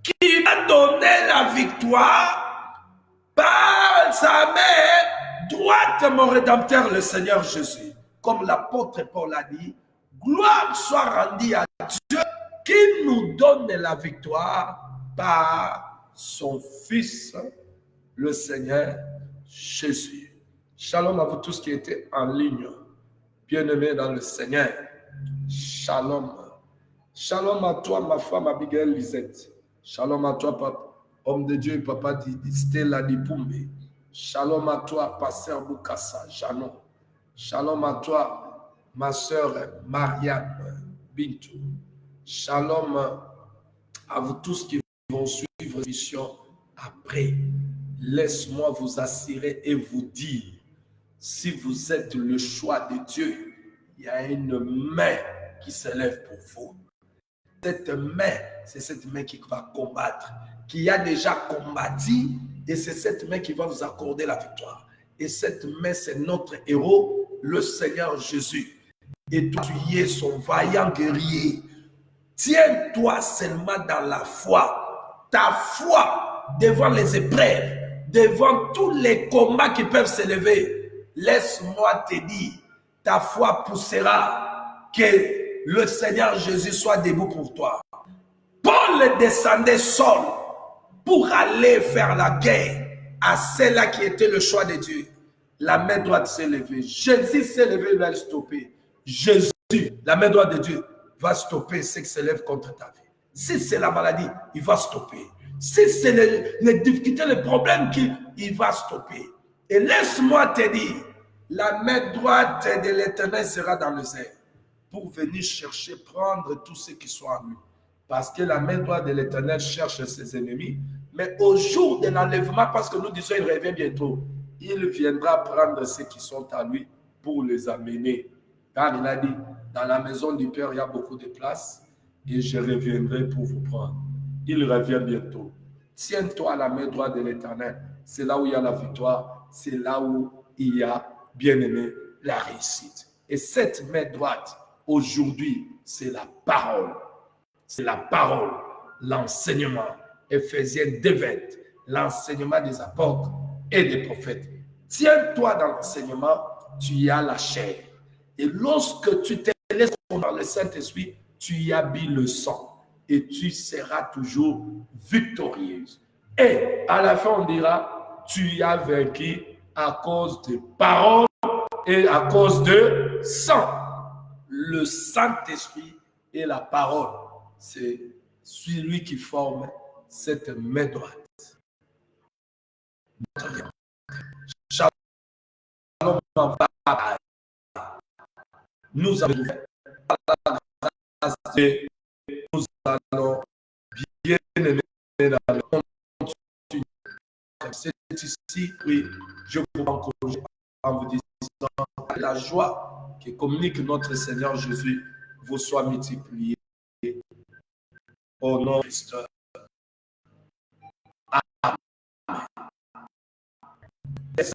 qui m'a donné la victoire par sa main droite, mon Rédempteur, le Seigneur Jésus. Comme l'apôtre Paul a dit, gloire soit rendue à Dieu qui nous donne la victoire par son Fils, le Seigneur Jésus. Shalom à vous tous qui étaient en ligne, bien-aimés dans le Seigneur. Shalom. Shalom à toi, ma femme Abigail Lisette. Shalom à toi, papa, homme de Dieu, papa Stella Dipumbe. Shalom à toi, pasteur Boukassa, Janon. Shalom à toi, ma sœur Marianne Bintou. Shalom à vous tous qui vont suivre l'émission après. Laisse-moi vous assurer et vous dire, si vous êtes le choix de Dieu, il y a une main qui s'élève pour vous. Cette main, c'est cette main qui va combattre, qui a déjà combattu, et c'est cette main qui va vous accorder la victoire. Et cette main, c'est notre héros, le Seigneur Jésus. Et toi, tu es son vaillant guerrier. Tiens-toi seulement dans la foi. Ta foi devant les épreuves, devant tous les combats qui peuvent s'élever. Laisse-moi te dire, ta foi poussera que le Seigneur Jésus soit debout pour toi. Paul descendait seul pour aller faire la guerre à celle-là qui était le choix de Dieu. La main droite s'est levée. Jésus s'est levé, il va le stopper. Jésus, la main droite de Dieu, va stopper ce qui s'élève contre ta vie. Si c'est la maladie, il va stopper. Si c'est les difficultés, les problèmes qu'il va stopper. Et laisse-moi te dire, la main droite de l'Éternel sera dans les airs pour venir chercher, prendre tout ce qui soit en lui. Parce que la main droite de l'Éternel cherche ses ennemis. Mais au jour de l'enlèvement, parce que nous disons il revient bientôt, il viendra prendre ceux qui sont à lui pour les amener. Car il a dit, dans la maison du Père, il y a beaucoup de place et je reviendrai pour vous prendre. Il revient bientôt. Tiens-toi à la main droite de l'Éternel. C'est là où il y a la victoire. C'est là où il y a, bien aimé, la réussite. Et cette main droite, aujourd'hui, c'est la parole. C'est la parole, l'enseignement. Éphésiens 2:20, l'enseignement des apôtres et des prophètes. Tiens-toi dans l'enseignement, tu y as la chair. Et lorsque tu te laisses par le Saint-Esprit, tu y habilles le sang. Et tu seras toujours victorieuse. Et à la fin, on dira, tu y as vaincu à cause de paroles et à cause de sang. Le Saint-Esprit et la parole, c'est celui qui forme cette main droite. Nous avons fait la grâce de nous allons bien aimer dans le monde. C'est ici, oui, je vous encourage en vous disant la joie que communique notre Seigneur Jésus vous soit multipliée au nom de Christ.